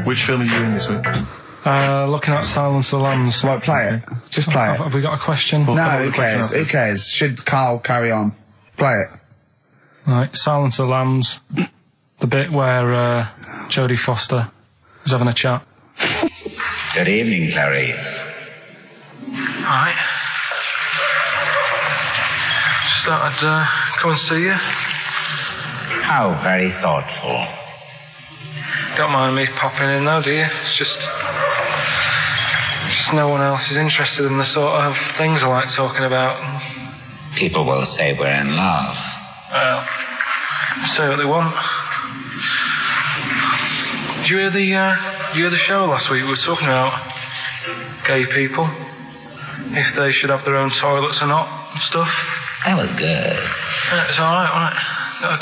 Which film are you doing this week? Looking at Silence of the Lambs. Right, play it. Just play it. Have we got a question? No, who cares? Who cares? Should Carl carry on? Play it. Right, Silence of the Lambs. The bit where Jodie Foster is having a chat. Good evening, Clarice. Alright. Just thought I'd come and see you. How very thoughtful. Don't mind me popping in though, do you? It's just no one else is interested in the sort of things I like talking about. People will say we're in love. Well, say what they want. Did you hear the show last week? We were talking about gay people, if they should have their own toilets or not and stuff. That was good. Yeah, it was alright, wasn't it? Got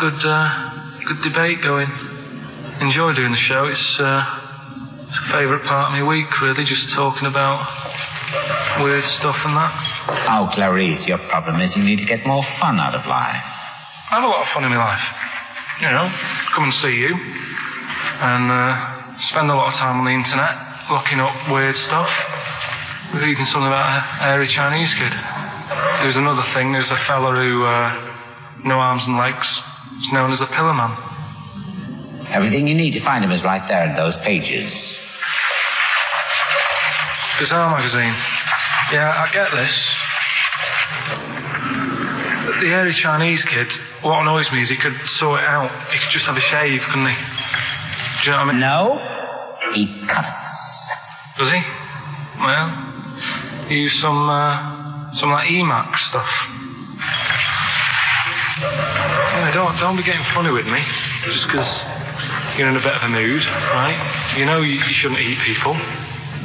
a good debate going. Enjoy doing the show. It's a favourite part of my week, really, just talking about weird stuff and that. Oh, Clarice, your problem is you need to get more fun out of life. I have a lot of fun in my life. You know, come and see you and spend a lot of time on the internet looking up weird stuff. Reading something about a hairy Chinese kid. There's another thing, there's a fella who, no arms and legs, is known as a pillar man. Everything you need to find him is right there in those pages. Bizarre magazine. Yeah, I get this. The hairy Chinese kid, what annoys me is he could sort it out. He could just have a shave, couldn't he? Do you know what I mean? No, he cuts. Does he? Well, he used some like EMAC stuff. Yeah, don't be getting funny with me, just because you're in a bit of a mood, right? You know you shouldn't eat people.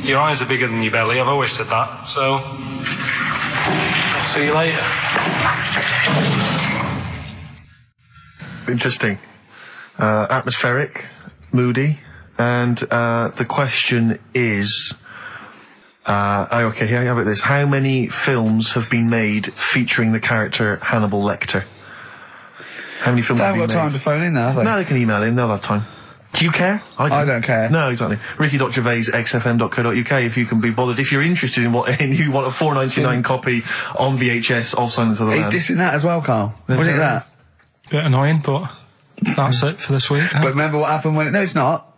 Your eyes are bigger than your belly, I've always said that, so I'll see you later. Interesting. Atmospheric, moody, and the question is... okay, here I have it this. How many films have been made featuring the character Hannibal Lecter? How many films have been made? They haven't got time to phone in now, have they? No, they can email in, they'll have time. Do you care? I don't care. No, exactly. Ricky.Gervais, xfm.co.uk, if you can be bothered. If you're interested in you want a $4.99 copy on VHS of Silence of the Lambs. He's dissing that as well, Carl. Wasn't it that? Bit annoying, but that's it for this week. But remember what happened when... No, it's not.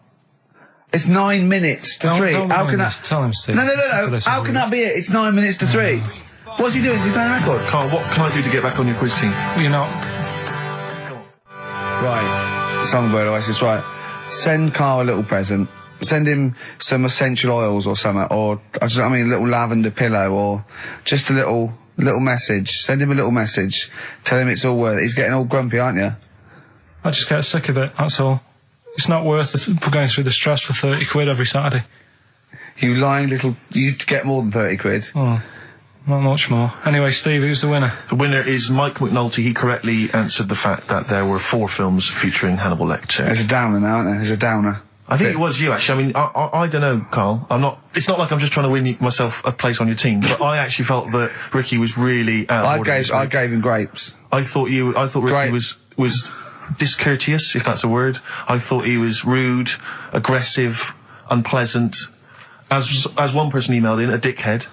It's 9 minutes to 3. How can that... Tell him, Steve. No. How can that be it? It's 9 minutes to 3. What's he doing? Is he playing a record? Carl, what can I do to get back on your quiz team? You're not. Right. Songbird Oasis, right. Send Carl a little present. Send him some essential oils or something, or, a little lavender pillow, or just a little message. Send him a little message. Tell him it's all worth it. He's getting all grumpy, aren't you? I just get sick of it, that's all. It's not worth going through the stress for 30 quid every Saturday. You lying little... You'd get more than 30 quid. Oh, not much more. Anyway, Steve, who's the winner? The winner is Mike McNulty. He correctly answered the fact that there were 4 films featuring Hannibal Lecter. There's a downer now, isn't there? There's a downer. I think it was you, actually. I mean, I don't know, Carl. It's not like I'm just trying to win myself a place on your team, but I actually felt that Ricky was really I gave him grapes. I thought Ricky was discourteous, if that's a word. I thought he was rude, aggressive, unpleasant. As one person emailed in, a dickhead.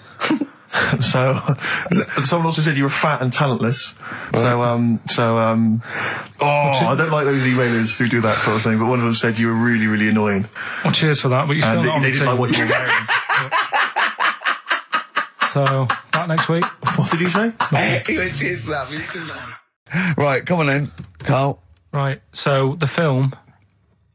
So, someone also said you were fat and talentless. I don't like those emailers who do that sort of thing, but one of them said you were really, really annoying. Well, cheers for that, but you're still not on the team. They didn't like what you were wearing. So, back next week. What did he say? He went, cheers for that. Right, come on then, Carl. Right, so the film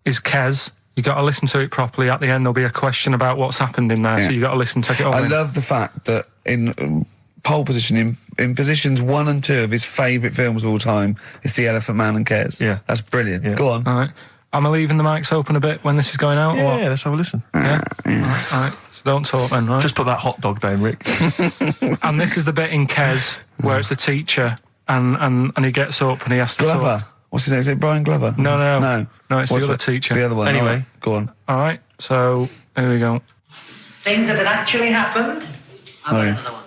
is Kes. You got to listen to it properly. At the end, there'll be a question about what's happened in there, so you got to listen, take it all in. I love the fact that in pole position, in positions 1 and 2 of his favourite films of all time, it's The Elephant Man and Kes. Yeah. That's brilliant. Yeah. Go on. All right. Am I leaving the mics open a bit when this is going out? Yeah, let's have a listen. Yeah? All right. So don't talk then, right? Just put that hot dog down, Rick. And this is the bit in Kes where it's the teacher and he gets up and he has to Glover. talk. What's his name? Is it Brian Glover? No, it's the other teacher. The other one. Anyway. Right, go on. All right, so here we go. Things that had actually happened. I've got another one.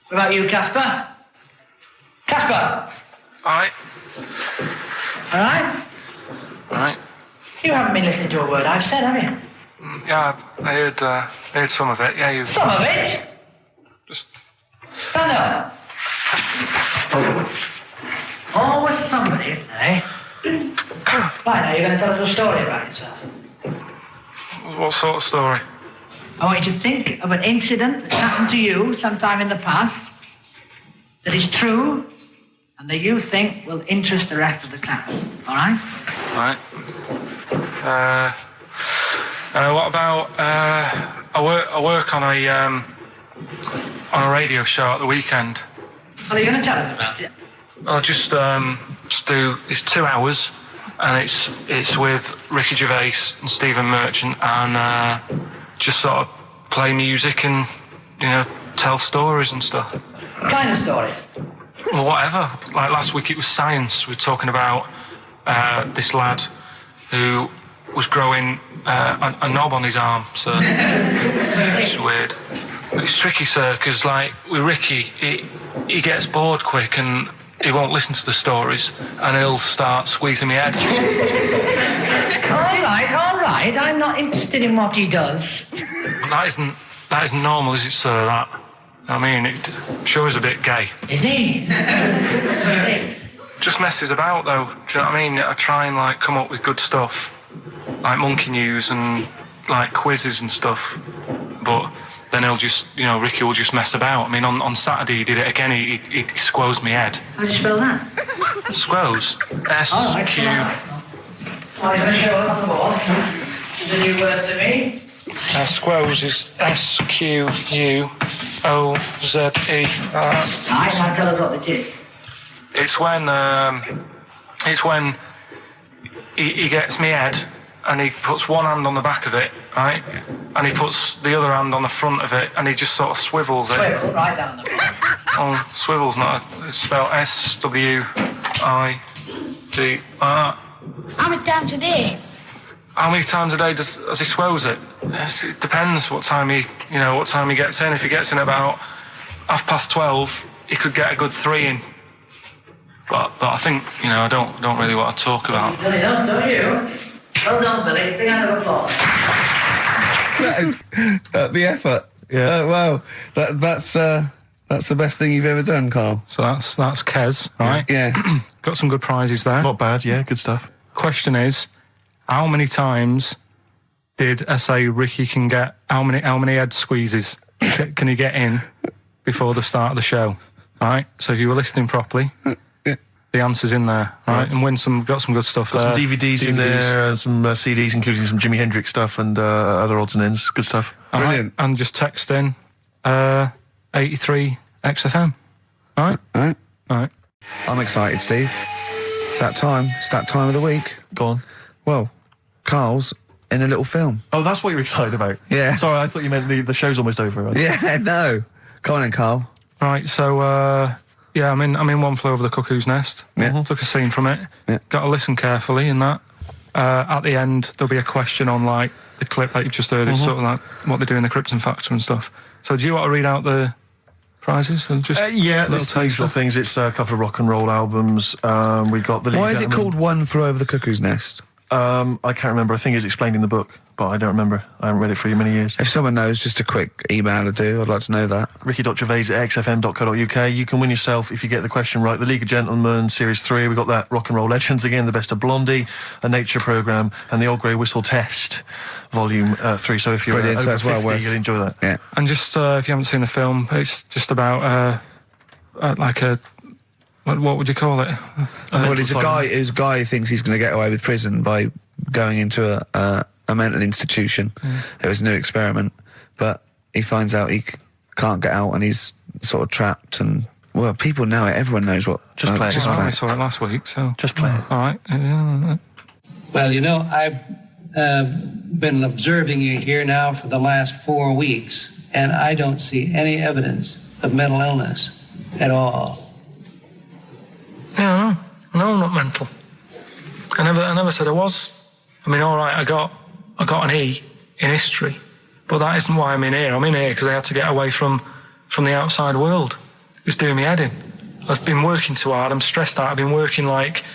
What about you, Casper? Casper! All right. All right? All right. You haven't been listening to a word I've said, have you? Yeah, I heard some of it. Yeah, you. Some of it? Just. Stand up. Always somebody, isn't there, eh? Right, now you're going to tell us a story about yourself. What sort of story? I want you to think of an incident that's happened to you sometime in the past that is true and that you think will interest the rest of the class. All right? Right. What about I work on a radio show at the weekend. Well, are you going to tell us about it? I'll just do. It's 2 hours, and it's with Ricky Gervais and Stephen Merchant, and just sort of play music and tell stories and stuff. What kind of stories? Well, whatever. Like last week, it was science. We were talking about this lad who was growing a knob on his arm. So it's weird. It's tricky, sir, because like with Ricky, he gets bored quick and he won't listen to the stories, and he'll start squeezing my head. All right. I'm not interested in what he does. That isn't normal, is it, sir? That. I mean, it sure is a bit gay. Is he? Just messes about, though. Do you know what I mean? I try and like come up with good stuff, like monkey news and like quizzes and stuff, but then he'll just, Ricky will just mess about. I mean, on Saturday he did it again. He squoze me head. How'd you spell that? Squoze. S-Q... Oh, you're going to show us on the board. This is a new word to me. Squoze is S-Q-U-O-Z-E. Now tell us what it is. It's when he gets me head and he puts one hand on the back of it, right? And he puts the other hand on the front of it and he just sort of swivels it. Swivel, right down the front. Oh, swivel's not. It's spelled S-W-I-D-R. How many times a day? How many times a day does he swells it? It depends what time he gets in. If he gets in about 12:30, he could get a good 3 in. But I think, I don't really want to talk about. You've done enough, don't you? Well done, Billy. Big hand of applause. That is the effort. Yeah. Wow. That's the best thing you've ever done, Carl. So that's Kez, right? Yeah. Got some good prizes there. Not bad, yeah, good stuff. Question is, how many times did I say Ricky can get? How many head squeezes can he get in before the start of the show? Right. So if you were listening properly, the answer's in there, right? And got some good stuff there. Got some DVDs in there, and some CDs, including some Jimi Hendrix stuff and other odds and ends. Good stuff. Brilliant. And just text in 83 XFM. All right. I'm excited, Steve. It's that time. It's that time of the week. Go on. Well, Carl's in a little film. Oh, that's what you're excited about? Yeah. Sorry, I thought you meant the show's almost over. Right? Yeah, no. Come on then, Carl. Right, so, I'm in One Flew Over the Cuckoo's Nest. Yeah. Took a scene from it. Yeah. Got to listen carefully in that. At the end, there'll be a question on, like, the clip that you've just heard. It's sort of like what they do in the Krypton Factor and stuff. So do you want to read out the prizes? Just there's little things. It's a couple of rock and roll albums. We got the... Why is it called One Flew Over the Cuckoo's Nest? I can't remember. I think it's explained in the book, but I don't remember. I haven't read it for many years. If someone knows, just a quick email to do. I'd like to know that. ricky.gervais@xfm.co.uk. You can win yourself, if you get the question right, the League of Gentlemen Series 3. We got that Rock and Roll Legends again, the Best of Blondie, a nature programme, and the Old Grey Whistle Test, Volume 3. So if you're over 50, you'll enjoy that. Yeah. And just if you haven't seen the film, it's just about like a... What would you call it? Well, it's a guy who thinks he's going to get away with prison by going into a mental institution. It was a new experiment, but he finds out he can't get out and he's sort of trapped. And well, people know it. Everyone knows what. Just play it. I saw it last week, so just play it. All right. Well, I've been observing you here now for the last 4 weeks, and I don't see any evidence of mental illness at all. Yeah, no, I'm not mental. I never said I was. I mean, all right, I got an E in history, but that isn't why I'm in here. I'm in here because I had to get away from the outside world. It was doing me head in. I've been working too hard. I'm stressed out. I've been working like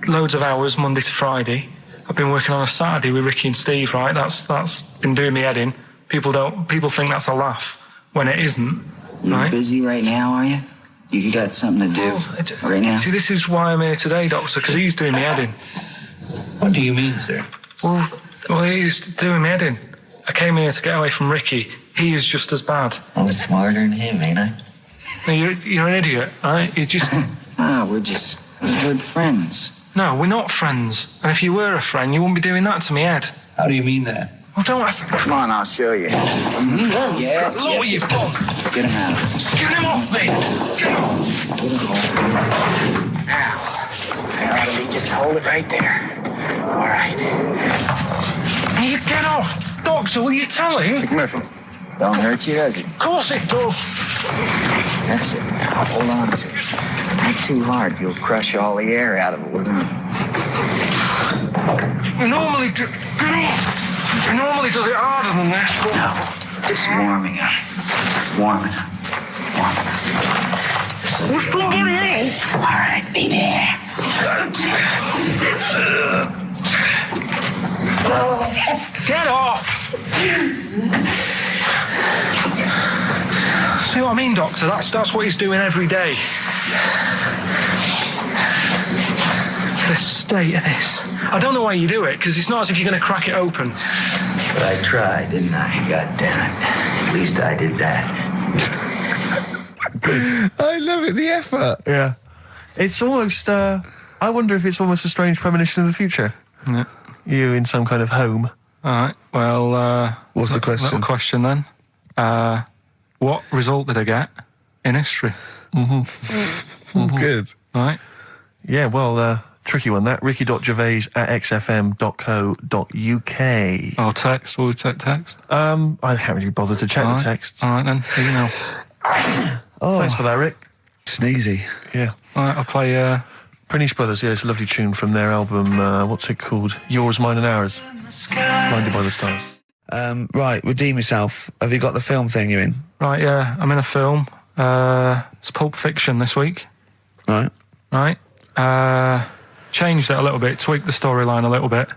loads of hours Monday to Friday, I've been working on a Saturday with Ricky and Steve, right? That's been doing me head in. People think that's a laugh when it isn't, right? You're busy right now, are you? You got something to do right now? See, this is why I'm here today, Doctor, because he's doing me head in. What do you mean, sir? Well, he's doing me head in. I came here to get away from Ricky. He is just as bad. I'm smarter than him, ain't I? No, you're an idiot, right? You're just... We're just good friends. No, we're not friends. And if you were a friend, you wouldn't be doing that to me, Ed. How do you mean that? Well, don't ask... Come on, I'll show you. Yes, Look what you've done. Get him out. Get him off me! Get him off! Now, just hold it right there. All right. You get off! Doctor, will you tell him? Commercial. Don't hurt you, does it? Of course it does. That's it. Now hold on to it. Not too hard. You'll crush all the air out of it. You normally do... Get off! You normally does it harder than this, but... No, just warming up. Warm it up. Warm it up. What's going on? All right, baby. Get off! See what I mean, Doctor? That's what he's doing every day. The state of this. I don't know why you do it, because it's not as if you're going to crack it open. But I tried, didn't I? God damn it. At least I did that. I love it, the effort. Yeah. It's almost, I wonder if it's almost a strange premonition of the future. Yeah. You in some kind of home. All right, well... What's the question? Little question, then. What result did I get in history? Good. All right. Yeah, well, tricky one, that. ricky.gervais@xfm.co.uk. I'll text. Will we take text? I can't really bother to check the texts. All right, then. Here you know. Thanks for that, Rick. Sneezy. Yeah. All right, I'll play... Prentice Brothers, yeah, it's a lovely tune from their album, what's it called? Yours, Mine and Ours. Blinded by the Stars. Right, redeem yourself. Have you got the film thing you're in? Right, yeah, I'm in a film. It's Pulp Fiction this week. Right. Right. Changed it a little bit, tweaked the storyline a little bit.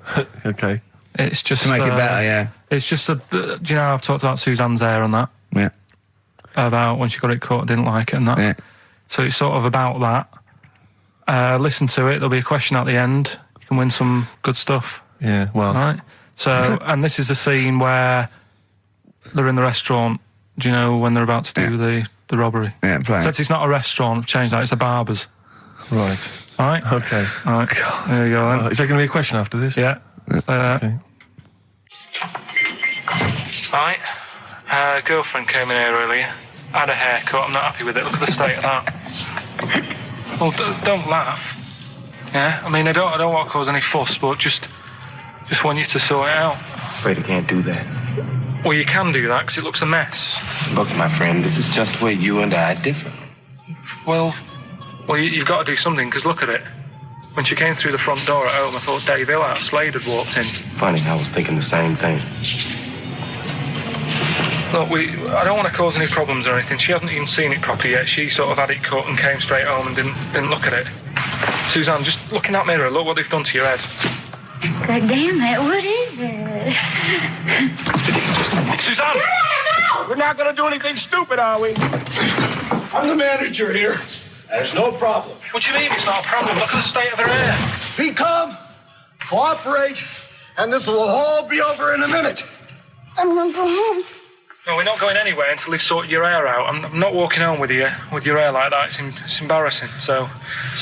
Okay. It's just... To make it better, yeah. It's just do you know, I've talked about Suzanne's hair and that? Yeah. About when she got it cut, didn't like it and that. Yeah. So it's sort of about that. Listen to it, there'll be a question at the end. You can win some good stuff. Yeah, well... Right? So, and this is the scene where they're in the restaurant, do you know, when they're about to do the robbery? Yeah, right. So it's not a restaurant, I've changed that, it's a barber's. Right. All right? Okay. All right. God. There you go, then. Is there going to be a question after this? Yeah. Okay. All right. Girlfriend came in here earlier. Had a haircut, I'm not happy with it. Look at the state of that. Well, don't laugh. Yeah? I mean, I don't want to cause any fuss, but just want you to sort it out. Afraid I can't do that. Well, you can do that, because it looks a mess. Look, my friend, this is just where you and I differ. Well, you've got to do something, because look at it. When she came through the front door at home, I thought Dave Hill out of Slade had walked in. Funny, I was thinking the same thing. Look, I don't want to cause any problems or anything. She hasn't even seen it properly yet. She sort of had it cut and came straight home and didn't look at it. Suzanne, just look in that mirror. Look what they've done to your head. God damn it, what is it? Suzanne! We're not gonna do anything stupid, are we? I'm the manager here. There's no problem. What do you mean it's not a problem? Look at the state of her hair. Be calm, cooperate, and this will all be over in a minute. I want to go home. No, we're not going anywhere until they've sorted your hair out. I'm not walking home with you with your hair like that. It's embarrassing. So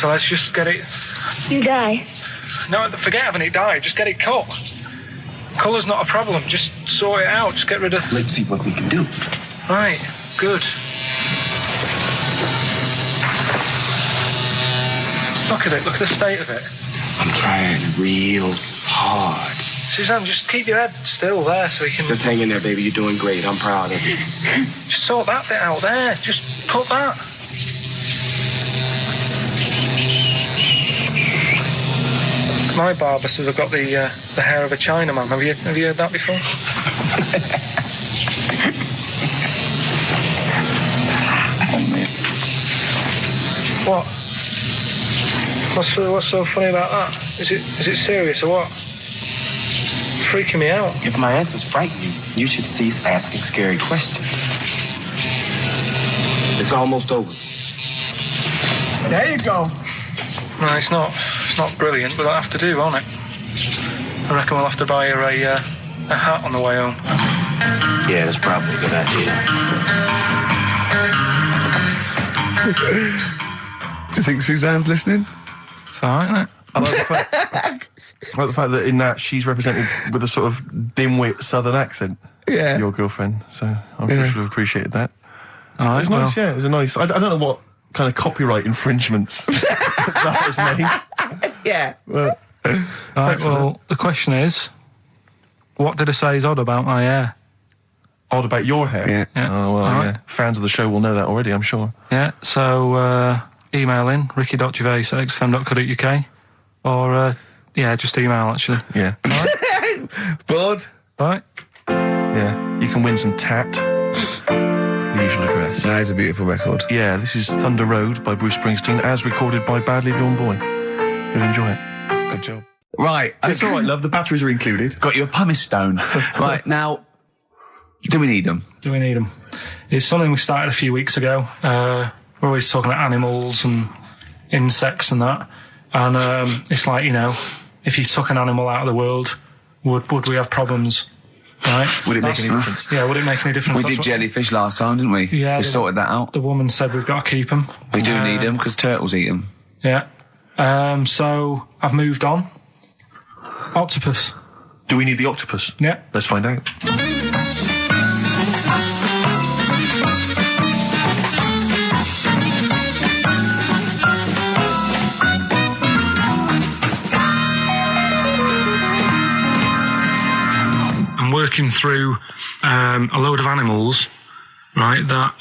let's just get it. You die. No, forget having it dyed. Just get it cut. Colour's not a problem. Just sort it out. Just get rid of... Let's see what we can do. Right. Good. Look at it. Look at the state of it. I'm trying real hard. Suzanne, just keep your head still there so you can... Just hang in there, baby. You're doing great. I'm proud of you. Just sort that bit out there. Just cut that. My barber says I've got the hair of a Chinaman. Have you heard that before? What? What's so funny about that? Is it serious or what? freaking me out. If my answers frighten you, you should cease asking scary questions. It's almost over. There you go. No, it's not brilliant, but that'll have to do, won't it? I reckon we'll have to buy her a hat on the way home. Yeah, that's probably a good idea. Do you think Suzanne's listening? It's all right, isn't it? I like the fact that in that she's represented with a sort of dimwit southern accent. Yeah. Your girlfriend. So I'm sure she'll have appreciated that. All right, It was nice, yeah. It was a nice... I don't know what kind of copyright infringements that was made. Yeah. Well, Right, well, the question is, what did I say is odd about my hair? Odd about your hair? Yeah. Oh, well, All yeah. right. Fans of the show will know that already, I'm sure. Yeah, so email in, ricky.gervais@xfm.co.uk, or, just email, actually. Yeah. Bud? Right? Yeah. You can win some tat. The usual address. That is a beautiful record. Yeah, this is Thunder Road by Bruce Springsteen, as recorded by Badly Drawn Boy. You'll enjoy it. Good job. Right. It's all right, love. The batteries are included. Got you a pumice stone. Right, now, do we need them? Do we need them? It's something we started a few weeks ago. We're always talking about animals and insects and that. And it's like, if you took an animal out of the world, would we have problems? Right? Would it make any difference? Yeah, would it make any difference? We did jellyfish last time, didn't we? Yeah. We sorted that out. The woman said we've got to keep them. We do need them because turtles eat them. Yeah. So I've moved on. Octopus. Do we need the octopus? Yeah. Let's find out. I'm working through a load of animals, right, that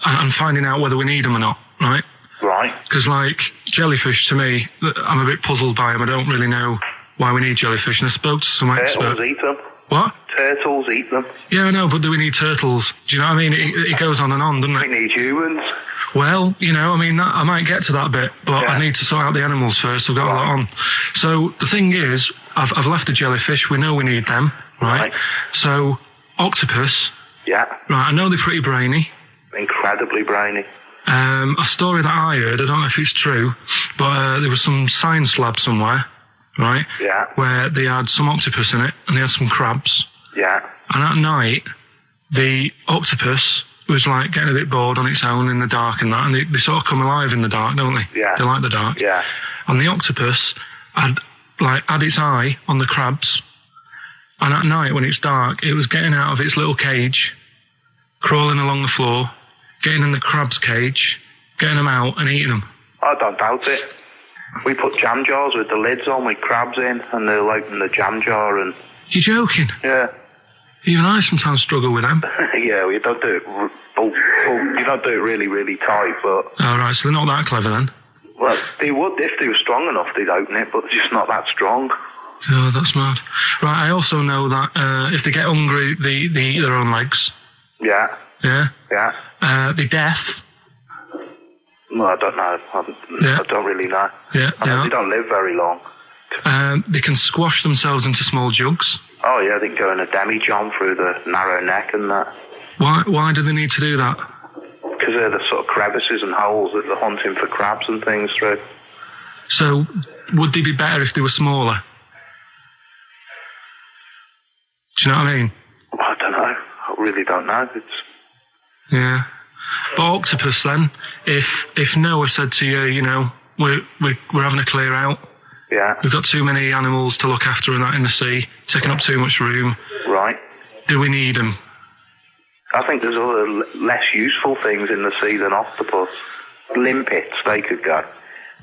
I'm finding out whether we need them or not, right? Right. Because, like, jellyfish, to me, I'm a bit puzzled by them. I don't really know why we need jellyfish, and I spoke to some expert. Turtles eat them. What? Turtles eat them. Yeah, I know, but do we need turtles? Do you know what I mean? It goes on and on, doesn't We it? need humans. Well, I might get to that bit, but I need to sort out the animals first. I've got a lot on. So the thing is, I've left the jellyfish. We know we need them, right? So octopus. Yeah. Right, I know they're pretty brainy. Incredibly brainy. A story that I heard, I don't know if it's true, but there was some science lab somewhere, right? Yeah. Where they had some octopus in it, and they had some crabs. Yeah. And at night, the octopus was like getting a bit bored on its own in the dark and that, and they sort of come alive in the dark, don't they? Yeah. They like the dark. Yeah. And the octopus had its eye on the crabs, and at night when it's dark, it was getting out of its little cage, crawling along the floor, getting in the crab's cage, getting them out and eating them. I don't doubt it. We put jam jars with the lids on with crabs in, and they'll open the jam jar and... You're joking? Yeah. Even I sometimes struggle with them. Yeah, you don't do it... you don't do it really, really tight, but... Oh, right, so they're not that clever then? Well, they would, if they were strong enough, they'd open it, but they're just not that strong. Oh, that's mad. Right, I also know that if they get hungry, they eat their own legs. Yeah. Yeah? Yeah. They're deaf. Well, I don't know. I don't really know. Yeah, I know they don't live very long. They can squash themselves into small jugs. Oh, yeah, they can go in a demi-john through the narrow neck and that. Why do they need to do that? Because they're the sort of crevices and holes that they're hunting for crabs and things through. So, would they be better if they were smaller? Do you know what I mean? I don't know. I really don't know. Yeah. But octopus then, if Noah said to you, we're having a clear out. Yeah. We've got too many animals to look after and that in the sea, taking up too much room. Right. Do we need them? I think there's other less useful things in the sea than octopus. Limpets, they could go.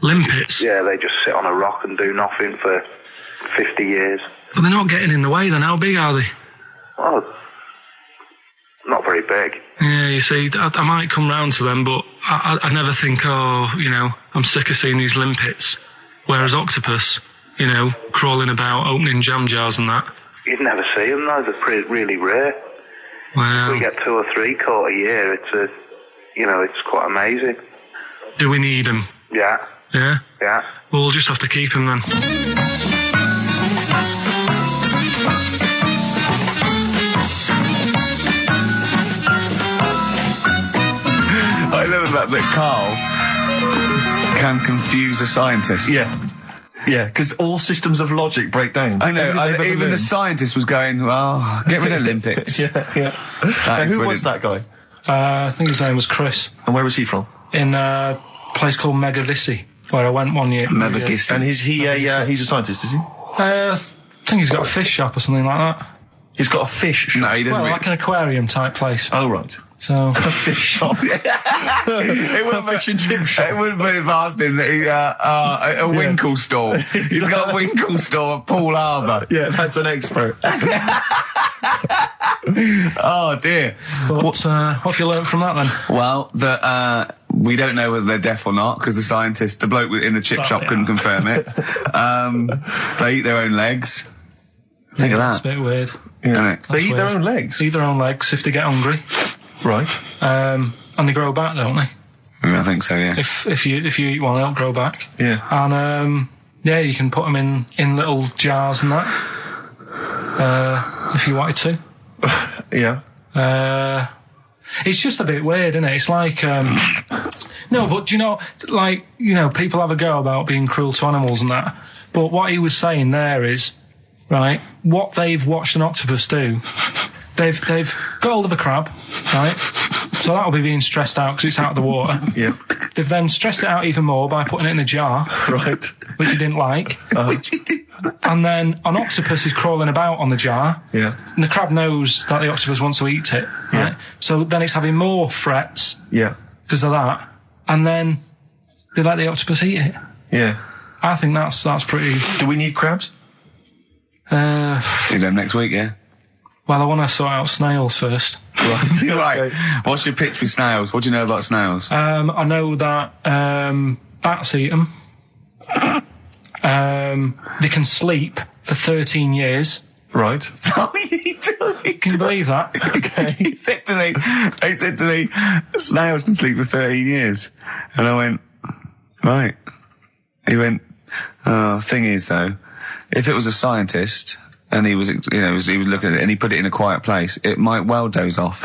Limpets? Yeah, they just sit on a rock and do nothing for 50 years. But they're not getting in the way then. How big are they? Well, not very big. Yeah, you see, I might come round to them, but I never think, I'm sick of seeing these limpets. Whereas octopus, crawling about, opening jam jars and that. You'd never see them, though. They're really rare. Wow. We get 2 or 3 caught a year. It's quite amazing. Do we need them? Yeah. Yeah? Yeah. Well, we'll just have to keep them then. that Karl can confuse a scientist. Yeah, because all systems of logic break down. I know. Even the scientist was going, well, get rid of Olympics. yeah. Who was that guy? I think his name was Chris. And where was he from? In a place called Megavissi, where I went one year. Megavissi. And he's a scientist, is he? I think he's got a fish shop or something like that. He's got a fish shop? No, he doesn't. Well, like an aquarium type place. Oh, right. So a fish shop. It wouldn't fish and chip shop. It wouldn't be asked him that he a Winkle store. He's got a Winkle store at Poole Harbour. Yeah, that's an expert. Oh dear. But what have you learnt from that then? Well, that we don't know whether they're deaf or not because the bloke in the chip shop couldn't confirm it. They eat their own legs. Think of that. That's a bit weird. Yeah. They eat their own legs? Eat their own legs if they get hungry. Right. And they grow back, don't they? I think so, yeah. If you eat one, they'll grow back. Yeah. And you can put them in little jars and that. If you wanted to. Yeah. It's just a bit weird, isn't it? It's like no, but do you know, like, you know, people have a go about being cruel to animals and that. But what he was saying there is, right, what they've watched an octopus do. They've got hold of a crab, right? So that'll be being stressed out because it's out of the water. Yeah. They've then stressed it out even more by putting it in a jar. Right. Which you didn't like. And then an octopus is crawling about on the jar. Yeah. And the crab knows that the octopus wants to eat it, right? So then it's having more frets. Yeah. Because of that. And then they let the octopus eat it. Yeah. I think that's pretty... Do we need crabs? Do them next week, yeah? Well, I want to sort out snails first. Right. Right. What's your pitch with snails? What do you know about snails? I know that bats eat them. They can sleep for 13 years. Right. Can you believe that? Okay. He said to me, snails can sleep for 13 years. And I went, right. He went, thing is though, if it was a scientist and he was looking at it and he put it in a quiet place, it might well doze off.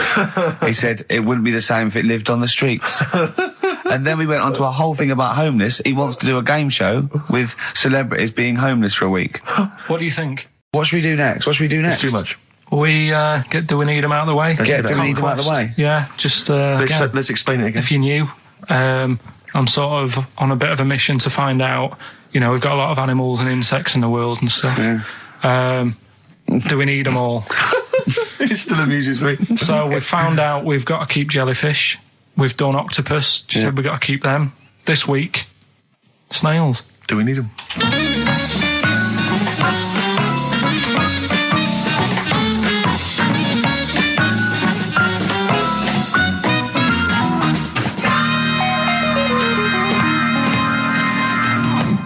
He said it wouldn't be the same if it lived on the streets. And then we went on to a whole thing about homeless. He wants to do a game show with celebrities being homeless for a week. What do you think? What should we do next? It's too much. Do we need them out of the way? Do we need them out of the way? Yeah, just... let's explain it again. If you're new, I'm sort of on a bit of a mission to find out, we've got a lot of animals and insects in the world and stuff. Yeah. Do we need them all? It still amuses me. So we've found out we've got to keep jellyfish. We've done octopus. She said we've got to keep them. This week, snails. Do we need them?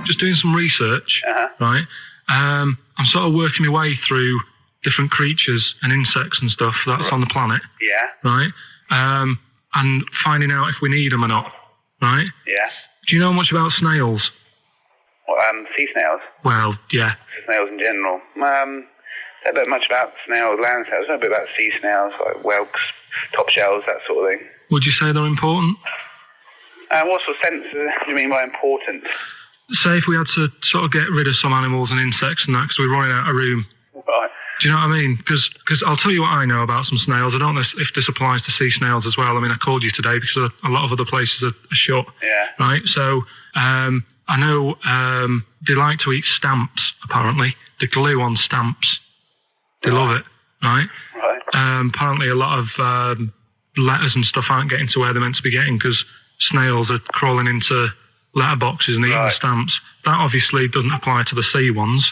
Just doing some research, right? I'm sort of working my way through different creatures and insects and stuff that's on the planet. Yeah. Right? And finding out if we need them or not. Right? Yeah. Do you know much about snails? Sea snails? Well, yeah. Snails in general. I don't know much about snails, land snails. I know a bit about sea snails, like whelks, top shells, that sort of thing. Would you say they're important? What sort of sense do you mean by important? Say if we had to sort of get rid of some animals and insects and that because we're running out of room. Right. Do you know what I mean? Because I'll tell you what I know about some snails. I don't know if this applies to sea snails as well. I mean, I called you today because a lot of other places are shut. Yeah. Right? So I know they like to eat stamps, apparently. The glue on stamps. They love it, right? Right. Apparently a lot of letters and stuff aren't getting to where they're meant to be getting because snails are crawling into letterboxes and eating the stamps. That obviously doesn't apply to the sea ones,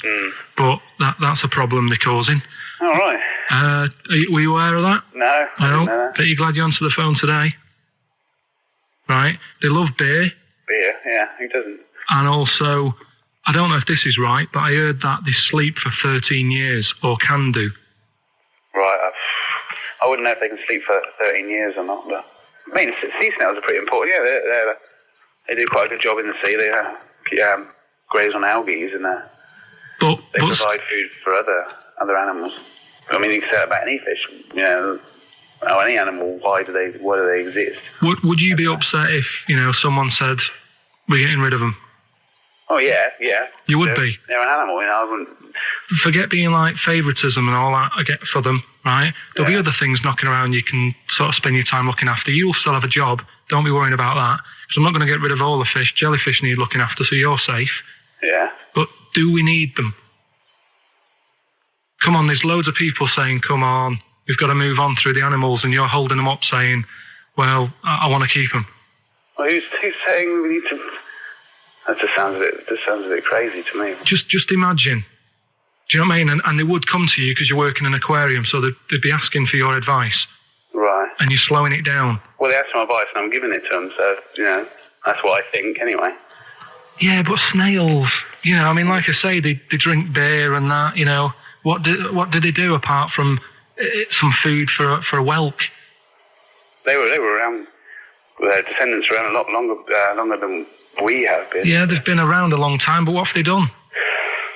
but that's a problem they're causing. All right. Were you aware of that? No. No? But you're glad you answered the phone today? Right? They love beer. Beer, yeah. Who doesn't? And also, I don't know if this is right, but I heard that they sleep for 13 years, or can do. Right. I wouldn't know if they can sleep for 13 years or not, but... I mean, sea snails are pretty important. Yeah, they do quite a good job in the sea. They graze on algae and they provide food for other animals. I mean, you can say that about any fish. Oh, any animal, why do they exist? Would you be upset if, someone said, we're getting rid of them? Oh, yeah. You would be? They're an animal, I wouldn't... Forget being like favouritism and all that I get for them, right? There'll be other things knocking around you can sort of spend your time looking after. You'll still have a job. Don't be worrying about that. Because I'm not going to get rid of all the fish. Jellyfish need looking after, so you're safe. Yeah. But do we need them? Come on, there's loads of people saying, come on, we've got to move on through the animals, and you're holding them up saying, well, I want to keep them. Well, who's saying we need to... That just sounds a bit crazy to me. Just imagine. Do you know what I mean? And they would come to you because you're working in an aquarium, so they'd be asking for your advice. Right. And you're slowing it down. Well, they asked for my advice and I'm giving it to them, so, that's what I think anyway. Yeah, but snails, like I say, they drink beer and that, What did they do apart from some food for a whelk? They were around, their descendants around a lot longer than we have been. Yeah, they've been around a long time, but what have they done?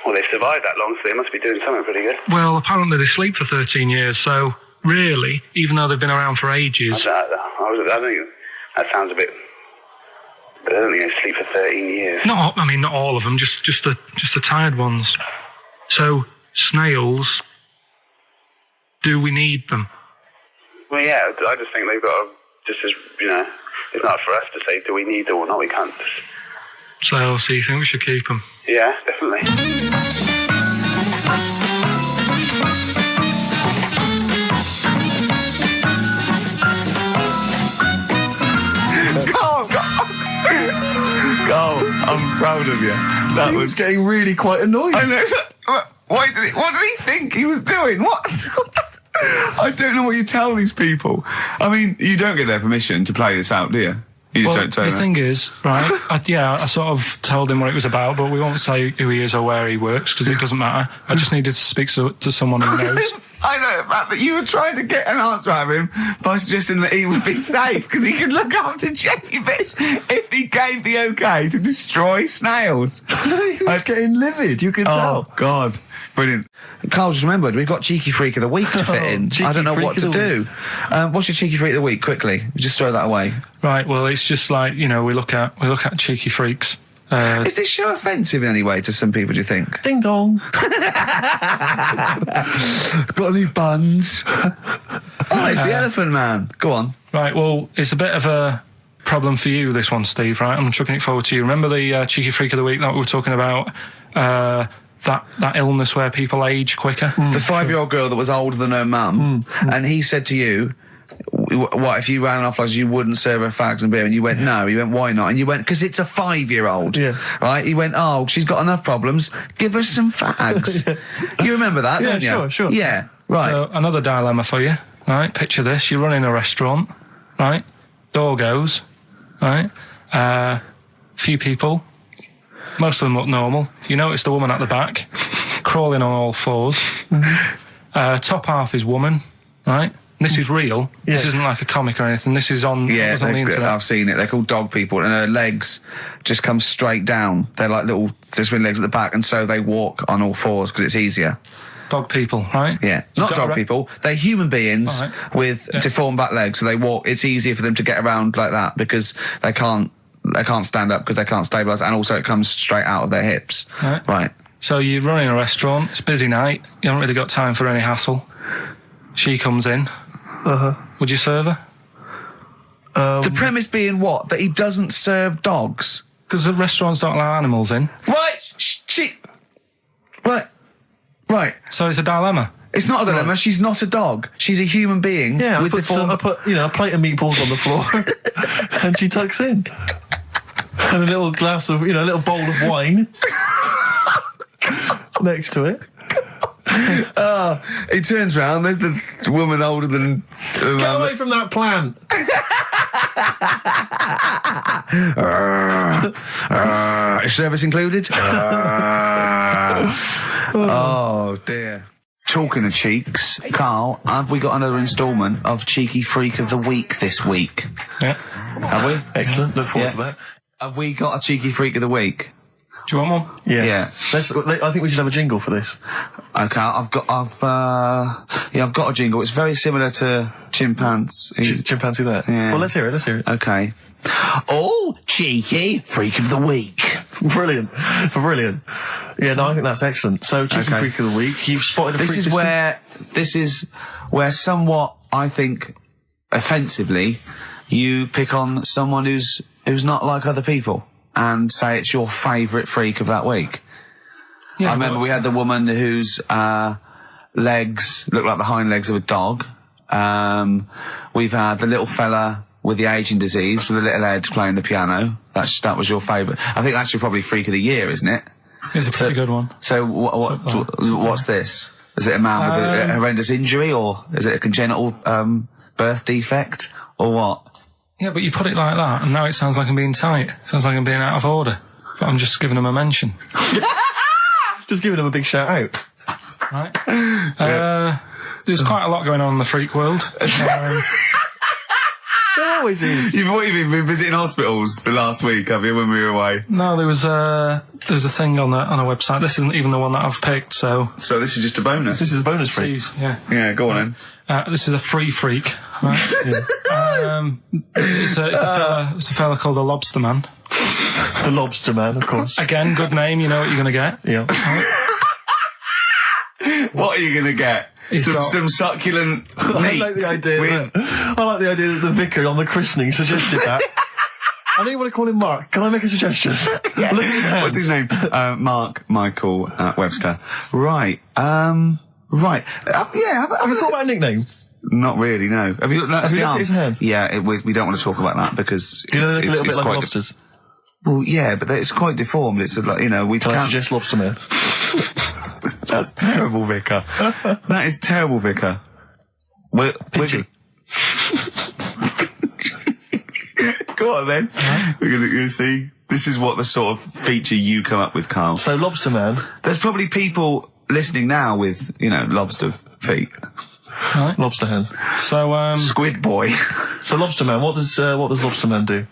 Well, they've survived that long, so they must be doing something pretty good. Well, apparently they sleep for 13 years, so really, even though they've been around for ages... I think that sounds a bit... But I don't think they sleep for 13 years. Not all of them, just the tired ones. So, snails, do we need them? Well, yeah, I just think they've got to, it's not for us to say, do we need them or not, we can't. So you think we should keep them? Yeah, definitely. Carl, I'm proud of you. That was getting really quite annoyed. I know. What did he think he was doing? What? I don't know what you tell these people. I mean, you don't get their permission to play this out, do you? You just don't tell them. The thing is, right, I sort of told him what it was about, but we won't say who he is or where he works, because it doesn't matter. I just needed to speak to someone who knows. I know the fact that you were trying to get an answer out of him by suggesting that he would be safe, because he could look after jellyfish if he gave the okay to destroy snails. He was getting livid, you could tell. Oh, God. Brilliant. Carl just remembered, we've got Cheeky Freak of the Week to fit in. I don't know what to do. What's your Cheeky Freak of the Week? Quickly. Just throw that away. Right, well, it's just like, we look at Cheeky Freaks. Is this show offensive in any way to some people, do you think? Ding dong. Got any buns? Oh, it's the Elephant Man. Go on. Right, well, it's a bit of a problem for you, this one, Steve, right? I'm chucking it forward to you. Remember the Cheeky Freak of the Week that we were talking about? That illness where people age quicker? The 5-year-old girl that was older than her mum, and he said to you, what, if you ran off like you wouldn't serve her fags and beer? And you went, no. He went, why not? And you went, because it's a 5-year-old. Yeah. Right? He went, oh, she's got enough problems. Give her some fags. Yes. You remember that, don't you? Sure. Yeah, right. So, another dilemma for you, right? Picture this. You're running a restaurant, right? Door goes, right? Few people. Most of them look normal. You notice the woman at the back, crawling on all fours. Mm-hmm. Top half is woman, right? This is real. Yes. This isn't like a comic or anything. This is on, yeah, on the internet. I've seen it. They're called dog people, and her legs just come straight down. They're like little spin legs at the back, and so they walk on all fours because it's easier. Dog people, right? Yeah, not dog people. They're human beings with deformed back legs, so they walk. It's easier for them to get around like that because they can't stand up because they can't stabilise, and also it comes straight out of their hips. Right. So you're running a restaurant. It's a busy night. You haven't really got time for any hassle. She comes in. Would you serve her? The premise being what? That he doesn't serve dogs? Because the restaurants don't allow animals in. Right. So it's a dilemma. It's not a dilemma. Right. She's not a dog. She's a human being. Yeah, I put a plate of meatballs on the floor, and she tucks in, and a little glass of, a little bowl of wine next to it. He turns round, there's the woman older than... Get away from that plant! Is service included? Oh, dear. Talking of cheeks, Carl, have we got another instalment of Cheeky Freak of the Week this week? Yeah. Have we? Excellent, look forward to that. Have we got a Cheeky Freak of the Week? Do you want one? Yeah. Yeah. I think we should have a jingle for this. Okay, I've got a jingle. It's very similar to Chimpanzee. Chimpanzee there? Yeah. Well, let's hear it. Okay. Oh, cheeky Freak of the Week. Brilliant. Yeah, no, I think that's excellent. So, cheeky Freak of the Week. You've spotted a freak This is where somewhat, I think, offensively, you pick on someone who's not like other people and say it's your favourite freak of that week. Yeah, I remember we had the woman whose legs looked like the hind legs of a dog. We've had the little fella with the aging disease with a little head playing the piano. That was your favourite. I think that's your probably freak of the year, isn't it? It's a pretty good one. So what's this? Is it a man with a horrendous injury, or is it a congenital birth defect, or what? Yeah, but you put it like that, and now it sounds like I'm being tight. It sounds like I'm being out of order. But I'm just giving him a mention. Just giving him a big shout out. Right. There's quite a lot going on in the freak world. There always is. You've been visiting hospitals the last week, have you, when we were away? No, there was a thing on a website. This isn't even the one that I've picked, so... So this is just a bonus? This is a bonus freak. Yeah. Yeah, go on then. This is a free freak, right? It's a fella called the Lobster Man. The Lobster Man, of course. Again, good name, you know what you're going to get. Yeah. What are you going to get? Some succulent meat. I like the idea that the vicar on the christening suggested that. I don't want to call him Mark. Can I make a suggestion? Yeah. Look at his hands. What's his name? Mark Michael Webster. Right. Right. Have you thought about a nickname? Not really, no. Have you looked at his hands? Yeah, we don't want to talk about that because do you know they look a little bit like lobsters? Well, yeah, but it's quite deformed. It's like, you know, we can't... I suggest Lobster Man? That's terrible, Vicar. That is terrible, Vicar. We're Go on then. We're gonna see. This is what the sort of feature you come up with, Carl. So Lobster Man. There's probably people listening now with, you know, lobster feet. Right. Lobster hands. So Squid Boy. So Lobster Man, what does Lobster Man do?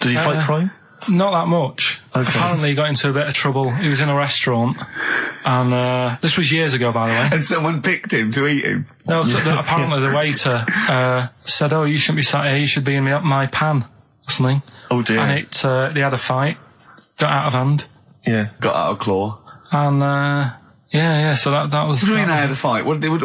Does he fight crime? Not that much. Okay. Apparently he got into a bit of trouble. He was in a restaurant, and this was years ago, by the way. And someone picked him to eat him? No, so apparently the waiter said, "Oh, you shouldn't be sat here, you should be in my pan," or something. Oh dear. And they had a fight, got out of hand. Yeah. Got out of claw. And, yeah, so that was... What do you mean they had a fight? What did he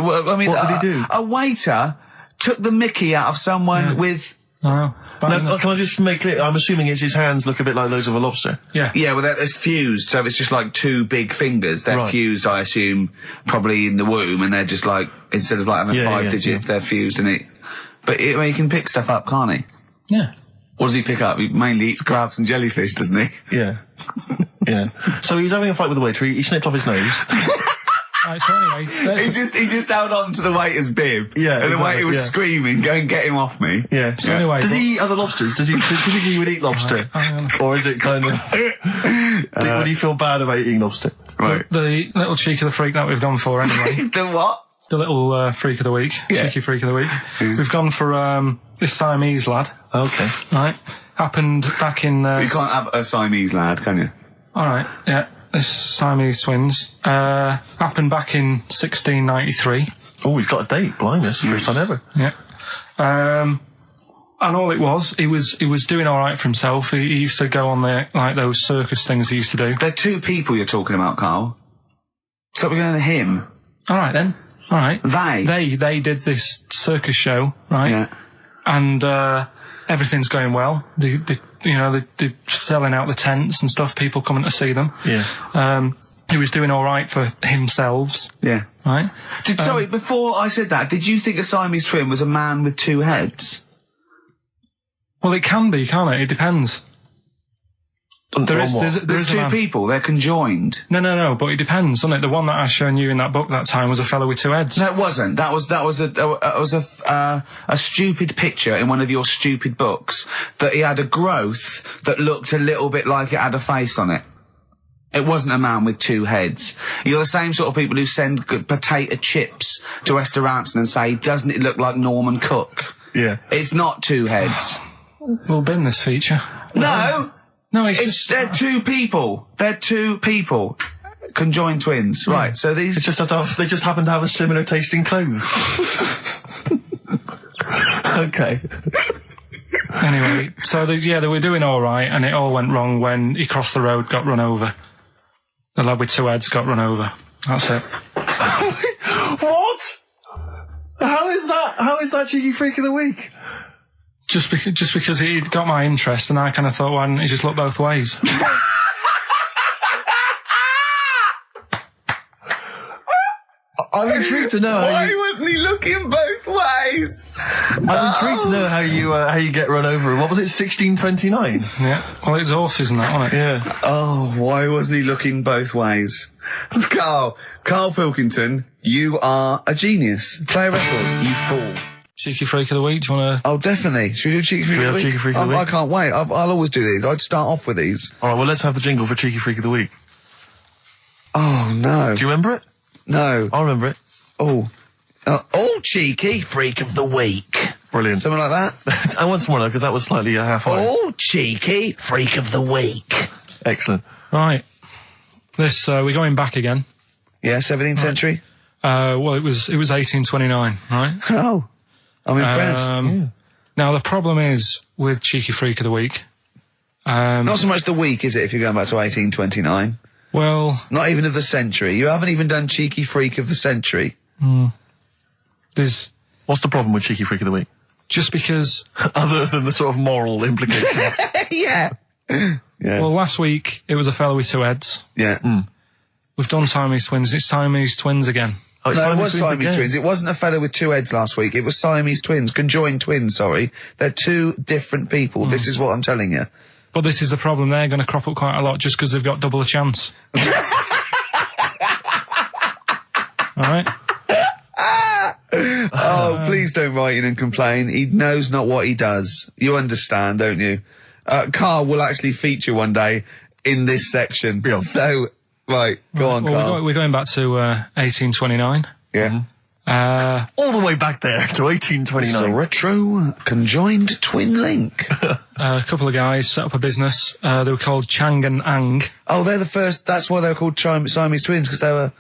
do? A waiter took the mickey out of someone with... No. No, can I just make clear? I'm assuming his hands look a bit like those of a lobster. Yeah. Yeah, well, it's fused, so it's just like two big fingers. They're fused, I assume, probably in the womb, and they're just like, instead of like having 5 digits, they're fused in it. But he can pick stuff up, can't he? Yeah. What does he pick up? He mainly eats crabs and jellyfish, doesn't he? Yeah. Yeah. So he was having a fight with the waiter, he snipped off his nose. Right, so anyway, he just held on to the waiter's bib. Yeah, and the waiter was screaming, "Go and get him off me." Yeah. So anyway, does he eat other lobsters? Does he typically would eat lobster, or is it kind of? Would he feel bad about eating lobster? Right. The little cheek of the freak that we've gone for anyway. The what? The little freak of the week, cheeky freak of the week. We've gone for this Siamese lad. Okay. Right. Happened back in. You can't have a Siamese lad, can you? All right. Yeah. This Siamese twins happened back in 1693. Oh, he's got a date. Blimey, that's the first time ever. Yeah. And all it was, he was doing all right for himself. He used to go on those circus things he used to do. They're two people you're talking about, Carl. So we're going to him. All right then. All right. They did this circus show, right? Yeah. And everything's going well. They're selling out the tents and stuff, people coming to see them. Yeah. He was doing all right for himself. Yeah. Right? Sorry, before I said that, did you think a Siamese twin was a man with 2 heads? Well, it can be, can't it? It depends. There's 2 people, they're conjoined. No, but it depends, doesn't it? The one that I shown you in that book that time was a fellow with 2 heads. No, it wasn't. That was a stupid picture in one of your stupid books that he had a growth that looked a little bit like it had a face on it. It wasn't a man with 2 heads. You're the same sort of people who send potato chips to restaurants and say, "Doesn't it look like Norman Cook?" Yeah. It's not 2 heads. We'll bin this feature. No! No, they're two people. They're two people. Conjoined twins. Right, so these... they just happen to have a similar taste in clothes. Okay. Anyway, so they were doing all right, and it all went wrong when he crossed the road, got run over. The lad with two heads got run over. That's it. What? How is that Cheeky Freak of the Week? Just because he got my interest, and I kind of thought, why didn't he just look both ways? I'm intrigued to know why wasn't he looking both ways? I'm intrigued to know how you get run over. What was it, 1629? Yeah. Well, it's horses and that, wasn't it? Yeah. Oh, why wasn't he looking both ways? Karl Pilkington, you are a genius. Play a record, you fool. Cheeky Freak of the Week, do you want to... Oh, definitely. Should we do Cheeky Freak of the Week? Cheeky Freak of the Week? I can't wait. I'll always do these. I'd start off with these. Alright, well, let's have the jingle for Cheeky Freak of the Week. Oh, no. Do you remember it? No. I remember it. Oh, Cheeky Freak of the Week. Brilliant. Something like that? I want some more, though, because that was slightly half-high. Oh, Cheeky Freak of the Week. Excellent. Right. This, we're going back again. Yeah, 17th century? Well, it was 1829, right? Oh, I'm impressed. Now, the problem is with Cheeky Freak of the Week... not so much the week, is it, if you're going back to 1829? Well... Not even of the century. You haven't even done Cheeky Freak of the century. There's... What's the problem with Cheeky Freak of the Week? Just because... Other than the sort of moral implications. Yeah. Well, last week, it was a fellow with two heads. Yeah. We've done Siamese twins. It's Siamese twins again. Oh, no, it was Siamese twins. It wasn't a fellow with two heads last week. It was Siamese twins. Conjoined twins, sorry. They're two different people. This is what I'm telling you. But this is the problem. They're going to crop up quite a lot just because they've got double a chance. Alright? Oh, please don't write in and complain. He knows not what he does. You understand, don't you? Karl will actually feature one day in this section. Yeah. So, right, go on, Karl. We're going back to 1829. Yeah. All the way back there to 1829. It's a retro conjoined twin link. A couple of guys set up a business. They were called Chang and Ang. Oh, they're the first. That's why they were called Siamese twins, because they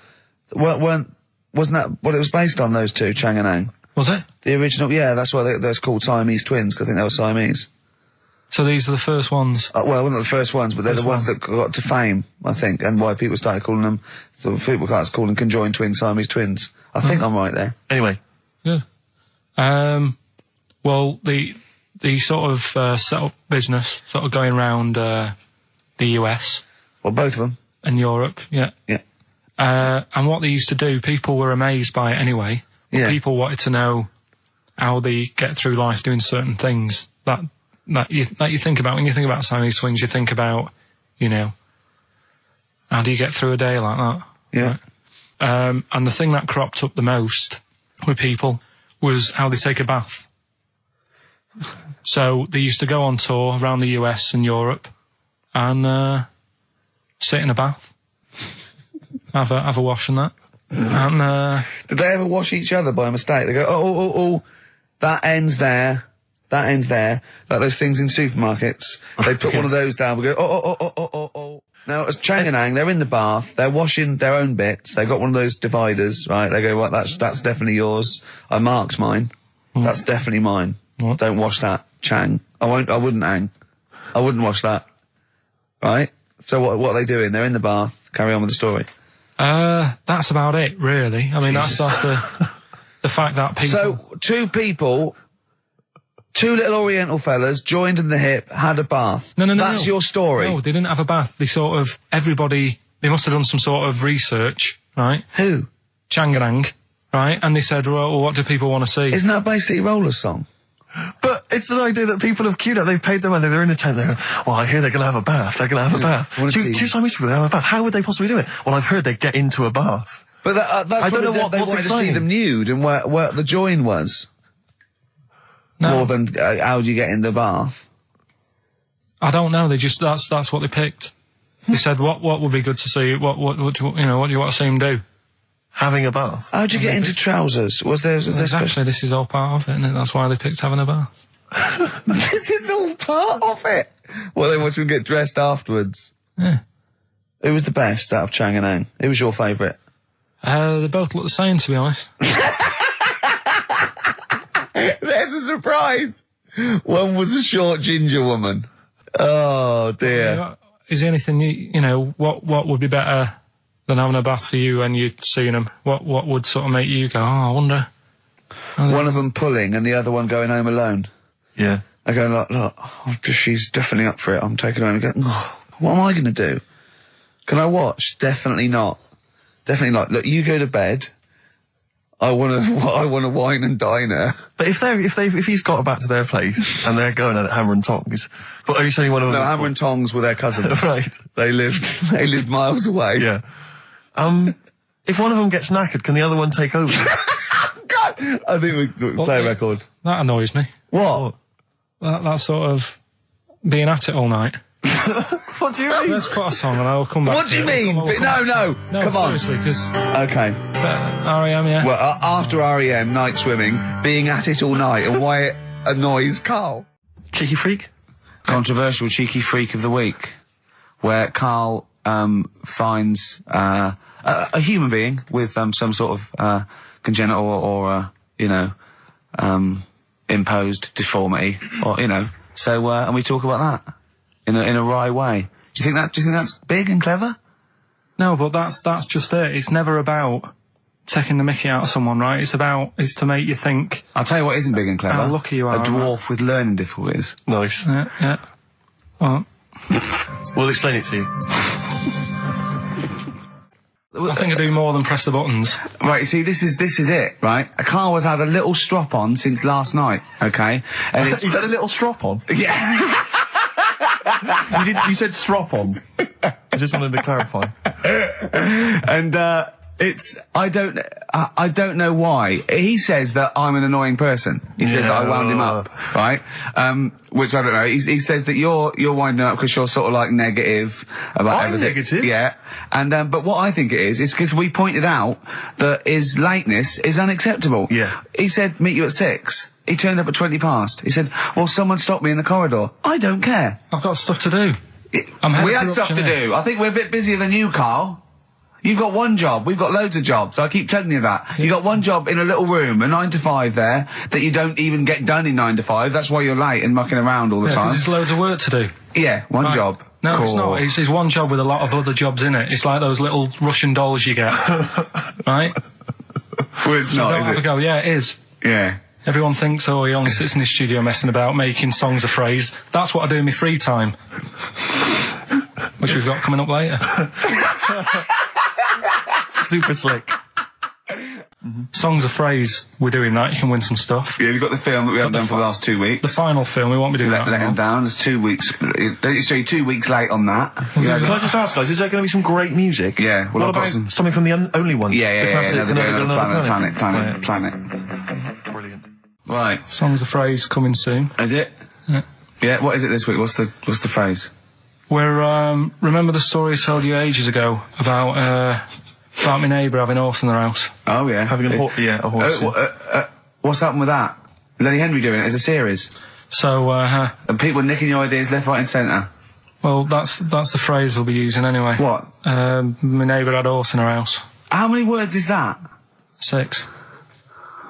wasn't that what it was based on? Those two, Chang and Ang. Was it the original? Yeah, that's why they're called Siamese twins, because I think they were Siamese. So these are the first ones. Well, not the first ones, but they're the ones that got to fame, I think, and why people started calling them. People started calling conjoined twins Siamese twins. I think I'm right there. Anyway. Good. Well, the sort of set up business, sort of going around the US. Well, both of them. And Europe, yeah. Yeah. And what they used to do, people were amazed by it anyway. But people wanted to know how they get through life doing certain things that you think about. When you think about Siamese twins, you think about, how do you get through a day like that? Yeah. Right? And the thing that cropped up the most with people was how they take a bath. So they used to go on tour around the US and Europe and sit in a bath, have a wash and that. And did they ever wash each other by mistake? They go, oh, that ends there. That ends there. Like those things in supermarkets. They put one of those down. We go, oh. Now, as Chang and Ang, they're in the bath. They're washing their own bits. They've got one of those dividers, right? They go, well, that's definitely yours. I marked mine. That's definitely mine. What? Don't wash that, Chang. I wouldn't, Ang. I wouldn't wash that. Right? So what are they doing? They're in the bath. Carry on with the story. That's about it, really. I mean, that's the fact that people... So, two little Oriental fellas joined in the hip, had a bath. No. That's your story. No, they didn't have a bath. They they must have done some sort of research, right? Who? Chang and Ang, right? And they said, well, what do people want to see? Isn't that basically Roller's song? But it's an idea that people have queued up. They've paid their money. They're in a tent. They're going, well, I hear they're going to have a bath. They're going to have a bath. Two Siamese people have a bath. How would they possibly do it? Well, I've heard they get into a bath. But that's I don't know what they what's wanted exciting. to see them nude and where the join was. No. More than how do you get in the bath? I don't know. That's what they picked. They said, what would be good to see? What do you want to see them do? Having a bath. How'd you get into trousers? Was there exactly? This is all part of it, isn't it? That's why they picked having a bath. This is all part of it. Well, then watch them get dressed afterwards. Yeah. Who was the best out of Chang and Ang? Who was your favourite? They both look the same, to be honest. There's a surprise. One was a short ginger woman. Oh dear. Is there anything what would be better than having a bath for you when you'd seen them? What would sort of make you go, I wonder? One of them pulling and the other one going home alone. Yeah. I go, look, she's definitely up for it. I'm taking her home and go, what am I going to do? Can I watch? Definitely not. Definitely not. Look, you go to bed. I want to wine and dine her. But if he's got back to their place and they're going at Hammer and Tongs, but are you saying one of them? No, Hammer and Tongs were their cousins. Right. They lived miles away. Yeah. If one of them gets knackered, can the other one take over? God, I think we play a record. That annoys me. What? That sort of being at it all night. What do you mean? Let's put a song and I'll come back What to do you it. mean? No, come on. Seriously, because... Okay. R.E.M., yeah. Well, after R.E.M., Night Swimming, being at it all night, and why it annoys Karl. Cheeky freak? Controversial cheeky freak of the week, where Karl finds a human being with some sort of congenital or imposed deformity, or so and we talk about that in a wry way. Do you think that's big and clever? No, but that's just it. It's never about taking the mickey out of someone, right? It's to make you think. I'll tell you what isn't big and clever. How lucky you are. A dwarf with learning difficulties. Nice. Yeah. Well, we'll explain it to you. I think I do more than press the buttons. Right, see, this is it, right? Karl has had a little strop on since last night, okay? And He's had a little strop on? Yeah. You said strop on. I just wanted to clarify. And, I don't know why. He says that I'm an annoying person. He says that I wound him up, right? Which I don't know. He says that you're winding up because you're sort of like negative about everything. Negative? Yeah. And, but what I think it is because we pointed out that his lateness is unacceptable. Yeah. He said, meet you at 6. He turned up at 20 past. He said, well, someone stopped me in the corridor. I don't care. I've got stuff to do. We had stuff to do. I think we're a bit busier than you, Karl. You've got one job. We've got loads of jobs. I keep telling you that. Yeah. You've got one job in a little room, a 9 to 5 there, that you don't even get done in 9 to 5. That's why you're late and mucking around all the time. There's loads of work to do. Yeah, one job. No, cool. It's not. It's one job with a lot of other jobs in it. It's like those little Russian dolls you get. Right? Well, it's not, is it? Go. Yeah, it is. Yeah. Everyone thinks, he only sits in his studio messing about, making songs of phrase. That's what I do in my free time. Which we've got coming up later. Super slick. Songs of phrase, we're doing that. You can win some stuff. Yeah, we've got the film that we haven't done for the last 2 weeks. The final film, we won't be doing that. Let him down. There's 2 weeks. So you're 2 weeks late on that. Yeah, can I just ask, guys, is there going to be some great music? Yeah. Well, what about something from the only ones? Yeah. Planet. Brilliant. Right. Songs of phrase coming soon. Is it? Yeah. What is it this week? What's the phrase? We're remember the story I told you ages ago about my neighbour having a horse in their house. Oh yeah, having a horse. What's happened with that? Lenny Henry doing it as a series. So and people nicking your ideas left, right, and centre. Well, that's the phrase we'll be using anyway. What? My neighbour had a horse in her house. How many words is that? 6.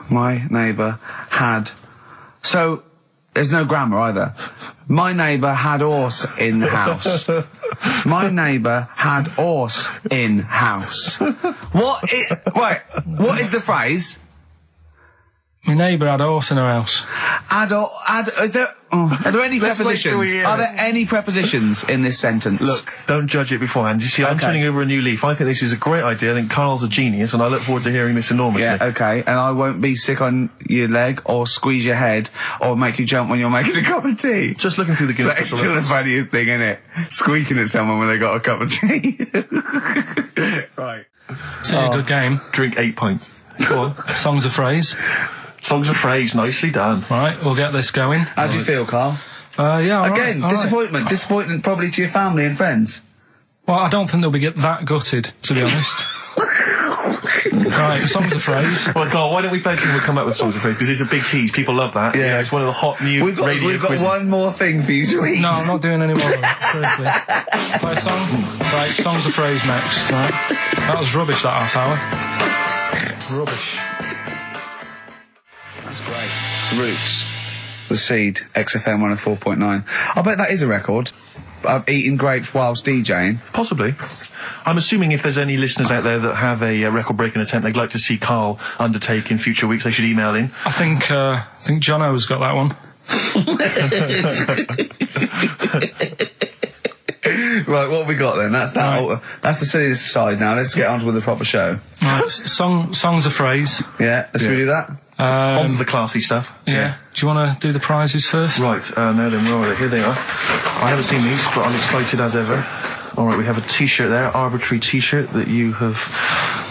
My neighbour had. So there's no grammar either. My neighbour had horse in house. My neighbour had horse in house. What is the phrase? My neighbour had a horse in her house. Are there any prepositions? Are there any prepositions in this sentence? Look, don't judge it beforehand. You see, I'm turning over a new leaf. I think this is a great idea. I think Karl's a genius, and I look forward to hearing this enormously. Yeah, okay. And I won't be sick on your leg, or squeeze your head, or make you jump when you're making a cup of tea. Just looking through the Guinness Book. That's still the funniest thing, isn't it? Squeaking at someone when they got a cup of tea. Right. It's a good game. Drink 8 pints. Go on. Songs of phrase. Songs of phrase, nicely done. Right, we'll get this going. How do you feel, Karl? Yeah, Again, disappointment. Right. Disappointment probably to your family and friends. Well, I don't think they'll be that gutted, to be honest. Right, songs of phrase. Well, Carl, why don't we play We'll come back with songs of phrase, because it's a big tease. People love that. Yeah. It's one of the hot new We've got quizzes. one more thing for you to eat. No, I'm not doing any more of that. Seriously. Play a song? Right, songs of phrase next. Right. That was rubbish, that half hour. Rubbish. That's great. Roots. The Seed, XFM 104.9. I bet that is a record. Eating grapes whilst DJing. Possibly. I'm assuming if there's any listeners out there that have a record-breaking attempt they'd like to see Carl undertake in future weeks, they should email in. I think Jono's got that one. Right, what have we got then? That's that. Right. That's the silliness aside now. Let's get on with the proper show. Right, songs of phrase. Yeah, let's do that. On to the classy stuff. Yeah. Do you want to do the prizes first? Right, now then, where are they? Here they are. I haven't seen these, but I'm excited as ever. Alright, we have a t-shirt there, arbitrary t-shirt that you have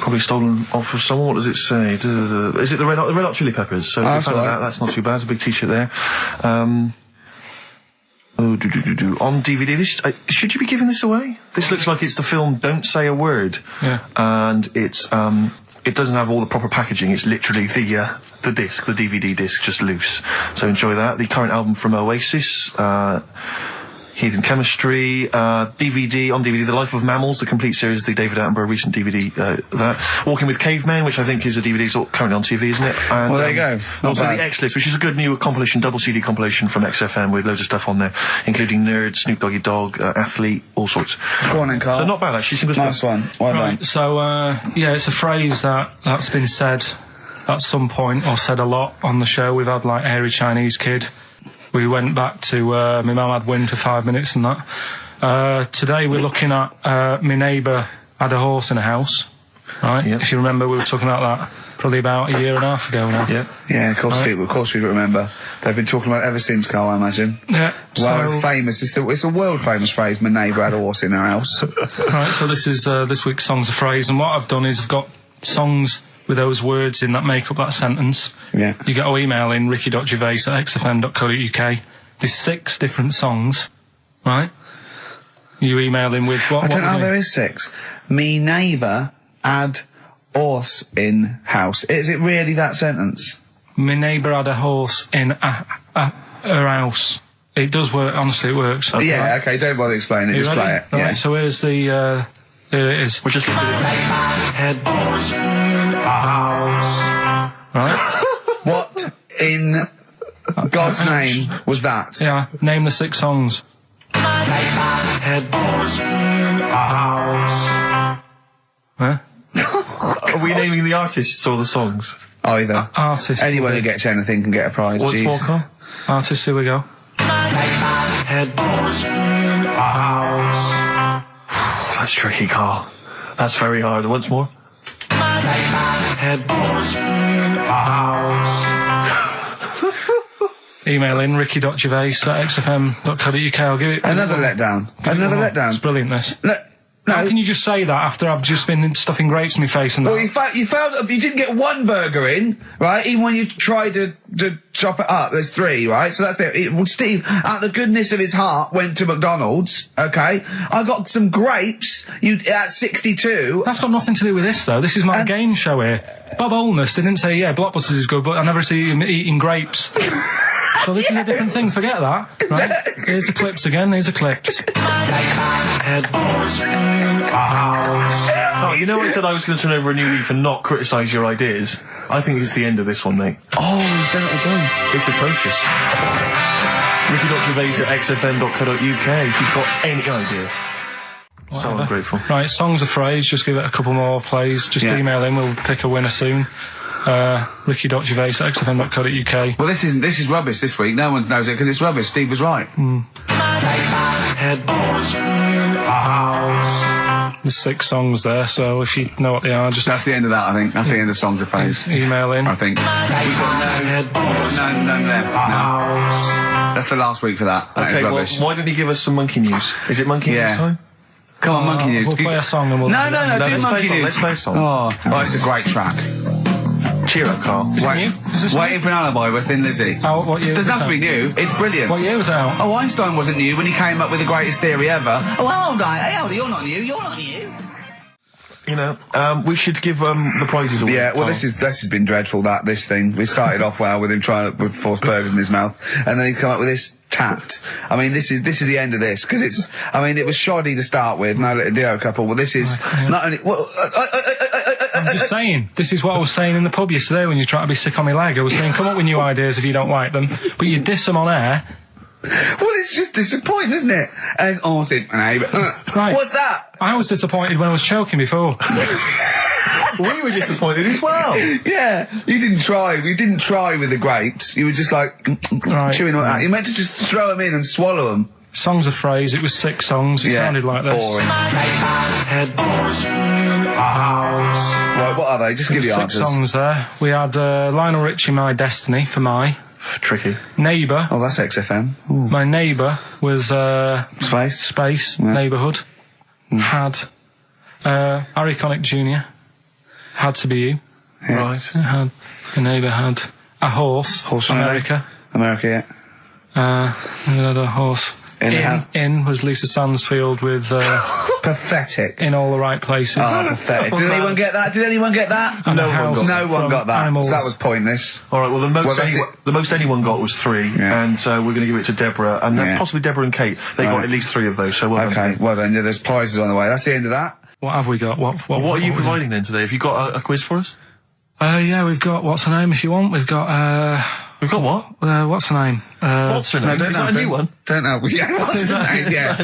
probably stolen off of someone. What does it say? Is it the Red Hot Chili Peppers? So if you found that, that's not too bad. It's a big t-shirt there. On DVD. Should you be giving this away? This looks like it's the film Don't Say a Word. Yeah. And it's, it doesn't have all the proper packaging. It's literally the disc, the DVD disc, just loose. So enjoy that. The current album from Oasis, Heathen Chemistry, DVD, on DVD, The Life of Mammals, the complete series, the David Attenborough recent DVD, that. Walking with Cavemen, which I think is a DVD, it's currently on TV, isn't it? And, well, there you go. Also the X-List, which is a good new compilation, double CD compilation from XFM with loads of stuff on there, including Nerd, Snoop Doggy Dogg, Athlete, all sorts. Go on then, Carl. So not bad, actually. Nice one. Well done. Right, so, yeah, it's a phrase that's been said at some point, or said a lot on the show. We've had, like, Hairy Chinese Kid. We went back to, my mum had wind for 5 minutes and that. Today we're looking at, my neighbour had a horse in a house, right? Yep. If you remember, we were talking about that probably about a year and a half ago now. Yeah. Yeah, of course, right. Of course we remember. They've been talking about it ever since, Carl, I imagine. Yeah. Well, it's famous. It's a world famous phrase, my neighbour had a horse in her house. Right, so this is, this week's Songs of Phrase, and what I've done is I've got songs with those words in that make up that sentence. Yeah. You get to email in ricky.gervais@xfm.co.uk. There's 6 different songs, right? You email in with what? I don't know, there is 6. Me neighbour had horse in house. Is it really that sentence? My neighbour had a horse in her house. It does work, honestly, it works. Okay. Yeah, okay, don't bother explaining it, just play it. Right, yeah. So here's the, here it is. We're just gonna do it. Head horse in a house. Right? What in God's name was that? Yeah, name the 6 songs. Head horse in a house. Huh? Are we naming the artists or the songs? Either. Artists. Anyone who gets anything can get a prize. What's more, Carl? Artists, here we go. Head horse in a house. That's tricky, Carl. That's very hard. Once more. Head horse in a house. Email in ricky.gervais@xfm.co.uk. I'll give it Another letdown. Another letdown. It's brilliant, this. No. How can you just say that after I've just been stuffing grapes in my face and that? Well, you failed. You didn't get one burger in, right? Even when you tried to chop it up, there's 3, right? So that's it. Well, Steve, out the goodness of his heart, went to McDonald's. Okay, I got some grapes. At 62. That's got nothing to do with this, though. This is my game show here. Bob Holness didn't say, yeah, Blockbusters is good, but I never see him eating grapes. So this is a different thing. Forget that. Right? Here's the clips again. Here's the clips. Head horse in a house. Oh, you know I said I was going to turn over a new leaf and not criticise your ideas? I think it's the end of this one, mate. Oh, he's done it again. It's atrocious. ricky.gervais@xfm.co.uk if you've got any idea. Whatever. So ungrateful. Right, songs of phrase. Just give it a couple more plays. Just email in. We'll pick a winner soon. ricky.gervais@xfm.co.uk. Well, this is rubbish this week. No one knows it because it's rubbish. Steve was right. Head horse in a house. There's 6 songs there, so if you know what they are, just... That's the end of that, I think. That's the end of Songs of Phrase. Email in. I think. We've got none there. No. That's the last week for that. Okay, well, why didn't he give us some monkey news? Is it monkey news time? Come on, monkey news. We'll play a song and we'll... No, do monkey news. Let's play a song. Oh, it's a great track. Cheer up, Carl. Is it new? Is this Waiting for an Alibi with Thin Lizzy. Oh, what year? It doesn't have to be new. It's brilliant. What year was it out? Oh, Einstein wasn't new when he came up with the greatest theory ever. Oh, hold on. Hey, hold on. You're not new. You're not new. You know, we should give the prizes away. Yeah, well, this has been dreadful. This thing. We started off well with him trying to force burgers in his mouth, and then he come up with this tapped. I mean, this is the end of this because it's. I mean, it was shoddy to start with. No little Dio couple. Well, this is not only. Well, I'm just saying. This is what I was saying in the pub yesterday when you try to be sick on my leg. I was saying, come up with new ideas if you don't like them, but you diss them on air. Well, it's just disappointing, isn't it? And right. What's that? I was disappointed when I was choking before. We were disappointed as well. Yeah, you didn't try. You didn't try with the grapes. You were just like chewing on that. You meant to just throw them in and swallow them. Songs of phrase. It was 6 songs. It sounded like this. Boring. Right, what are they? Just give the answers. 6 songs there. We had Lionel Richie, My Destiny, for my. Tricky. Neighbour. Oh, that's XFM. Ooh. My Neighbour was Space. Neighbourhood. Had Harry Connick Jr. Had to be you. Yeah. Right. Had a Neighbour had a horse. Horse America. Yeah. We had a horse. In was Lisa Stansfield with pathetic. In All the Right Places. Oh, pathetic. Did anyone get that? No one got that. Animals. So that was pointless. All right. Well, the most anyone got was 3, and so we're going to give it to Deborah, and that's possibly Deborah and Kate. They got at least 3 of those. So well done. Well done. Yeah, there's prizes on the way. That's the end of that. What have we got? What are you providing then today? Have you got a quiz for us? Yeah, we've got what's her name if you want. We've got We've got what? What's her name? What's her name? No, Is that a new one? Don't know. Yeah, what's her name? Yeah.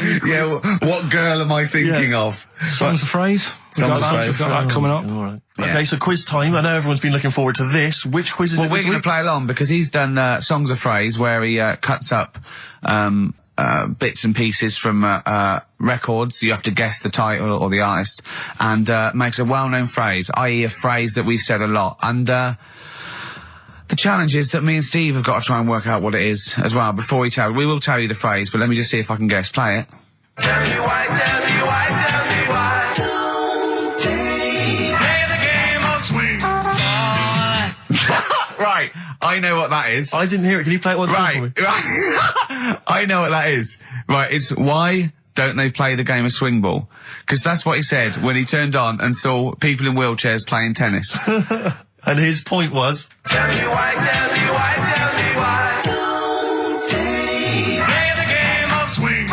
What girl am I thinking of? Songs of phrase. Songs of phrase. We've got that coming up. All right. Okay, so quiz time. I know everyone's been looking forward to this. Which quiz is it this week? We're going to play along because he's done Songs of Phrase where he cuts up bits and pieces from records. You have to guess the title or the artist, and makes a well-known phrase, i.e. a phrase that we've said a lot. And the challenge is that me and Steve have got to try and work out what it is as well before we will tell you the phrase, but let me just see if I can guess. Play it. Tell me why, tell me why, tell me why. Play the game or swing. Right, I know what that is. I didn't hear it. Can you play it once more for me? I know what that is. Right, it's why don't they play the game of swing ball? Because that's what he said when he turned on and saw people in wheelchairs playing tennis. And his point was... Tell me why, tell me why, tell me why. Play the game or swing.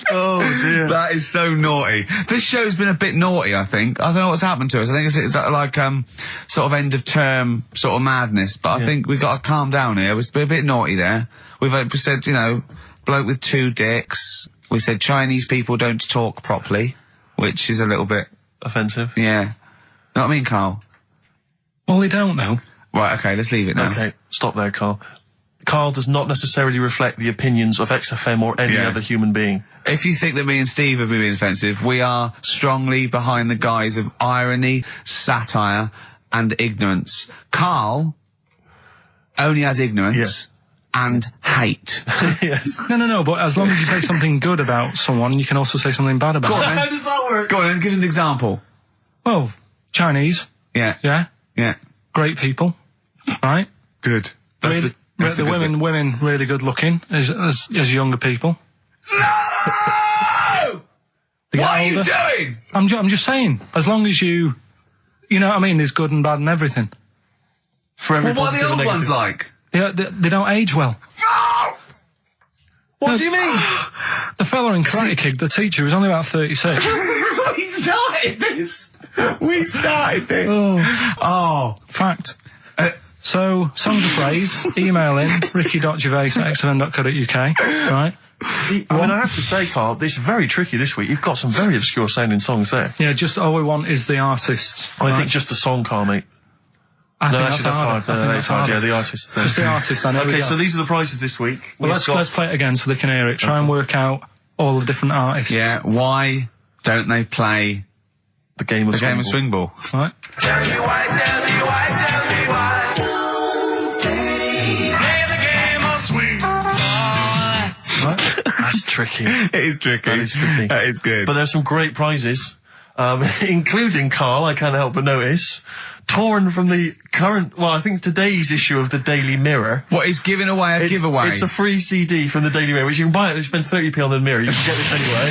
Oh dear. That is so naughty. This show's been a bit naughty, I think. I don't know what's happened to us. I think it's like sort of end of term sort of madness, but I think we've got to calm down here. We've been a bit naughty there. We said, bloke with 2 dicks. We said Chinese people don't talk properly, which is a little bit... offensive. Yeah. Know what I mean, Carl? Well, they don't know. Right, okay, let's leave it now. Okay, stop there, Carl. Carl does not necessarily reflect the opinions of XFM or any other human being. If you think that me and Steve have been being offensive, we are strongly behind the guise of irony, satire, and ignorance. Carl only has ignorance and hate. Yes. No, but as long as you say something good about someone, you can also say something bad about them. How does that work? Go on, give us an example. Well, Chinese. Yeah. Great people. Right? Good. The women really good looking as younger people. No! What are you doing? I'm just saying, as long as you know what I mean, there's good and bad and everything. For every what are the old ones like? Yeah, they don't age well. What do you mean? The fella in Karate Kid, the teacher, was only about 36. We started this. Oh. Fact. So, songs of phrase, email in, ricky.gervais@xfm.co.uk, right? I mean, I have to say, Carl, this is very tricky this week. You've got some very obscure sounding songs there. Yeah, just all we want is the artists. I think just the song, Carl, mate. I think that's hard. That's hard. Yeah, the artist. Just the artist. Okay, so these are the prizes this week. Well, let's play it again so they can hear it. Try and work out all the different artists. Yeah. Why don't they play the game of swing ball? Right. Tell me why, tell me why, tell me why. Play the game or swing. Right. That's tricky. It is tricky. That is tricky. That is good. But there's some great prizes, including, Carl, I can't help but notice, torn from the current, well, I think today's issue of the Daily Mirror. What, he's giving away a giveaway? It's a free CD from the Daily Mirror, which you can buy it and spend 30p on the Mirror. You can get this anyway.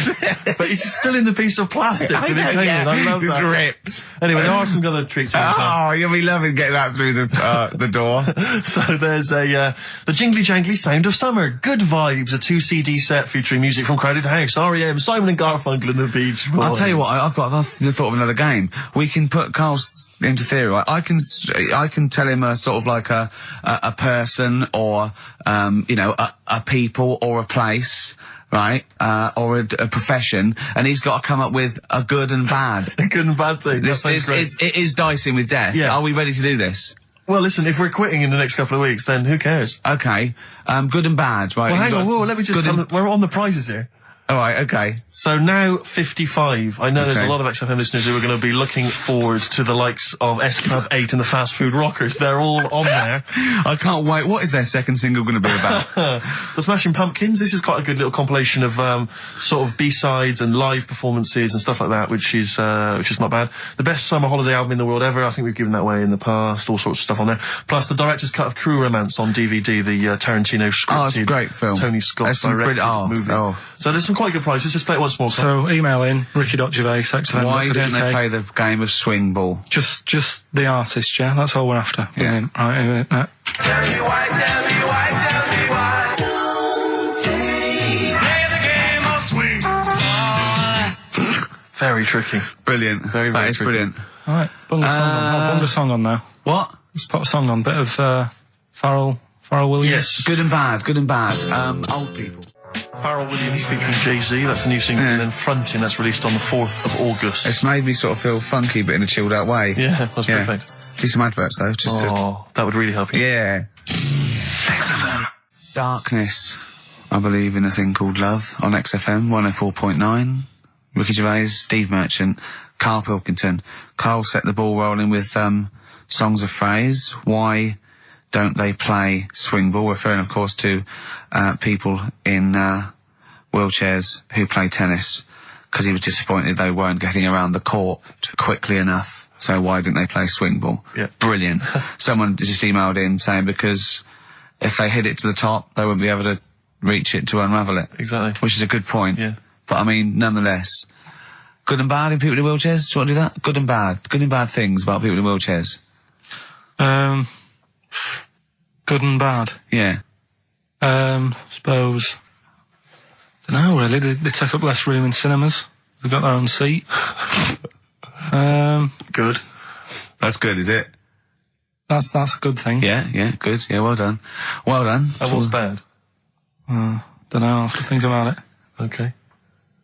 But it's still in the piece of plastic that it came in. I love just that. Ripped. Anyway, there are some other treats. Oh, you'll be loving getting that through the door. So there's the Jingly Jangly Sound of Summer, Good Vibes, a 2 CD set featuring music from Crowded House, R.E.M., Simon and Garfunkel and the Beach Boys. I'll tell you what, I've thought of another game. We can put Carl's into theory, right? I can tell him a sort of like a person or, a people or a place, right? Or a profession, and he's got to come up with a good and bad. A good and bad thing. It is dicing with death. Yeah. Are we ready to do this? Well, listen, if we're quitting in the next couple of weeks, then who cares? Okay. Good and bad, right? Well, hang on, let me just tell them, we're on the prizes here. Alright, okay. So now 55. I know there's a lot of XFM listeners who are going to be looking forward to the likes of S Club 8 and the Fast Food Rockers. They're all on there. I can't wait. What is their second single going to be about? The Smashing Pumpkins. This is quite a good little compilation of sort of B-sides and live performances and stuff like that, which is not bad. The best summer holiday album in the world ever. I think we've given that away in the past. All sorts of stuff on there. Plus the director's cut of True Romance on DVD, the Tarantino scripted. Oh, it's a great film. Tony Scott directed movie. Oh. So there's some quite good prizes. Just play it once more. So email in ricky.gervais. Why don't they play the game of swing ball? Just the artist, yeah? That's all we're after. Yeah. Right, Tell me why, tell me why, tell me why. Play the game of swing. Very tricky. Brilliant. Very that is tricky. brilliant. Alright, bung the song on now. What? Let's put a song on. Bit of Pharrell Williams. Yes. Good and bad. Old people. Pharrell Williams featuring Jay-Z, that's a new single, and then Frontin', that's released on the 4th of August. It's made me sort of feel funky, but in a chilled out way. Yeah, that's perfect. Do some adverts though, that would really help you. Yeah. XFM. Darkness. I believe in a thing called love on XFM 104.9. Ricky Gervais, Steve Merchant, Karl Pilkington. Karl set the ball rolling with songs of phrase. Why don't they play swing ball? Referring, of course, to people in wheelchairs who play tennis, because he was disappointed they weren't getting around the court quickly enough. So why didn't they play swing ball? Yeah. Brilliant. Someone just emailed in saying because if they hit it to the top, they wouldn't be able to reach it to unravel it. Exactly. Which is a good point. Yeah. But I mean, nonetheless, good and bad in people in wheelchairs? Do you want to do that? Good and bad. Good and bad things about people in wheelchairs. Good and bad. Yeah. Suppose. Don't know really. They take up less room in cinemas. They've got their own seat. Good. That's good, is it? That's a good thing. Yeah, good. Yeah, well done. Well done. And what's bad? Don't know. I'll have to think about it. Okay.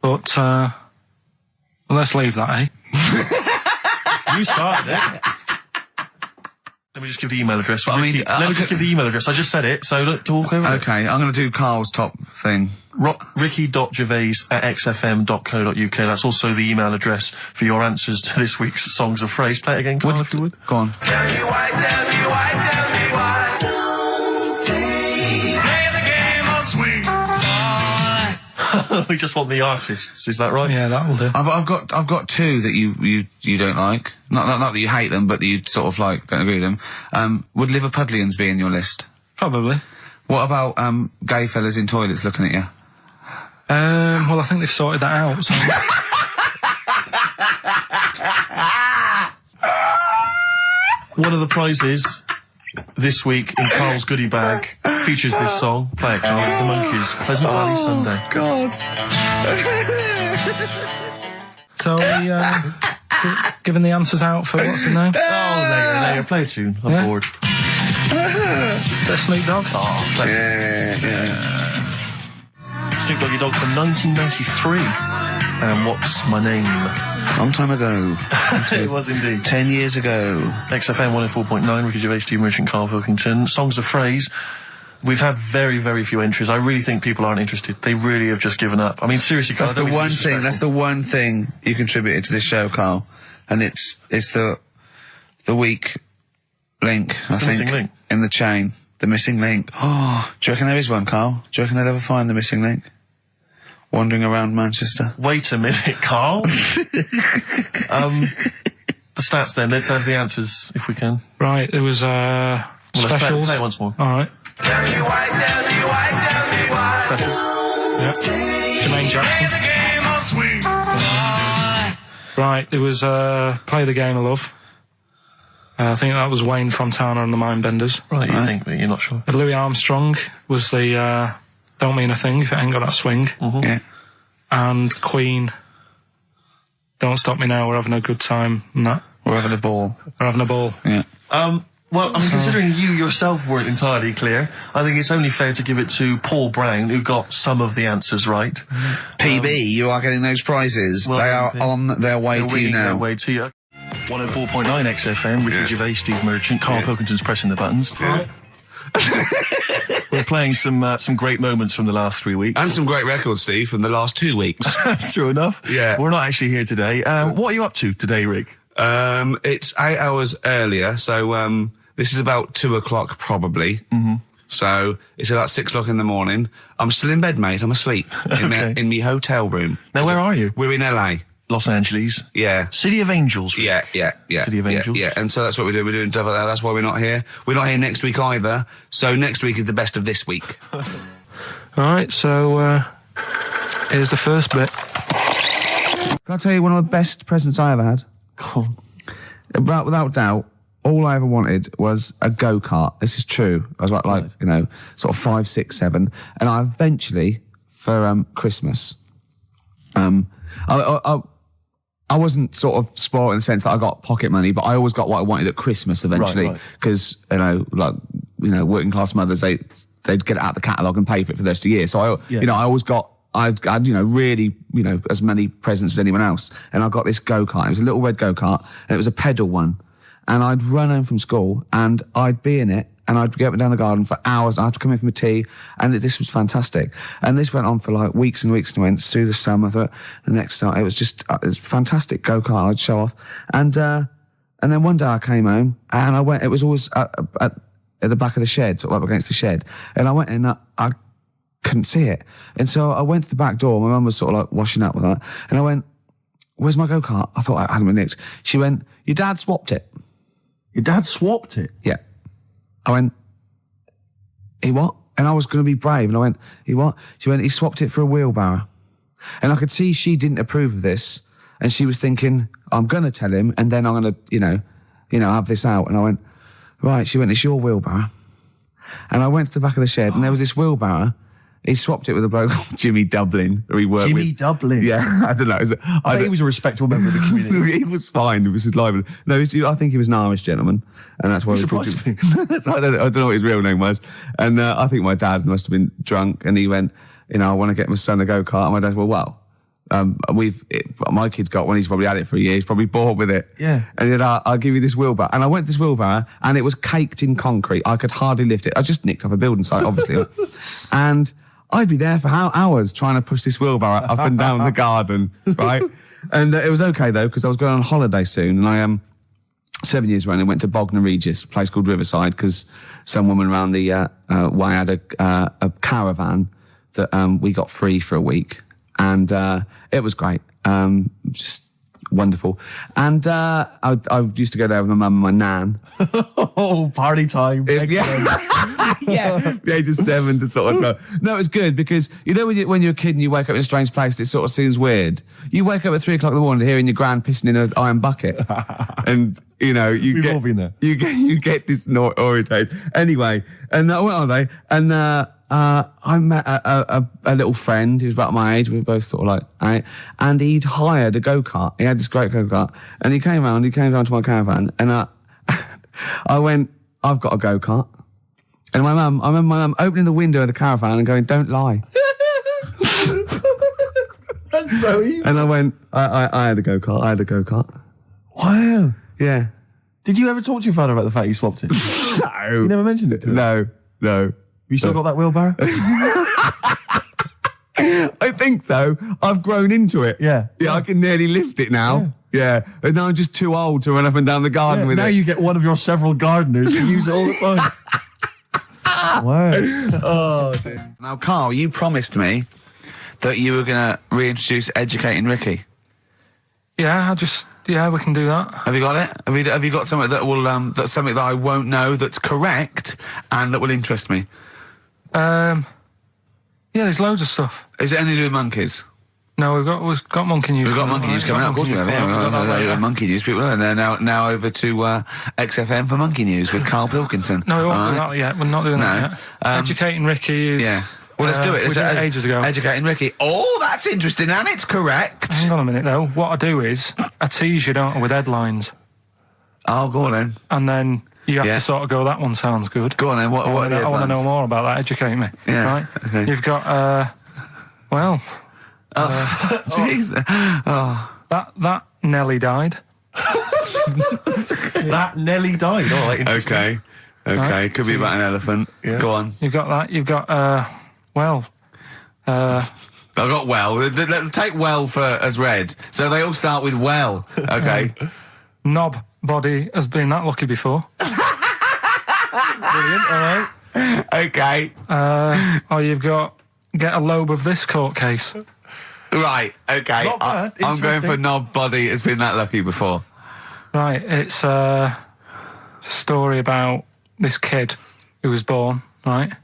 But well, let's leave that, eh? You started it. Let me just give the email address. Let me just give the email address. I just said it, so don't talk over it. Okay, I'm going to do Carl's top thing. Ricky.gervais@xfm.co.uk. That's also the email address for your answers to this week's Songs of Phrase. Play it again, Carl, if you would. Go on. Tell me why, tell me why, tell me why. Play the game of swing. We just want the artists, is that right? Yeah, that'll do. I've got two that you don't like. Not that you hate them, but that you sort of like don't agree with them. Would Liverpudlians be in your list? Probably. What about gay fellas in toilets looking at you? Well, I think they've sorted that out. So. One of the prizes this week in Carl's goodie bag features this song. Play it, Carl. It's the Monkees, Pleasant Valley Sunday. God. So we giving the answers out for what's the name? Oh, later. Play a tune. I'm bored. Bit of Snoop Dogg. Oh, play Snoop Doggy Dogg from 1993. And What's My Name? Long time ago. It was indeed. 10 years ago. XFM 104.9, Ricky Gervais, Steve Merchant, Karl Pilkington. Songs of Phrase. We've had very, very few entries. I really think people aren't interested. They really have just given up. I mean, seriously, Carl, that's the one thing you contributed to this show, Carl. And it's the weak link, I think, missing link. in the chain. The missing link. Oh, do you reckon there is one, Carl? Do you reckon they'll ever find the missing link? Wandering around Manchester. Wait a minute, Carl. the stats then. Let's have the answers if we can. Right, there was Well, specials. play it once more. All right. Tell me why, tell me why, tell me why. Specials. Yep. Jermaine Jackson. Play the game of swing. Right, there was Play the Game of Love. I think that was Wayne Fontana and the Mindbenders. Right, you think, but you're not sure. Louis Armstrong was the Don't Mean a Thing If It Ain't Got That Swing. Mm-hmm. Yeah. And Queen, Don't Stop Me Now, We're Having a Good Time, and that. We're having a ball. We're having a ball. Yeah. Well, I mean, considering you yourself weren't entirely clear, I think it's only fair to give it to Paul Brown, who got some of the answers right. PB, you are getting those prizes. Well, they are on their way They're to you winging their now. way to you. 104.9 XFM, Ricky Gervais, Steve Merchant, Karl Pilkington's pressing the buttons. Yeah. We're playing some great moments from the last 3 weeks. And some great records, Steve, from the last 2 weeks. That's true enough. Yeah. We're not actually here today. What are you up to today, Rick? It's 8 hours earlier, so this is about 2 o'clock probably. Mm-hmm. So it's about 6 o'clock in the morning. I'm still in bed, mate. I'm asleep in my hotel room. Now, where are you? We're in LA. Los Angeles. Yeah. City of Angels. Rick. Yeah. City of Angels. Yeah, and so that's what we're doing. We're doing stuff like that. That's why we're not here. We're not here next week either. So next week is the best of this week. All right, so here's the first bit. Can I tell you one of the best presents I ever had? Cool. Without doubt, all I ever wanted was a go-kart. This is true. I was like you know, sort of 5, 6, 7. And I eventually, for Christmas, I wasn't sort of spoiled in the sense that I got pocket money, but I always got what I wanted at Christmas eventually. Because, working class mothers, they'd get it out of the catalogue and pay for it for the rest of the year. So I always got, I had, really, as many presents as anyone else. And I got this go-kart. It was a little red go-kart and it was a pedal one. And I'd run home from school and I'd be in it and I'd get up and down the garden for hours. I'd have to come in for my tea, and this was fantastic. And this went on for like weeks and weeks and went through the summer. The next start, it was just it was fantastic go-kart. I'd show off, and then one day I came home and I went. It was always at the back of the shed, sort of up against the shed, and I went in. I couldn't see it, and so I went to the back door. My mum was sort of like washing up with that, and I went, "Where's my go-kart?" I thought it hasn't been nicked. She went, "Your dad swapped it." Your dad swapped it? Yeah. I went, he what? And I was going to be brave. And I went, he what? She went, he swapped it for a wheelbarrow. And I could see she didn't approve of this. And she was thinking, I'm going to tell him and then I'm going to, have this out. And I went, right. She went, it's your wheelbarrow. And I went to the back of the shed and there was this wheelbarrow. He swapped it with a bloke called Jimmy Dublin, who he worked with. Jimmy Dublin? Yeah, I don't know. I think he was a respectable member of the community. He was fine. It was his life. No, I think he was an Irish gentleman. And that's why surprised me. That's why I don't know what his real name was. And I think my dad must have been drunk and he went, I want to get my son a go-kart. And my dad went, my kid's got one. He's probably had it for a year. He's probably bored with it. Yeah. And he said, I'll give you this wheelbarrow. And I went to this wheelbarrow and it was caked in concrete. I could hardly lift it. I just nicked off a building site, obviously. And I'd be there for hours trying to push this wheelbarrow up and down the garden, right? And it was okay, though, because I was going on holiday soon. And I 7 years running, went to Bognor Regis, a place called Riverside, because some woman around the way had a caravan that we got free for a week. And it was great. Just wonderful. And I used to go there with my mum and my nan. Oh, party time. Yeah, the age of 7 to sort of no, it's good because when you're a kid and you wake up in a strange place, it sort of seems weird. You wake up at 3 o'clock in the morning hearing your gran pissing in an iron bucket, and We've all been there. You get disorientated. Anyway, and I went on holiday, and I met a little friend who was about my age. We were both sort of like, and he'd hired a go-kart. He had this great go-kart, and he came down to my caravan, and I went, I've got a go-kart. And I remember my mum opening the window of the caravan and going, don't lie. That's so evil. And I went, I had a go-kart. Wow. Yeah. Did you ever talk to your father about the fact you swapped it? No. You never mentioned it to him? No. You still got that wheelbarrow? I think so. I've grown into it. Yeah. Yeah, I can nearly lift it now. Yeah. And now I'm just too old to run up and down the garden with now it. Now you get one of your several gardeners to use it all the time. Wow. Oh, dear. Now, Karl, you promised me that you were going to reintroduce Educating Ricky. Yeah, we can do that. Have you got it? Have you got something that will, that's something that I won't know that's correct and that will interest me? Yeah, there's loads of stuff. Is it anything to do with monkeys? No, we've got monkey news. We've got monkey news coming out. Of course we have. Yeah, monkey news. People, and they're now over to XFM for monkey news with Karl Pilkington. No, we won't do that yet. We're not doing that yet. Educating Ricky is. Yeah. Well, let's do it. We did it ages ago. Educating Ricky. Oh, that's interesting, and it's correct. Hang on a minute, though. What I do is I tease you, don't I, with headlines. Oh, go on then. And then you have to sort of go, that one sounds good. Go on then. What are the headlines? I want to know more about that. Educate me. Yeah. Right? Okay. You've got, jeez. That Nelly died. That Nelly died. Oh, like, okay. Right. Could be about an elephant. Yeah. Go on. You've got that. You've got, I got well. Take well as read. So they all start with well. Okay. Knob body has been that lucky before. Brilliant. All right. Okay. You've got get a lobe of this court case. Right. Okay. Not bad. I'm going for knob body has been that lucky before. Right. It's a story about this kid who was born. Right.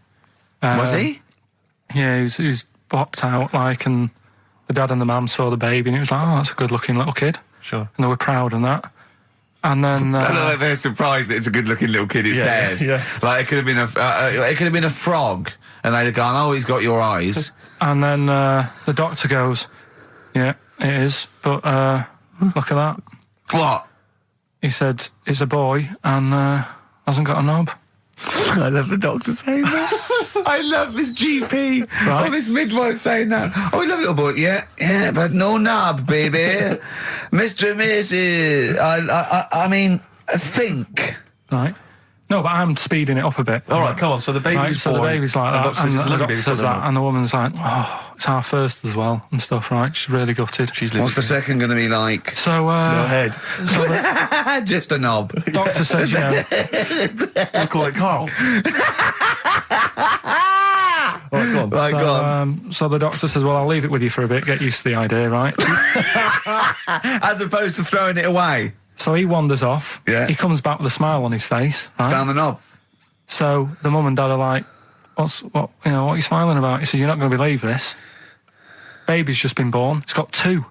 Was he? Yeah, he was popped out, and the dad and the mum saw the baby, and it was like, oh, that's a good-looking little kid. Sure. And they were proud and that. And then they're surprised that it's a good-looking little kid. It's theirs. Yeah. Like it could have been a frog, and they'd have gone, "Oh, he's got your eyes." And then the doctor goes, "Yeah, it is, but look at that." What? He said, "It's a boy and hasn't got a knob." I love the doctor saying that. I love this GP or this midwife saying that. Oh, I love little boy. Yeah, but no knob, baby. Mr. and Mrs. I mean, think. Right. No, but I'm speeding it up a bit. All right, come on. So the baby's born. So the baby's like that, and the doctor baby says that, and the woman's like, oh, it's our first as well, and stuff, right? She's really gutted. What's the second going to be like? So, no head. Just a knob. Doctor says, we'll call it Carl. All right, go on. Right, go on. So the doctor says, well, I'll leave it with you for a bit, get used to the idea, right? As opposed to throwing it away. So he wanders off. Yeah. He comes back with a smile on his face. Right? Found the knob. So the mum and dad are like, what are you smiling about? He said, you're not going to believe this. Baby's just been born. It's got 2.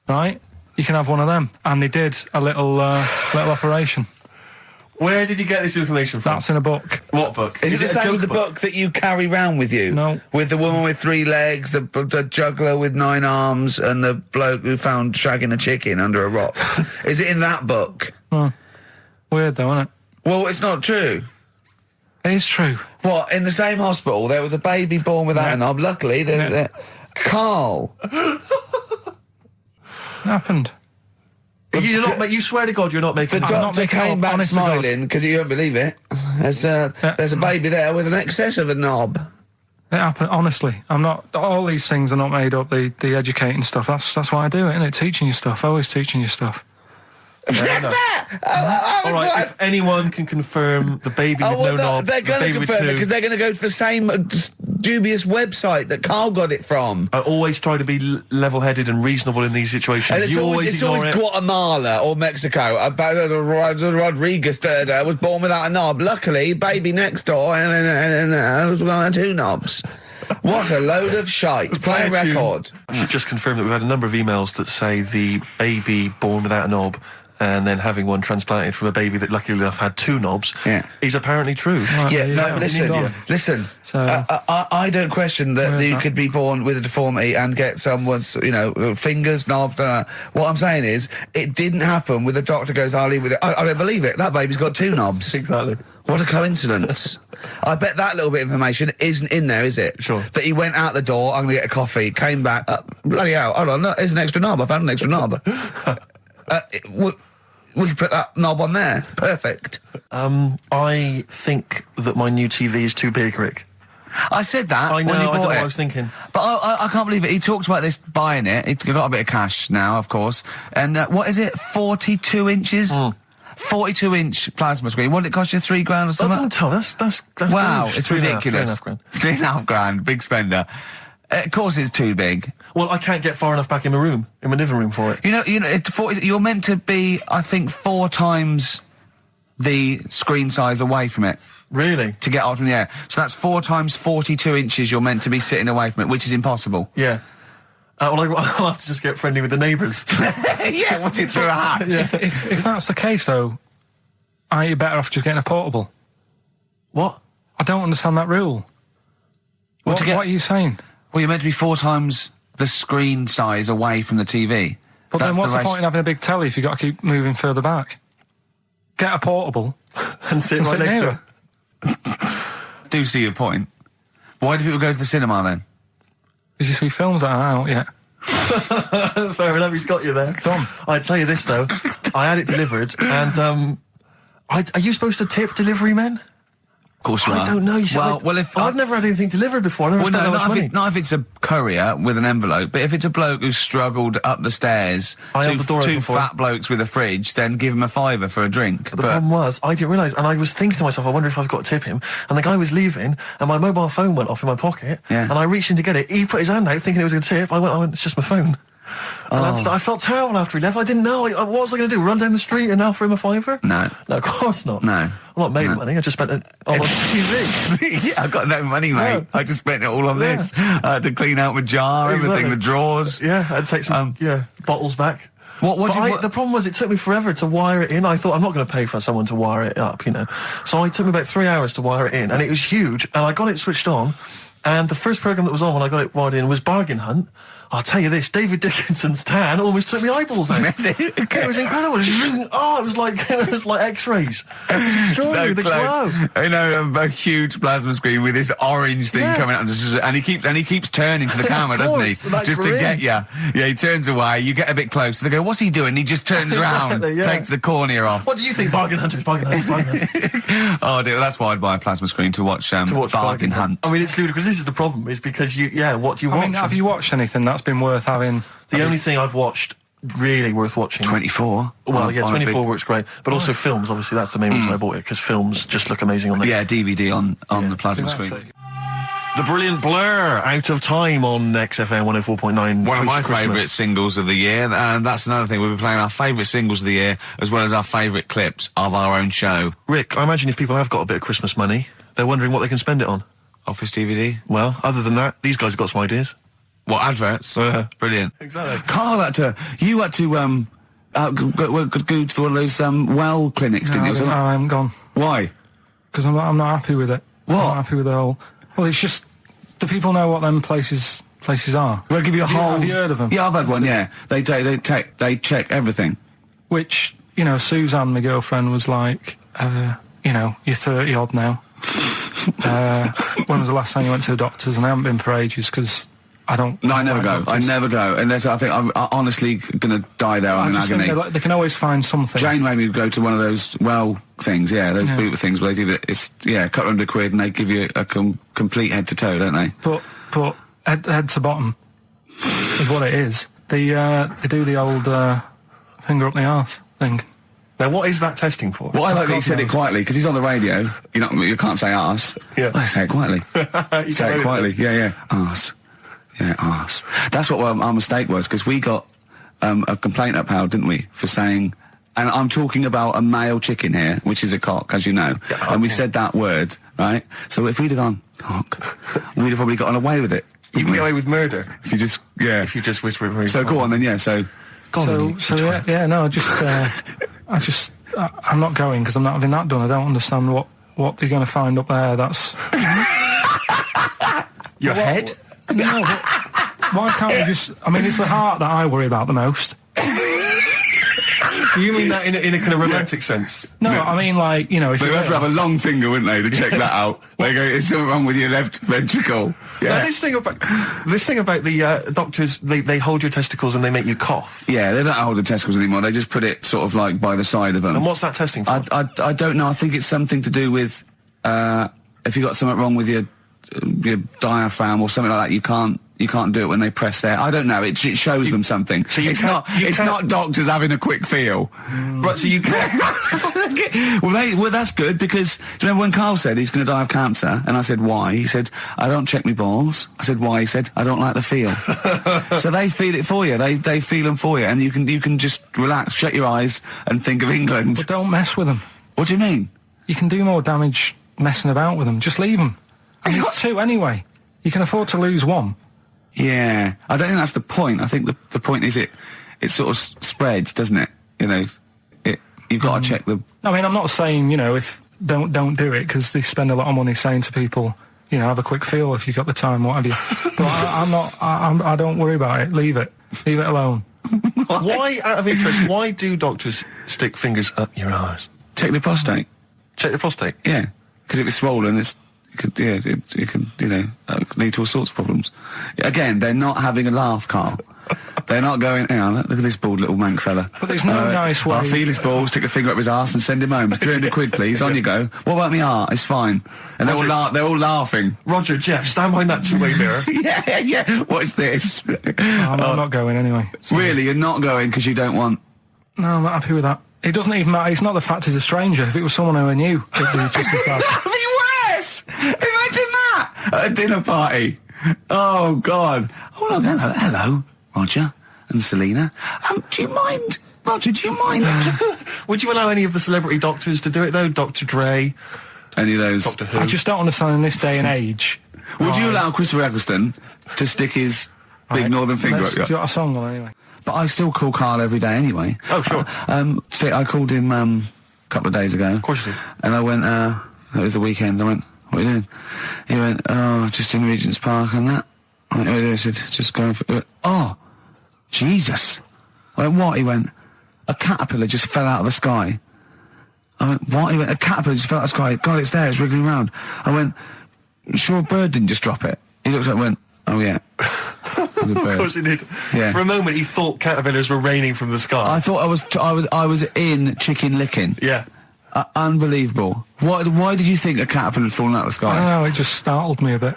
Right? You can have one of them. And they did a little operation. Where did you get this information from? That's in a book. What book? Is it the same as the book that you carry round with you? No. With the woman with 3 legs, the juggler with 9 arms, and the bloke who found shagging a chicken under a rock. Is it in that book? Weird though, isn't it? Well, it's not true. It is true. What, in the same hospital, there was a baby born without a knob. Luckily, Carl. It happened. You swear to God you're not making... The doctor came back smiling, because you won't believe it. There's a baby there with an excess of a knob. It happened, honestly. I'm not... All these things are not made up, the educating stuff. That's why I do it, isn't it? Teaching you stuff. Always teaching you stuff. All right, if anyone can confirm the baby with no knob... They're going to confirm it, because they're going to go to the same dubious website that Carl got it from. I always try to be level-headed and reasonable in these situations. And it's always Guatemala or Mexico. Rodriguez was born without a knob. Luckily, baby next door and was got 2 knobs. What a load of shite. Play a record. I should just confirm that we've had a number of emails that say the baby born without a knob and then having one transplanted from a baby that luckily enough had 2 knobs is apparently true. Listen. So, I don't question that you could be born with a deformity and get someone's, fingers, knobs. What I'm saying is, it didn't happen with the doctor goes, I'll leave with it. I don't believe it. That baby's got 2 knobs. Exactly. What a coincidence. I bet that little bit of information isn't in there, is it? Sure. That he went out the door, I'm going to get a coffee, came back, bloody hell, hold on, there's an extra knob, I found an extra knob. We can put that knob on there. Perfect. I think that my new TV is too big, Rick. I said that I know, when he bought I don't know it. what I was thinking. But I can't believe it. He talked about this buying it. He's got a bit of cash now, of course. And what is it? 42 inches? 42-inch plasma screen. What did it cost you? $3,000 or something? Don't tell me. That's wow, it's ridiculous. £3,500. £3,500. Big spender. Of course it's too big. Well, I can't get far enough back in my room, in my living room for it. You know, you're meant to be, I think, 4 times the screen size away from it. Really? To get out from the air. So that's 4 times 42 inches you're meant to be sitting away from it, which is impossible. Yeah. Well, I'll have to just get friendly with the neighbours. Yeah, watch it through a hatch. Yeah. If that's the case, though, aren't you better off just getting a portable? What? I don't understand that rule. What are you saying? Well, you're meant to be 4 times the screen size away from the TV. But then what's the point in having a big telly if you've got to keep moving further back? Get a portable and sit right next to it. Do see your point. Why do people go to the cinema then? Did you see films that are out yet? Fair enough, he's got you there. Done. I'd tell you this, though. I had it delivered, and, are you supposed to tip delivery men? Of course you are. I don't know. You said I've never had anything delivered before. I never spent that much money. Not if it's a courier with an envelope, but if it's a bloke who's struggled up the stairs, two fat blokes with a fridge, then give him a £5 for a drink. But the problem was, I didn't realise, and I was thinking to myself, I wonder if I've got to tip him. And the guy was leaving, and my mobile phone went off in my pocket, and I reached in to get it. He put his hand out thinking it was a tip. I went, it's just my phone. And I felt terrible after he left. I didn't know. What was I going to do? Run down the street and offer him a £5? No. No, of course not. No. I'm not made money. I just spent it on TV. Yeah, I've got no money, mate. Yeah. I just spent it all on this. I had to clean out my jar, everything, the drawers. Yeah, I'd take some bottles back. The problem was it took me forever to wire it in. I thought I'm not going to pay for someone to wire it up, you know. So it took me about 3 hours to wire it in, and it was huge. And I got it switched on, and the first programme that was on when I got it wired in was Bargain Hunt. I'll tell you this, David Dickinson's tan almost took me eyeballs out. It was incredible. It was like X-rays. It was extraordinary, the glow. I know, a huge plasma screen with this orange thing coming out, and he keeps turning to the camera, doesn't he? Just to get you. Yeah, he turns away. You get a bit closer. They go, "What's he doing?" He just turns around, takes the cornea off. What do you think, Bargain Hunters? Bargain Hunters. Oh dear, that's why I'd buy a plasma screen to watch Bargain Hunt. I mean, it's ludicrous. This is the problem, is because what do you watch? I mean, have you watched anything that's been worth having? The only thing I've watched really worth watching. 24. Well, 24 works great, but also films. Obviously, that's the main reason I bought it, because films just look amazing on there. Yeah, DVD on the plasma screen. The brilliant Blur, Out of Time on XFM 104.9. One of my favourite singles of the year, and that's another thing. We'll be playing our favourite singles of the year, as well as our favourite clips of our own show. Rick, I imagine if people have got a bit of Christmas money, they're wondering what they can spend it on. Office DVD? Well, other than that, these guys have got some ideas. What, adverts? Brilliant. Exactly. Carl you had to go to one of those well clinics, didn't you? No, I haven't gone. Why? Because I'm not happy with it. What? I'm not happy with the whole. Well, it's just, do people know what them places are? They'll give you Have you heard of them? Yeah, I've had one. Yeah, they check everything. Which, you know, Suzanne, my girlfriend, was like, you're 30 odd now. When was the last time you went to the doctors? And I haven't been for ages because I don't. No, I never go. I never go. Unless I think I'm honestly going to die there in agony. Think they can always find something. Jane made me go to one of those things, those boot things where they do that. It's, couple £100 and they give you a complete head to toe, don't they? But head to bottom is what it is. They do the old finger up the arse thing. Now, what is that testing for? Well, I like that he said it quietly, because he's on the radio. You can't say arse. Yeah. I say it quietly. Say it quietly. Yeah. Arse. Yeah, arse. That's what our mistake was, because we got a complaint upheld, didn't we, for saying... And I'm talking about a male chicken here, which is a cock, as you know. Yeah, okay. And we said that word, right? So if we'd have gone, cock, we'd have probably gotten away with it. You can get away with murder. If you just, If you just whisper it very So go on then, I'm not going because I'm not having that done. I don't understand what you're going to find up there. That's your head. No, but why can't we just? I mean, it's the heart that I worry about the most. Do you mean that in a kind of romantic sense? No, I mean if they'd have to have a long finger, wouldn't they, to check that out? They go, "Is something wrong with your left ventricle?" Yeah. Now, this thing about the doctors, they hold your testicles and they make you cough. Yeah, they don't hold the testicles anymore. They just put it sort of like by the side of them. And what's that testing for? I don't know. I think it's something to do with if you got something wrong with your diaphragm or something like that. You you can't do it when they press there. I don't know. It shows them something. So it's not doctors having a quick feel. Right, so you can't. well, that's good because do you remember when Carl said he's going to die of cancer, and I said why? He said I don't check my balls. I said why? He said I don't like the feel. So they feel it for you. They feel them for you, and you can just relax, shut your eyes, and think of England. But don't mess with them. What do you mean? You can do more damage messing about with them. Just leave them. And it's 2 anyway. You can afford to lose 1. Yeah, I don't think that's the point. I think the point is it sort of spreads, doesn't it? You know, you've got to check the. I mean, I'm not saying if don't do it because they spend a lot of money saying to people, have a quick feel if you've got the time, what have you. But I don't worry about it. Leave it alone. Why, out of interest, why do doctors stick fingers up your arse? Check the prostate. Check the prostate. Yeah, because if it's swollen, it could lead to all sorts of problems. Again, they're not having a laugh, Carl. They're not going, hang on, look at this bald little mank fella. But there's no nice way. I'll feel his balls, stick a finger up his arse and send him home. 300 quid, please, on you go. What about me art? It's fine. And they're all laughing. Roger, Jeff, stand behind that two-way mirror. yeah. What's this? I'm not going anyway. So. Really, you're not going because you don't want... No, I'm not happy with that. It doesn't even matter. It's not the fact he's a stranger. If it was someone who I knew, it'd be just as bad. That'd be worse! Imagine that! At a dinner party. Oh, God. Oh, hello, Roger and Selena. Do you mind, Roger, Would you allow any of the celebrity doctors to do it, though? Dr. Dre? Any of those? Doctor Who? I just don't understand in this day and age. Would you allow Christopher Eccleston to stick his big northern finger up your... Do you want a song on anyway? But I still call Carl every day anyway. Oh, sure. I called him a couple of days ago. Of course you did. And I went, it was the weekend, I went, what are you doing? He went, just in Regent's Park and that. I went, what are you doing? I said, just going for... He went, oh, Jesus. I went, what? He went, a caterpillar just fell out of the sky. I went, what? He went, a caterpillar just fell out of the sky. God, it's there, it's wriggling around. I went, sure a bird didn't just drop it? He looked up and went, oh yeah. Of course he did. Yeah. For a moment he thought caterpillars were raining from the sky. I thought I was in Chicken Licking. Yeah. Unbelievable. Why did you think a caterpillar had fallen out of the sky? I don't know, it just startled me a bit.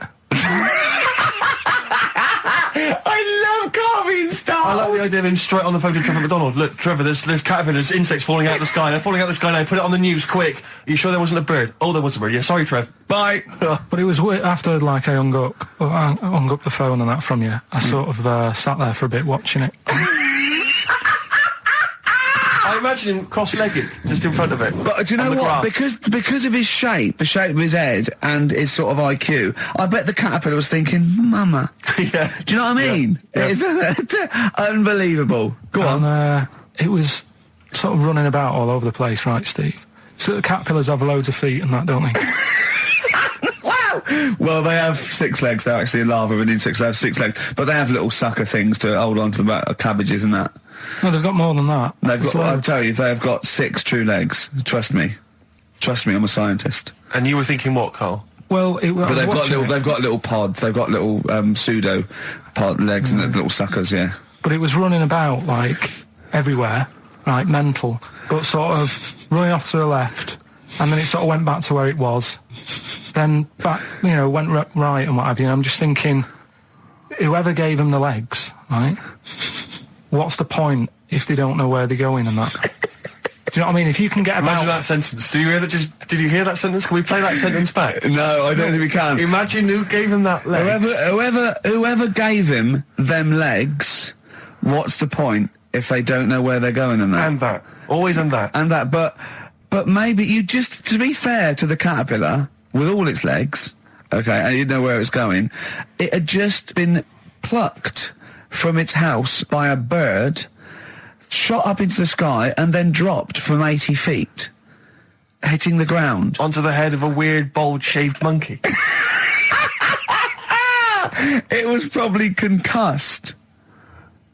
I love Carl being startled. I like the idea of him straight on the phone to Trevor McDonald. Look, Trevor, there's caterpillars, insects falling out of the sky. They're falling out of the sky now. Put it on the news, quick. Are you sure there wasn't a bird? Oh, there was a bird. Yeah, sorry, Trev. Bye. But it was after, I hung up the phone and that from you. I sort of sat there for a bit watching it. I imagine him cross-legged, just in front of it. But do you know what? Because of his shape, the shape of his head, and his sort of IQ, I bet the caterpillar was thinking, Mama. Yeah. Do you know what I mean? Yeah. It's unbelievable. Go on. It was sort of running about all over the place, right, Steve? So the caterpillars have loads of feet and that, don't they? Wow! Well, they have 6 legs. They're actually larvae of insects. They have 6 legs. But they have little sucker things to hold on to the back of cabbages and that. No, they've got more than that. I'll tell you, they've got 6 true legs. Trust me. Trust me, I'm a scientist. And you were thinking what, Carl? Well, but they've got little pods. They've got little pseudo pod legs and little suckers. Yeah. But it was running about everywhere, right, mental, but sort of running off to the left, and then it sort of went back to where it was, then back, went right and what have you. I'm just thinking, whoever gave him the legs, right? What's the point if they don't know where they're going and that? Do you know what I mean? If you can get about... Imagine that sentence. Did you hear that sentence? Can we play that sentence back? No, I don't think we can. Imagine who gave him that legs. Whoever gave him them legs, what's the point if they don't know where they're going and that? And that. Always and that. And that, but maybe you just, to be fair to the caterpillar, with all its legs, okay, and you didn't know where it was going, it had just been plucked from its house by a bird, shot up into the sky, and then dropped from 80 feet, hitting the ground. Onto the head of a weird, bold-shaved monkey. It was probably concussed.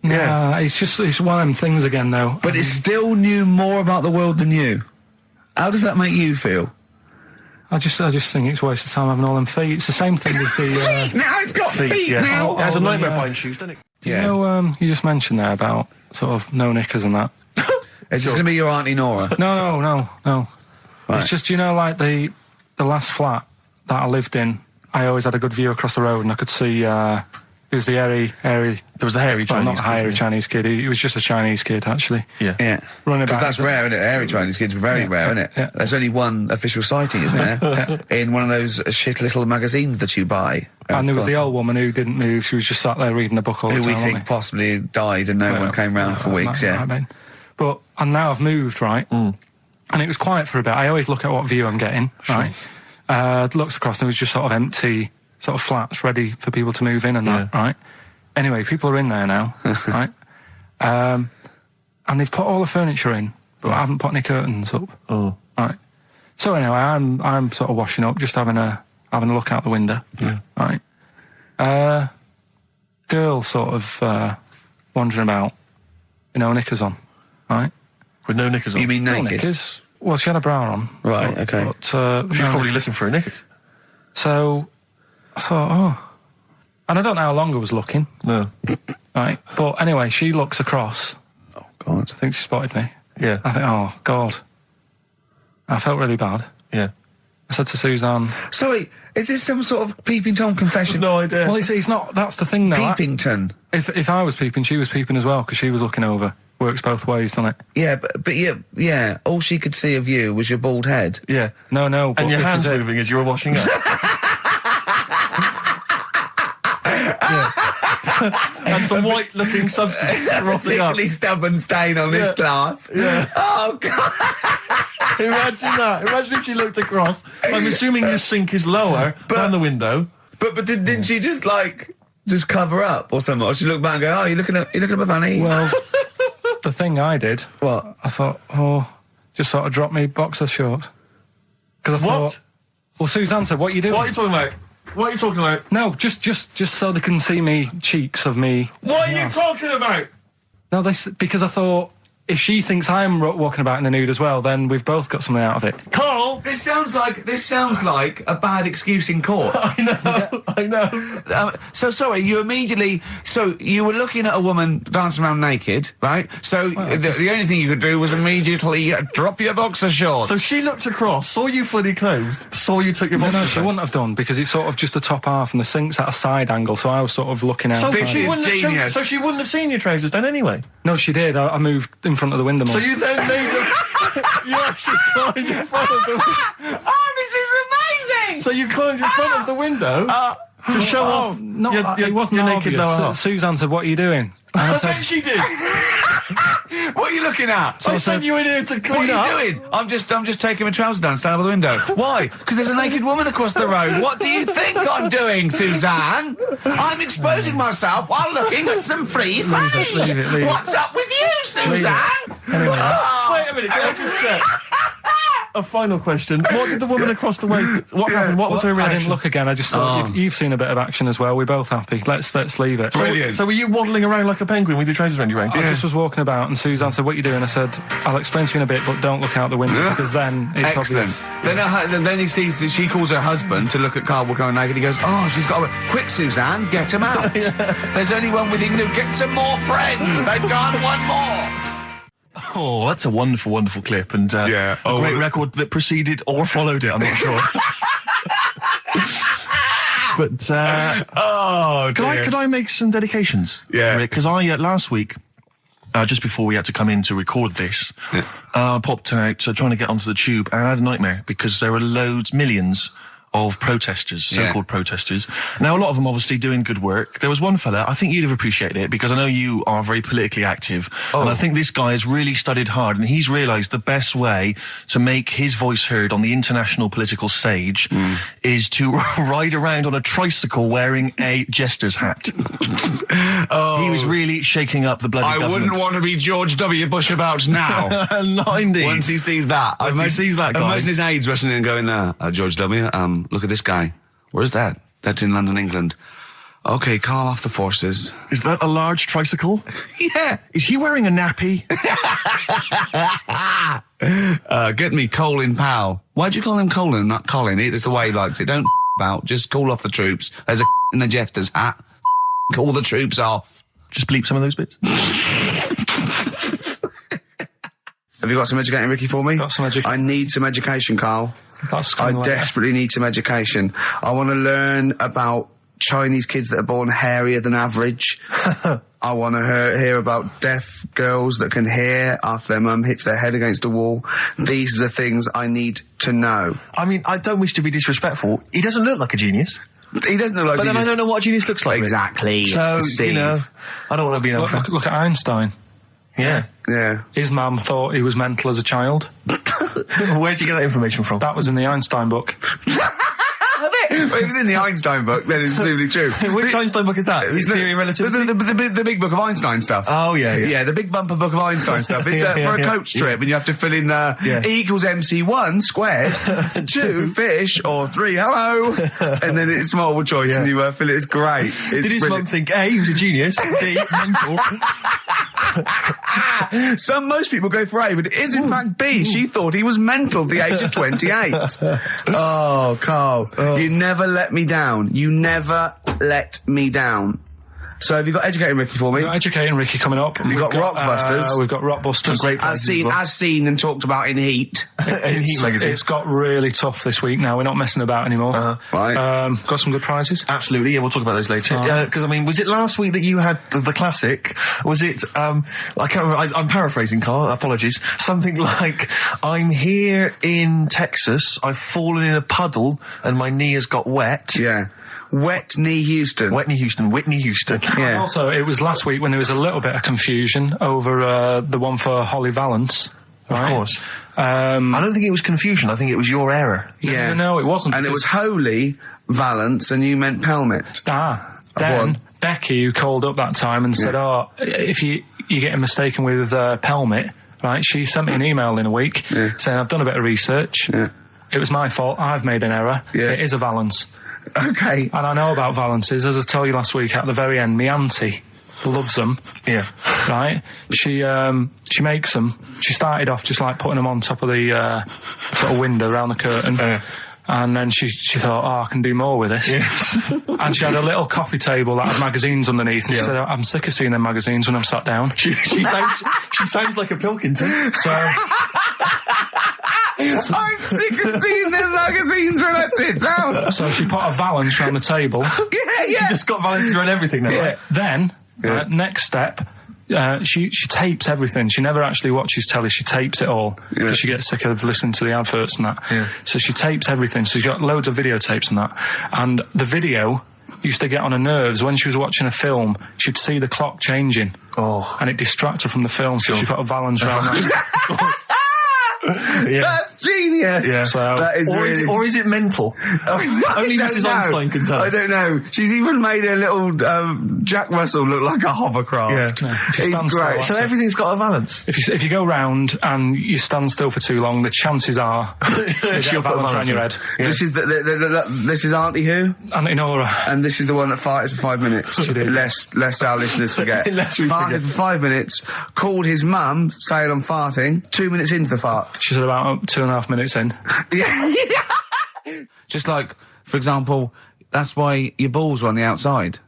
Yeah, it's one of them things again, though. But it still knew more about the world than you. How does that make you feel? I just think it's a waste of time having all them feet. It's the same thing as the... now it's got feet now! It has a nightmare buying shoes, doesn't it? Yeah. You just mentioned there about sort of no knickers and that. Is this going to be your Auntie Nora? No. Right. It's just, the last flat that I lived in, I always had a good view across the road and I could see He was the hairy. There was the hairy Chinese not kid. hairy Chinese kid. He was just a Chinese kid, actually. Yeah. Yeah. Running Because about. that's rare, isn't it? Hairy Chinese kids are very rare, isn't it? Yeah. There's only one official sighting, isn't there? In one of those shit little magazines that you buy. And there was the old woman who didn't move. She was just sat there reading a book all the who time. we think possibly died and no one came round for weeks, yeah. I mean. But, and now I've moved, right? And it was quiet for a bit. I always look at what view I'm getting, right? Looks across and it was just sort of empty, sort of flats ready for people to move in and that, right? Anyway, people are in there now, right? And they've put all the furniture in, but I haven't put any curtains up. Oh. Right. So anyway, I'm sort of washing up, just having a look out the window. Yeah. Right. Girl sort of wandering about, knickers on, right? With no knickers on? You mean naked? No knickers. Well, she had a bra on. Right, okay. But, She was probably looking for a knickers. So I thought, and I don't know how long I was looking. No. Right. But anyway, she looks across. Oh, God. I think she spotted me. Yeah. I think, oh, God. I felt really bad. Yeah. I said to Suzanne... Sorry, is this some sort of Peeping Tom confession? No idea. Well, it's not... That's the thing, though. Peepington. If I was peeping, she was peeping as well, because she was looking over. Works both ways, doesn't it? Yeah, but yeah, all she could see of you was your bald head. Yeah. No, but and your hands moving as you were washing up. And some white-looking substance frothing up. Particularly stubborn stain on this glass. Yeah. Oh, God. Imagine that. Imagine if she looked across. I'm assuming your sink is lower than the window. But didn't she just cover up or something? Or she looked back and go, oh, you're looking up, honey? Well, the thing I did... What? I thought, just sort of drop me boxer shorts. Because I thought... Well, Suzanne said, what are you doing? What are you talking about? What are you talking about? No, just so they can see me cheeks of me. What are you talking about? No, because I thought if she thinks I'm walking about in the nude as well, then we've both got something out of it. Carl, this sounds like a bad excuse in court. I know. So sorry, you were looking at a woman dancing around naked, right? So the only thing you could do was immediately drop your boxer shorts. So she looked across, saw you fully clothed, saw you took your boxer shorts. No, she wouldn't have done because it's sort of just the top half and the sink's at a side angle, so I was sort of looking out. So she wouldn't have seen your trousers then anyway? No, she did. I moved in front of the window more. So you then made you actually climbed in front of the window. Oh, this is amazing! So you climbed in front of the window to show off it wasn't your naked lower half. Suzanne said, what are you doing? And I bet she did. What are you looking at? So I sent you in here to clean up. up. What are you doing? I'm just taking my trousers down, stand over the window. Why? Because there's a naked woman across the road. What do you think I'm doing, Suzanne? I'm exposing myself while looking at some free fanny. Leave it. What's up with you, Suzanne? Anyway. Wait a minute, can I just check? A final question. What did the woman across the way... What happened? What was her reaction? I didn't look again. I just thought, you've seen a bit of action as well. We're both happy. Let's leave it. So were you waddling around like a penguin with your trousers around your ankles? I just was walking about and Suzanne said, what are you doing? I said, I'll explain to you in a bit, but don't look out the window because then it's obvious. Then he sees that she calls her husband to look at Carl going naked. He goes, oh, she's got a... Quick, Suzanne, get him out. There's only one with him to get some more friends. They've got one more. Oh, that's a wonderful, wonderful clip, and a great record that preceded or followed it, I'm not sure. But, could I make some dedications? Yeah. Because last week, just before we had to come in to record this, popped out trying to get onto the tube, and I had a nightmare, because there were millions of protesters, so-called protesters. Now, a lot of them obviously doing good work. There was one fella, I think you'd have appreciated it, because I know you are very politically active, and I think this guy has really studied hard, and he's realised the best way to make his voice heard on the international political stage is to ride around on a tricycle wearing a jester's hat. He was really shaking up the bloody government. I wouldn't want to be George W. Bush about now. Not indeed. Once he sees that. Imagine his aides rushing in and going, George W., look at this guy. Where's that? That's in London, England. Okay, call off the forces. Is that a large tricycle? Yeah. Is he wearing a nappy? Get me Colin Powell. Why'd you call him Colin, not Colin? It's the way he likes it. Don't about. Just call off the troops. There's a in a jester's hat. Call the troops off. Just bleep some of those bits. Have you got some educating, Ricky, for me? Got some education. I need some education, Carl. That's I desperately need some education. I want to learn about Chinese kids that are born hairier than average. I want to hear about deaf girls that can hear after their mum hits their head against a wall. These are the things I need to know. I mean, I don't wish to be disrespectful. He doesn't look like a genius. He doesn't look like a genius. But then I don't know what a genius looks like. Exactly. So, Steve. you know, I don't want to be an Look at Einstein. Yeah. Yeah. His mum thought he was mental as a child. Where'd you get that information from? That was in the Einstein book. Well, it was in the Einstein book, then it's presumably true. Which Einstein book is that? Theory of Relativity? The big book of Einstein stuff. Oh, yeah. Yeah, the big bumper book of Einstein stuff. It's for a coach trip, and you have to fill in E equals MC1 squared, 2 fish, or 3 hello, and then it's multiple choice, and you fill it. It's great. Did his mum think, A, he was a genius, B, mental? Most people go for A, but it is in fact B. She thought he was mental at the age of 28. Oh, Carl, you never let me down. You never let me down. So have you got Educating Ricky for me? We've got Educating Ricky coming up. We've got Rockbusters. We've got Rockbusters. Great as seen and talked about in Heat. In Heat magazine. It's got really tough this week now. We're not messing about anymore. Right. Got some good prizes. Absolutely, yeah, we'll talk about those later. Because, I mean, was it last week that you had the classic? Was it, I can't remember, I'm paraphrasing, Carl, apologies. Something like, I'm here in Texas, I've fallen in a puddle, and my knee has got wet. Yeah. Whitney Houston. Yeah. And also, it was last week when there was a little bit of confusion over the one for Holly Valance. Right? Of course. I don't think it was confusion, I think it was your error. Yeah. No, it wasn't. And it was Holy Valance, and you meant Pelmet. Then Becky, who called up that time and said, if you're getting mistaken with Pelmet, right, she sent me an email in a week saying, I've done a bit of research. Yeah. It was my fault, I've made an error. Yeah. It is a Valance. Okay. And I know about Valances, as I told you last week, at the very end, my auntie loves them. Yeah. Right? She makes them. She started off just like putting them on top of the sort of window around the curtain. And then she thought, I can do more with this. Yeah. And she had a little coffee table that had magazines underneath. And she said, I'm sick of seeing them magazines when I'm sat down. She sounds like a Pilkington. So... I'm sick of seeing them magazines when I sit down. So she put a Valance around the table. She just got Valances around everything now. Right? Then, next step, she tapes everything. She never actually watches telly. She tapes it all because she gets sick of listening to the adverts and that. Yeah. So she tapes everything. So she's got loads of videotapes and that. And the video used to get on her nerves. When she was watching a film, she'd see the clock changing. And it distracted her from the film. So she put a Valance around that. Yeah. That's genius. Yeah. So, that is or is it mental? Only Mrs. Einstein can tell. I don't know. She's even made a little Jack Russell look like a hovercraft. Yeah. It's great. So everything's got a Valance. If you go round and you stand still for too long, the chances are she'll put a Valance around your head. Yeah. This is this is Auntie who? Auntie Nora. And this is the one that farted for 5 minutes. She did. Lest our listeners forget. Farted for 5 minutes, called his mum, saying I'm farting, 2 minutes into the fart. She said about 2.5 minutes in. Yeah. Just like, for example, that's why your balls are on the outside.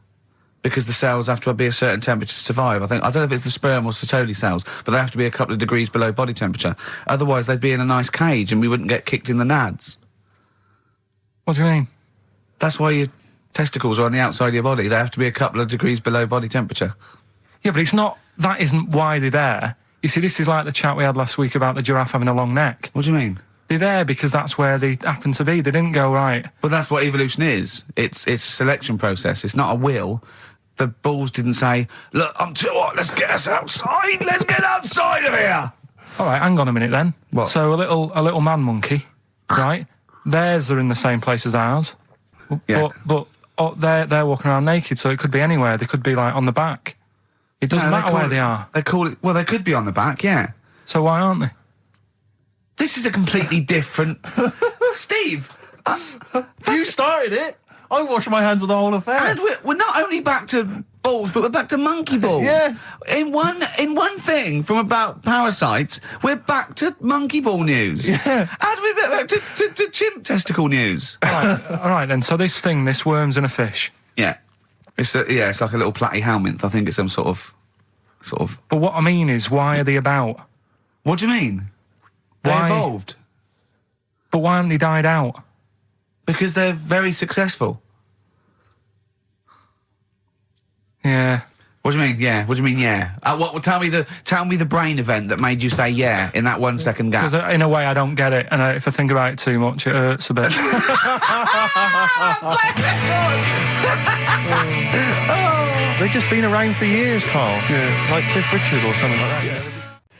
Because the cells have to be a certain temperature to survive. I don't know if it's the sperm or Sertoli cells, but they have to be a couple of degrees below body temperature. Otherwise, they'd be in a nice cage and we wouldn't get kicked in the nads. What do you mean? That's why your testicles are on the outside of your body. They have to be a couple of degrees below body temperature. Yeah, but that isn't why they're there. You see, this is like the chat we had last week about the giraffe having a long neck. What do you mean? They're there because that's where they happen to be. They didn't go right. Well, that's what evolution is. It's a selection process. It's not a will. The balls didn't say, look, I'm too hot, let's get us outside. Let's get outside of here. All right, hang on a minute then. What? So a little man monkey, right? Theirs are in the same place as ours. Yeah. But they're walking around naked, so it could be anywhere. They could be like on the back. It doesn't matter where they are. They call it, well, they could be on the back, yeah. So why aren't they? This is a completely different... Steve! You started it! I wash my hands of the whole affair. And we're not only back to balls, but we're back to monkey balls. Yes. In one thing from about parasites, we're back to monkey ball news. Yeah. How do we get back to chimp testicle news? All right then, so this worm's in a fish. Yeah. It's like a little platyhelminth. I think it's some sort of... But what I mean is, why are they about? What do you mean? They Why? evolved. But why haven't they died out? Because they're very successful. Yeah. What do you mean, yeah? What do you mean, yeah? Tell me the brain event that made you say yeah in that 1 second gap. Because in a way I don't get it, and if I think about it too much, it hurts a bit. They've just been around for years, Carl. Yeah. Like Cliff Richard or something like that. Yeah.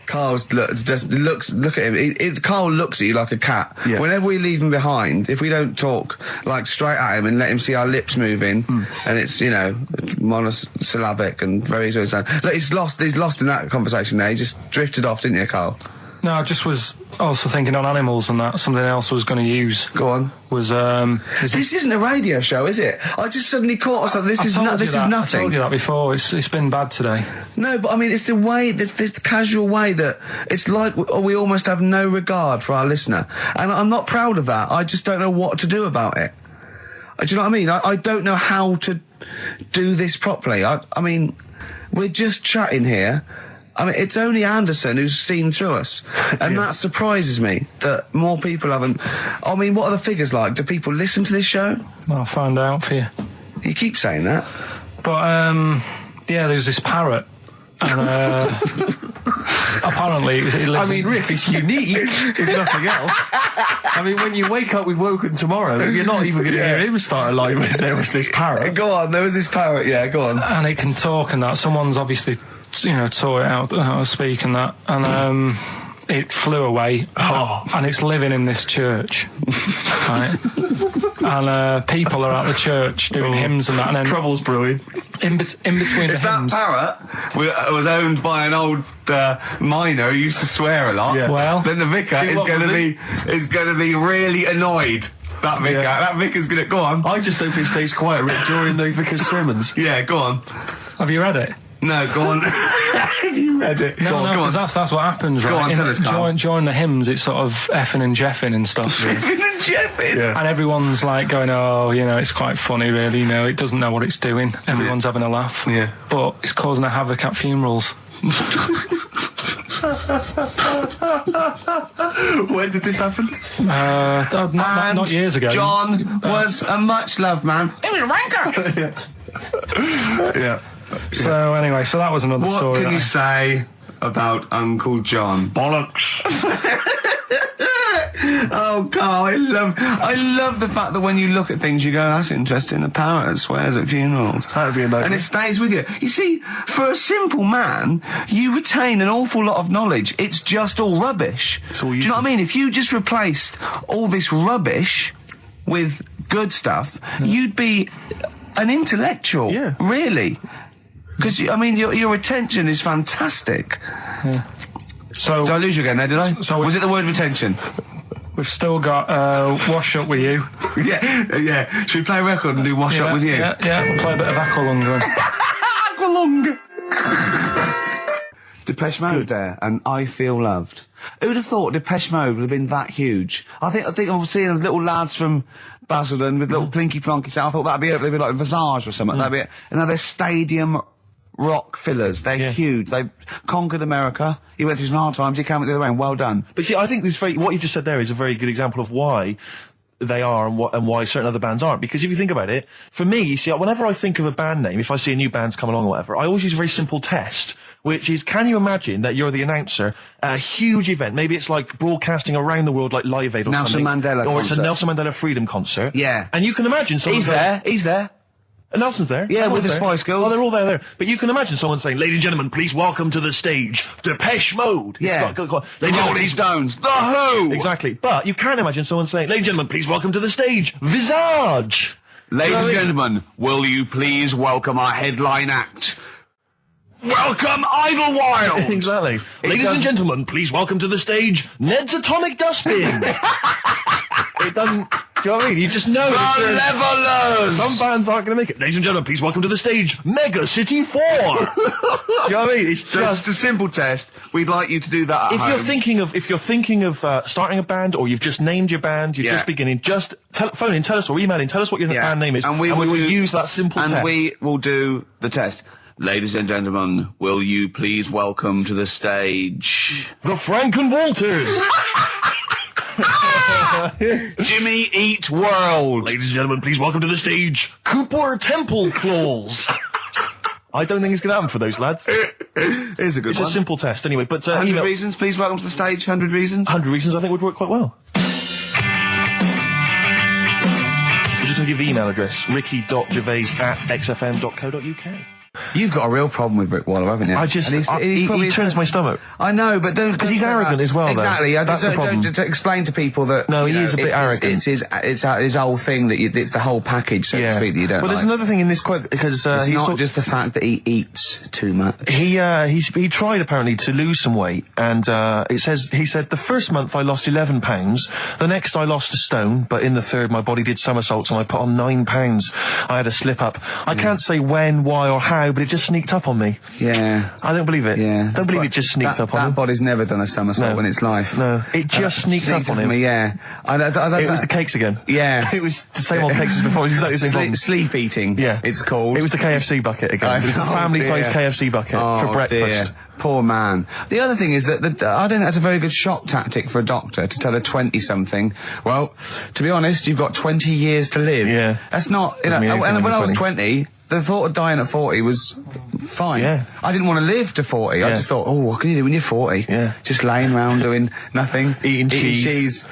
Carl's look at him. Carl looks at you like a cat. Yeah. Whenever we leave him behind, if we don't talk like straight at him and let him see our lips moving, and it's, you know, monosyllabic and very sort of, look, he's lost in that conversation there. He just drifted off, didn't you, Carl? No, I just was also thinking on animals and that. Something else I was going to use. Go on. Was this isn't a radio show, is it? I just suddenly caught myself. This is nothing. I told you that before. It's been bad today. No, but I mean, it's the way, this casual way that it's like we almost have no regard for our listener, and I'm not proud of that. I just don't know what to do about it. Do you know what I mean? I don't know how to do this properly. I mean, we're just chatting here. I mean, it's only Anderson who's seen through us, and that surprises me that more people haven't. I mean, what are the figures like? Do people listen to this show? I'll find out for you. You keep saying that. But, yeah, there's this parrot, and, apparently it lives I mean, Rick, it's unique, if nothing else. I mean, when you wake up with Woken tomorrow, you're not even going to hear him start a line with there was this parrot. Go on, there was this parrot, yeah, go on. And it can talk and that. Someone's obviously, you know, taught it how to speak and that. And, it flew away, and it's living in this church, right? And people are at the church doing hymns and that, and then trouble's brewing. In between the hymns. That parrot was owned by an old miner who used to swear a lot. Yeah. Well, then the vicar is going to be really annoyed. That vicar, that vicar's going to go on. I just hope it stays quiet, Rick, during the vicar's sermons. Yeah, go on. Have you read it? No, go on. Have you read it? No, because that's what happens, right? Go on, tell us, Carl. During the hymns, it's sort of effing and jeffing and stuff. Effing and jeffing? Yeah. And everyone's like going, oh, you know, it's quite funny, really, you know, it doesn't know what it's doing. Everyone's having a laugh. Yeah. But it's causing a havoc at funerals. When did this happen? Not years ago. John was a much-loved man. He was a wanker. Yeah. So anyway, so that was another story. What can you say about Uncle John? Bollocks. Oh, Carl, I love the fact that when you look at things, you go, that's interesting. A parrot that swears at funerals. That'd be amazing. And it stays with you. You see, for a simple man, you retain an awful lot of knowledge. It's just all rubbish. Do you know what I mean? If you just replaced all this rubbish with good stuff, you'd be an intellectual. Yeah. Really. Because, I mean, your attention is fantastic. Yeah. So Did I lose you again there, did I? So was it the word retention? We've still got Wash Up With You. Yeah. Should we play a record and do Wash Up With You? Yeah, we'll play a bit of Aqualung. Aqualung! Depeche Mode there, and I Feel Loved. Who'd have thought Depeche Mode would have been that huge? I think I'm seeing little lads from Basildon with little plinky plonky sound. I thought that'd be it. They'd be like Visage or something. That'd be it. And now they're stadium rock fillers. They're huge. They've conquered America. He went through some hard times. He came out the other way, and well done. But see, I think what you just said there is a very good example of why they are and why certain other bands aren't. Because if you think about it, for me, you see, whenever I think of a band name, if I see a new band's come along or whatever, I always use a very simple test, which is, can you imagine that you're the announcer at a huge event? Maybe it's like broadcasting around the world like Live Aid or Nelson something. Mandela Or concert. it's a Nelson Mandela Freedom concert. Yeah. And you can imagine someone He's there. Nelson's there. Yeah, with the there. Spice Girls. Oh, they're all there. But you can imagine someone saying, ladies and gentlemen, please welcome to the stage, Depeche Mode. Yeah. Rolling Stones. The Who. Exactly. But you can imagine someone saying, ladies and gentlemen, please welcome to the stage, Visage. Ladies and gentlemen, will you please welcome our headline act? Welcome, Idlewild! Exactly. Ladies and gentlemen, please welcome to the stage, Ned's Atomic Dustbin. It doesn't... Do you know what I mean? You just know. The Levelers! Some bands aren't going to make it. Ladies and gentlemen, please welcome to the stage, Mega City 4. You know what I mean? It's just a simple test. We'd like you to do that at home. If you're thinking of starting a band, or you've just named your band, you're just beginning, just phone in, tell us, or email in, tell us what your band name is, and we will use that simple test. And we will do the test. Ladies and gentlemen, will you please welcome to the stage... The Franken Walters! Jimmy Eat World. Ladies and gentlemen, please welcome to the stage, Cooper Temple Claws. I don't think it's going to happen for those lads. Here's a good It's one. a simple test anyway, but 100 email. reasons, please welcome to the stage. 100 reasons. 100 reasons I think would work quite well. Just to give the email address, ricky.gervais@xfm.co.uk. You've got a real problem with Rick Waller, haven't you? I just, And he turns my stomach. I know, but don't... Because he's arrogant as well, though. Exactly. That's the problem. To explain to people that... No, he you know, is a bit it's arrogant. It's his whole thing that it's the whole package, so to speak, that you don't Well, there's another thing in this quote, because it's he's not just the fact that he eats too much. He tried apparently to lose some weight, and he said the first month I lost 11 pounds, the next I lost a stone, but in the third my body did somersaults and I put on 9 pounds. I had a slip up. I can't say when, why, or how, but it just sneaked up on me. Yeah. I don't believe it. Yeah. Don't believe it just sneaked up on him. That body's never done a somersault in its life. No. It just sneaked up on him. Me, yeah. It was the cakes again. Yeah. It was the same old cakes as before. It was exactly the same problem. Sleep eating. Yeah. It's called. It was the KFC bucket again. It was the family-sized KFC bucket for breakfast. Dear. Poor man. The other thing is that I don't think that's a very good shock tactic for a doctor to tell a 20-something, well, to be honest, you've got 20 years to live. Yeah. That's not, you know, and when I was 20, the thought of dying at 40 was fine. Yeah. I didn't want to live to 40. Yeah. I just thought, what can you do when you're 40? Yeah. Just laying around doing nothing. Eating cheese.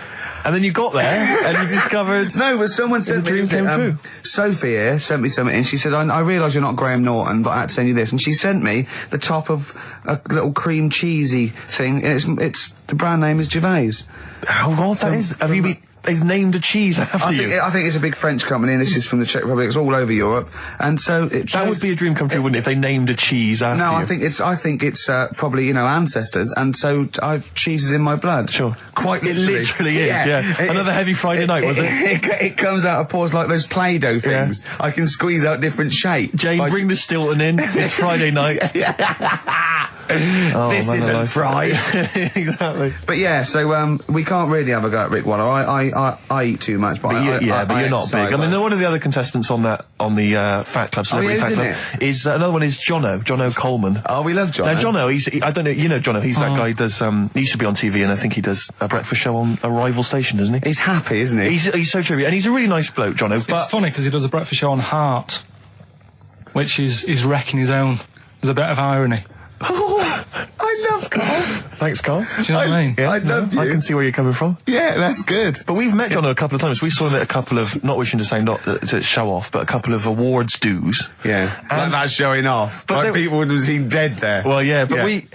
And then you got there and you discovered... No, but someone said... The dream came true. Sophie here sent me something and she says, I realise you're not Graham Norton, but I had to send you this. And she sent me the top of a little cream cheesy thing. And it's the brand name is Gervais. How odd that is. Have you been... They've named a cheese after you. I think it's a big French company, and this is from the Czech Republic. It's all over Europe, and so that would be a dream come true, wouldn't it? If they named a cheese after you. No, I think it's probably ancestors, and so I've cheeses in my blood. Sure, quite literally. It literally is. Yeah. Another heavy Friday night, was it? It comes out of pores like those Play-Doh things. Yeah. I can squeeze out different shapes. Jane, bring the Stilton in. It's Friday night. This isn't fried. Exactly. But yeah, so we can't really have a go at Rick Waller. I eat too much, but you're not big. I mean, one of the other contestants on the Fat Club, Celebrity Fat Club, is another one is Jono Coleman. Oh, we love Jono. Now Jono, I don't know, you know Jono, he's that guy who does, he used to be on TV, and I think he does a breakfast show on a rival station, doesn't he? He's happy, isn't he? He's so true, and he's a really nice bloke, Jono. It's funny because he does a breakfast show on Heart, which is wrecking his own. There's a bit of irony. Oh, I love Carl. Thanks, Carl. Do you know what I mean? Yeah, I love you. I can see where you're coming from. Yeah, that's good. But we've met Jono a couple of times. We saw him at a couple of, not wishing to say not to show off, but a couple of awards dues. Yeah, like that's showing off. But like people would have seen dead there. Well, yeah, but we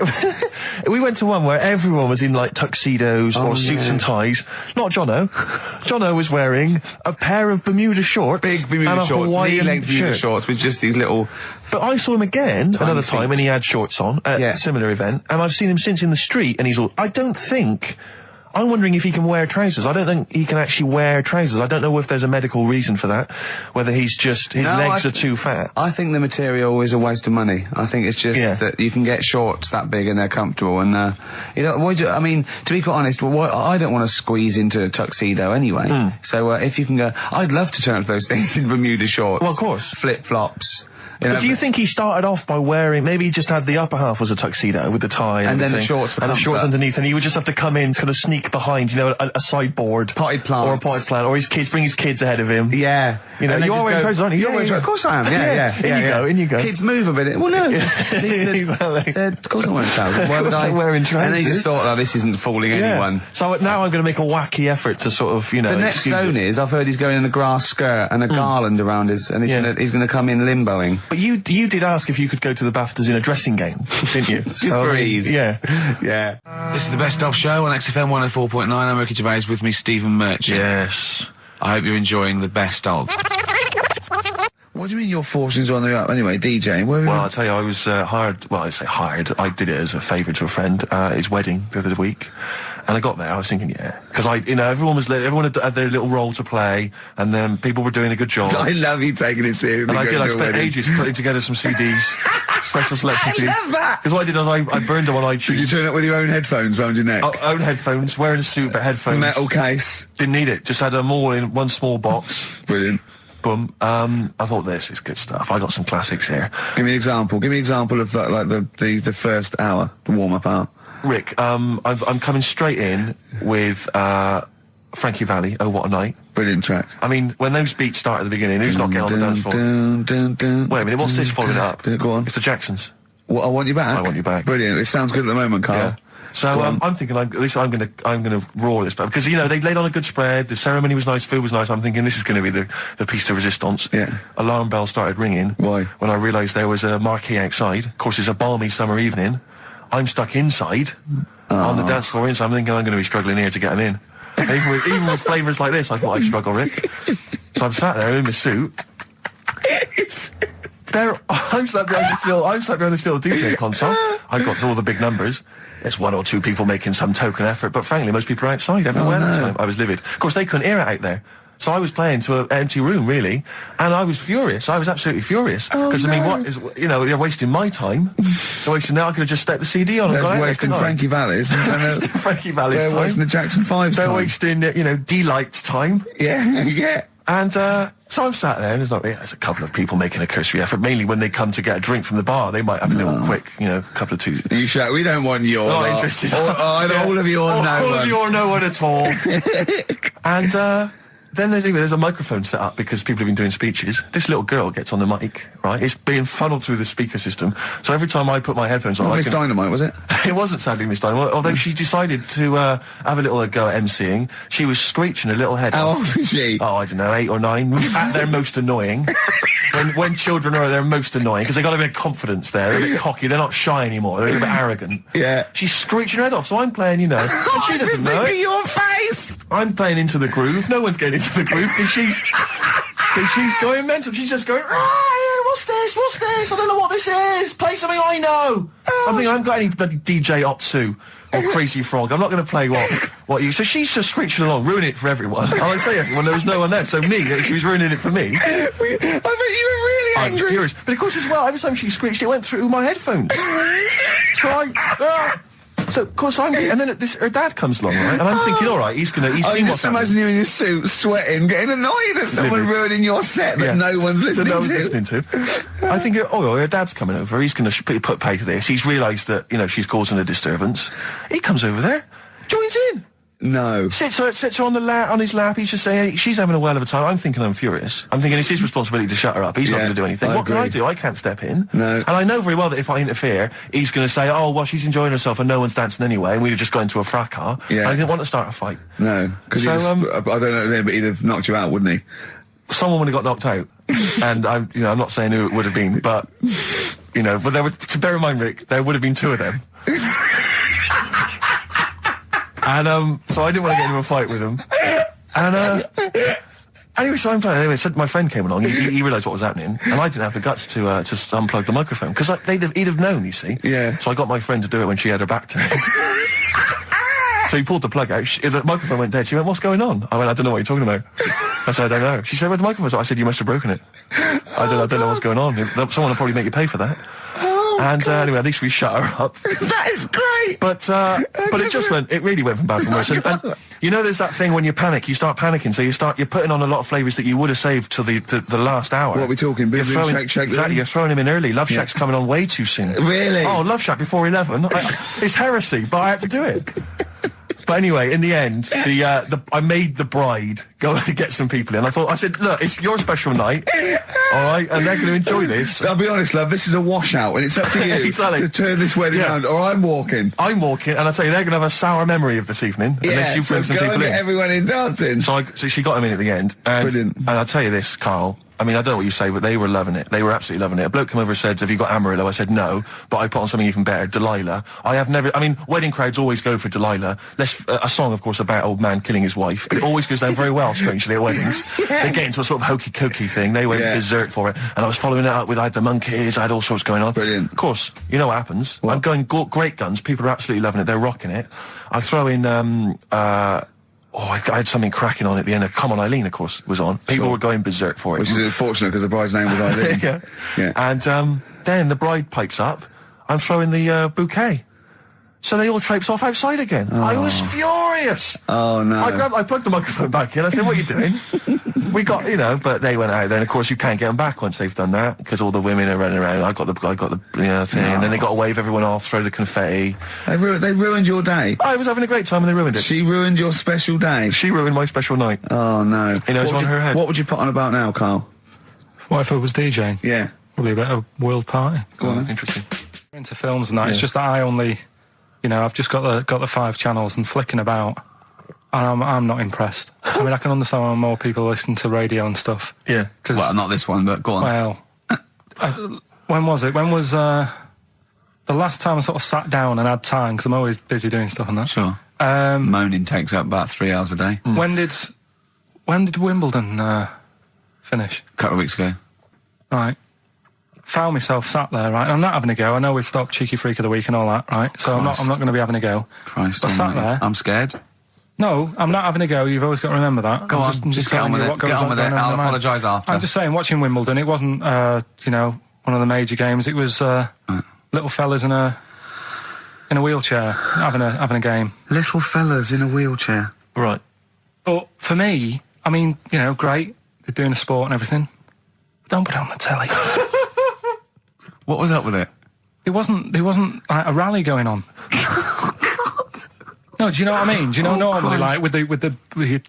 went to one where everyone was in like tuxedos or suits and ties. Not Jono. Jono was wearing a pair of Bermuda shorts, big Bermuda shorts, knee-length Bermuda shorts with just these little. But I saw him again another time, and he had shorts on at a similar event, and I've seen him since in the street, and he's all. I'm wondering if he can wear trousers. I don't think he can actually wear trousers. I don't know if there's a medical reason for that, whether he's just, his legs are too fat. I think the material is a waste of money. I think it's just that you can get shorts that big and they're comfortable, and, I mean, to be quite honest, I don't want to squeeze into a tuxedo anyway. So, if you can go, I'd love to turn up those things in Bermuda shorts. Well, of course. Flip-flops. But do you think he started off by wearing, maybe he just had the upper half was a tuxedo with the tie and then the shorts for and the shorts underneath, and he would just have to come in, kind of sneak behind, a sideboard. Potted plant. Or a potted plant, or bring his kids ahead of him. Yeah. You know, you are wearing trousers, aren't you? Of course I am, yeah. In you go. Kids move a bit. Well, no. Exactly. Of course I'm wearing trousers. Why would I? Wearing trousers. And they just thought, this isn't fooling anyone. So now I'm going to make a wacky effort to sort of, The next zone is, I've heard he's going in a grass skirt and a garland around his, and he's going to come in limboing. But you did ask if you could go to the BAFTAs in a dressing gown, didn't you? Just for ease. Yeah. This is the Best Of Show on XFM 104.9. I'm Ricky Gervais, with me Stephen Merchant. Yes. I hope you're enjoying the Best Of. What do you mean your fortunes are on the up? Anyway, DJing. Well, I'll tell you, I was hired. Well, I say hired. I did it as a favour to a friend. His wedding the other week. And I got there, I was thinking, because everyone had their little role to play, and then people were doing a good job. I love you taking it seriously. And I spent ages putting together some CDs, special selection CDs. I love that! Because what I did was I burned them on iTunes. Did you turn up with your own headphones round your neck? Own headphones, wearing a suit, but headphones. Metal case. Didn't need it, just had them all in one small box. Brilliant. Boom. I thought this is good stuff. I got some classics here. Give me an example. Give me an example of that, like the first hour, the warm-up hour. Rick, I'm coming straight in with Frankie Valli, Oh What a Night. Brilliant track. I mean, when those beats start at the beginning, who's not getting on the dance floor? Wait a minute, what's this following it up? Go on. It's the Jacksons. What, I Want You Back? I Want You Back. Brilliant. It sounds good at the moment, Carl. Yeah. So I'm thinking, I'm gonna roar this, because you know they laid on a good spread. The ceremony was nice, food was nice. I'm thinking this is going to be the piece de resistance. Yeah. Alarm bell started ringing. Why? When I realised there was a marquee outside. Of course, it's a balmy summer evening. I'm stuck inside on the dance floor. So I'm thinking I'm going to be struggling here to get them in. And even with flavours like this, I thought I'd struggle, Rick. So I'm sat there in my suit. I'm sat behind this little DJ console. I've got all the big numbers. There's one or two people making some token effort, but frankly, most people are outside everywhere that time. I was livid. Of course, they couldn't hear it out there. So I was playing to an empty room, really, and I was furious. I was absolutely furious. Because, I mean, what is, you know, they're wasting my time. They're wasting now. I could have just stuck the CD on and gone out. They're wasting Frankie Valli's. Frankie Valli's time. They're wasting the Jackson 5's time. They're wasting, you know, D-Light's time. Yeah, yeah. And, so I'm sat there, and there's a couple of people making a cursory effort. Mainly when they come to get a drink from the bar, they might have a little quick, you know, couple of two. You shout, we don't want your Not interested. All of you or no one. All of you or no one at all. And, then there's a microphone set up because people have been doing speeches. This little girl gets on the mic, right? It's being funneled through the speaker system. So every time I put my headphones on... Miss Dynamite, was it? It wasn't sadly Miss Dynamite, although she decided to have a little go at MCing. She was screeching a little head How off. old is she? Oh, I don't know, 8 or 9. At their most annoying. when children are at their most annoying, because they've got a bit of confidence there. They're a bit cocky. They're not shy anymore. They're a bit arrogant. Yeah. She's screeching her head off, so I'm playing, you know. And she doesn't know it. Your face! I'm playing into the groove. No one's getting into the groove because she's going mental. She's just going, what's this? What's this? I don't know what this is. Play something I know. I'm thinking I haven't got any bloody DJ Otsu or Crazy Frog. I'm not going to play what you... So she's just screeching along, ruining it for everyone. And I say everyone, there was no one there. So me, she was ruining it for me. I bet you were really angry. I was furious. But of course as well, every time she screeched, it went through my headphones. So of course and then her dad comes along, right? And I'm thinking, all right, he's seen what's happening. Just imagine you in your suit, sweating, getting annoyed at someone ruining your set that no one's listening to. I think, her dad's coming over. He's going to put pay to this. He's realised that, you know, she's causing a disturbance. He comes over there, joins in. No. Sits her on his lap. He's just saying, hey, she's having a whale of a time. I'm thinking I'm furious. I'm thinking it's his responsibility to shut her up. He's not going to do anything. What can I do? I can't step in. No. And I know very well that if I interfere, he's going to say, oh, well, she's enjoying herself and no one's dancing anyway, and we'd have just got into a fracas. Yeah. And I didn't want to start a fight. No. Because I don't know, but he'd have knocked you out, wouldn't he? Someone would have got knocked out. And I'm not saying who it would have been, but, you know, but to bear in mind, Rick, there would have been 2 of them. And, so I didn't want to get into a fight with him. And, anyway, so I'm playing. Anyway, so my friend came along. He realised what was happening, and I didn't have the guts to unplug the microphone because he'd have known. You see. Yeah. So I got my friend to do it when she had her back turned. So he pulled the plug out. The microphone went dead. She went, "What's going on?" I went, "I don't know what you're talking about." I said, "I don't know." She said, "Where the microphone's?" I said, "You must have broken it." I don't know what's going on. Someone will probably make you pay for that. And anyway, at least we shut her up. That is great. But it really went from bad to worse. And you know, there's that thing when you panic, you start panicking, so you're putting on a lot of flavours that you would have saved to the last hour. What are we talking? Boom, Boom, Shake. Exactly, you're throwing him in early. Love Shack's coming on way too soon. Really? Oh, Love Shack before 11. It's heresy, but I had to do it. But anyway, in the end, I made the bride go and get some people in. I said, look, it's your special night, all right, and they're going to enjoy this. I'll be honest, love, this is a washout, and it's up to you to turn this wedding around, or I'm walking. And I tell you, they're going to have a sour memory of this evening, unless you bring some people in. Everyone in dancing. So she got him in at the end. Brilliant. And I'll tell you this, Carl. I mean, I don't know what you say, but they were loving it. They were absolutely loving it. A bloke came over and said, "Have you got Amarillo?" I said, "No," but I put on something even better, Delilah. Wedding crowds always go for Delilah. A song, of course, about old man killing his wife. But it always goes down very well, strangely, at weddings. They get into a sort of hokey-cokey thing. They went berserk for it. And I was following it up with, I had the monkeys, I had all sorts going on. Brilliant. Of course, you know what happens. I'm going great guns. People are absolutely loving it. They're rocking it. I throw in, I had something cracking on at the end. Come On Eileen, of course, was on. People were going berserk for it. Which is unfortunate because the bride's name was Eileen. Yeah. And then the bride pipes up. I'm throwing the bouquet. So they all traipsed off outside again. I was furious. Oh, no. I plugged the microphone back in. I said, what are you doing? We got, but they went out. Then, of course, you can't get them back once they've done that, because all the women are running around. I got the thing. And then they got to wave everyone off, throw the confetti. They ruined your day. I was having a great time and they ruined it. She ruined your special day. She ruined my special night. Oh, no. It's on her head. What would you put on about now, Carl? What if I was DJing? Yeah. Probably a bit of a world party. Go on. Interesting. Into films and that. It's just that I only, I've just got the 5 channels and flicking about, and I'm not impressed. I mean, I can understand why more people listen to radio and stuff. Yeah. Well, not this one, but go on. Well, when was it? When was the last time I sort of sat down and had time? Because I'm always busy doing stuff and that. Sure. Moaning takes up about 3 hours a day. When did Wimbledon finish? A couple of weeks ago. Right. Found myself sat there, right? I'm not having a go. I know we stopped Cheeky Freak of the Week and all that, right? So I'm not going to be having a go. Christ, I sat there. I'm scared. No, I'm not having a go. You've always got to remember that. Go on, just get on with it. Get on with it. I'll apologise after. I'm just saying, watching Wimbledon, it wasn't, one of the major games. It was little fellas in a wheelchair having a game. Little fellas in a wheelchair. Right. But for me, I mean, great. They're doing a sport and everything. Don't put it on the telly. What was up with it? There wasn't like a rally going on. No, do you know what I mean? Do you know normally, Christ. like with the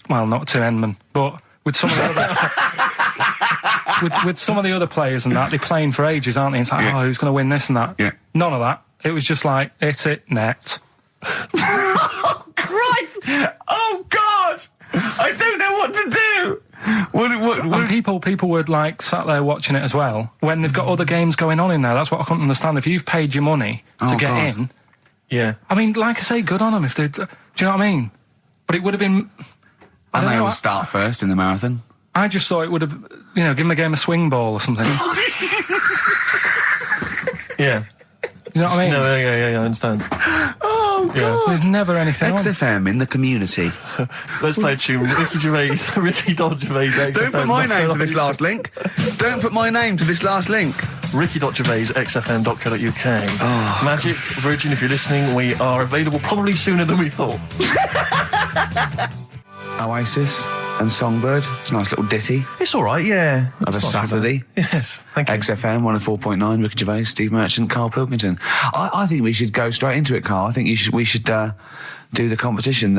well, not Tim Enman, but with some of the other with some of the other players and that, they're playing for ages, aren't they? It's like, who's going to win this and that? Yeah. None of that. It was just like, hit it, net. Oh, Christ! Oh, God! I don't know what to do! And people were like sat there watching it as well when they've got other games going on in there. That's what I couldn't understand. If you've paid your money to get in, yeah. I mean, like I say, good on them if they. Do you know what I mean? But it would have been. And they all start first in the marathon. I just thought it would have, give them a game of swing ball or something. Yeah. You know what I mean? No, yeah, I understand. Oh, God. Yeah. There's never anything XFM in the community. Let's play a tune. Ricky Gervais, Gervais. Don't put my name to this last link. Don't put my name to this last link. Ricky.Gervais, xfm.co.uk. Oh. Magic, Virgin, if you're listening, we are available probably sooner than we thought. Oasis and Songbird. It's a nice little ditty. It's all right, yeah. Of a Saturday. Yes, thank you. XFM 104.9, Ricky Gervais, Steve Merchant, Karl Pilkington. I think we should go straight into it, Karl. I think we should do the competition.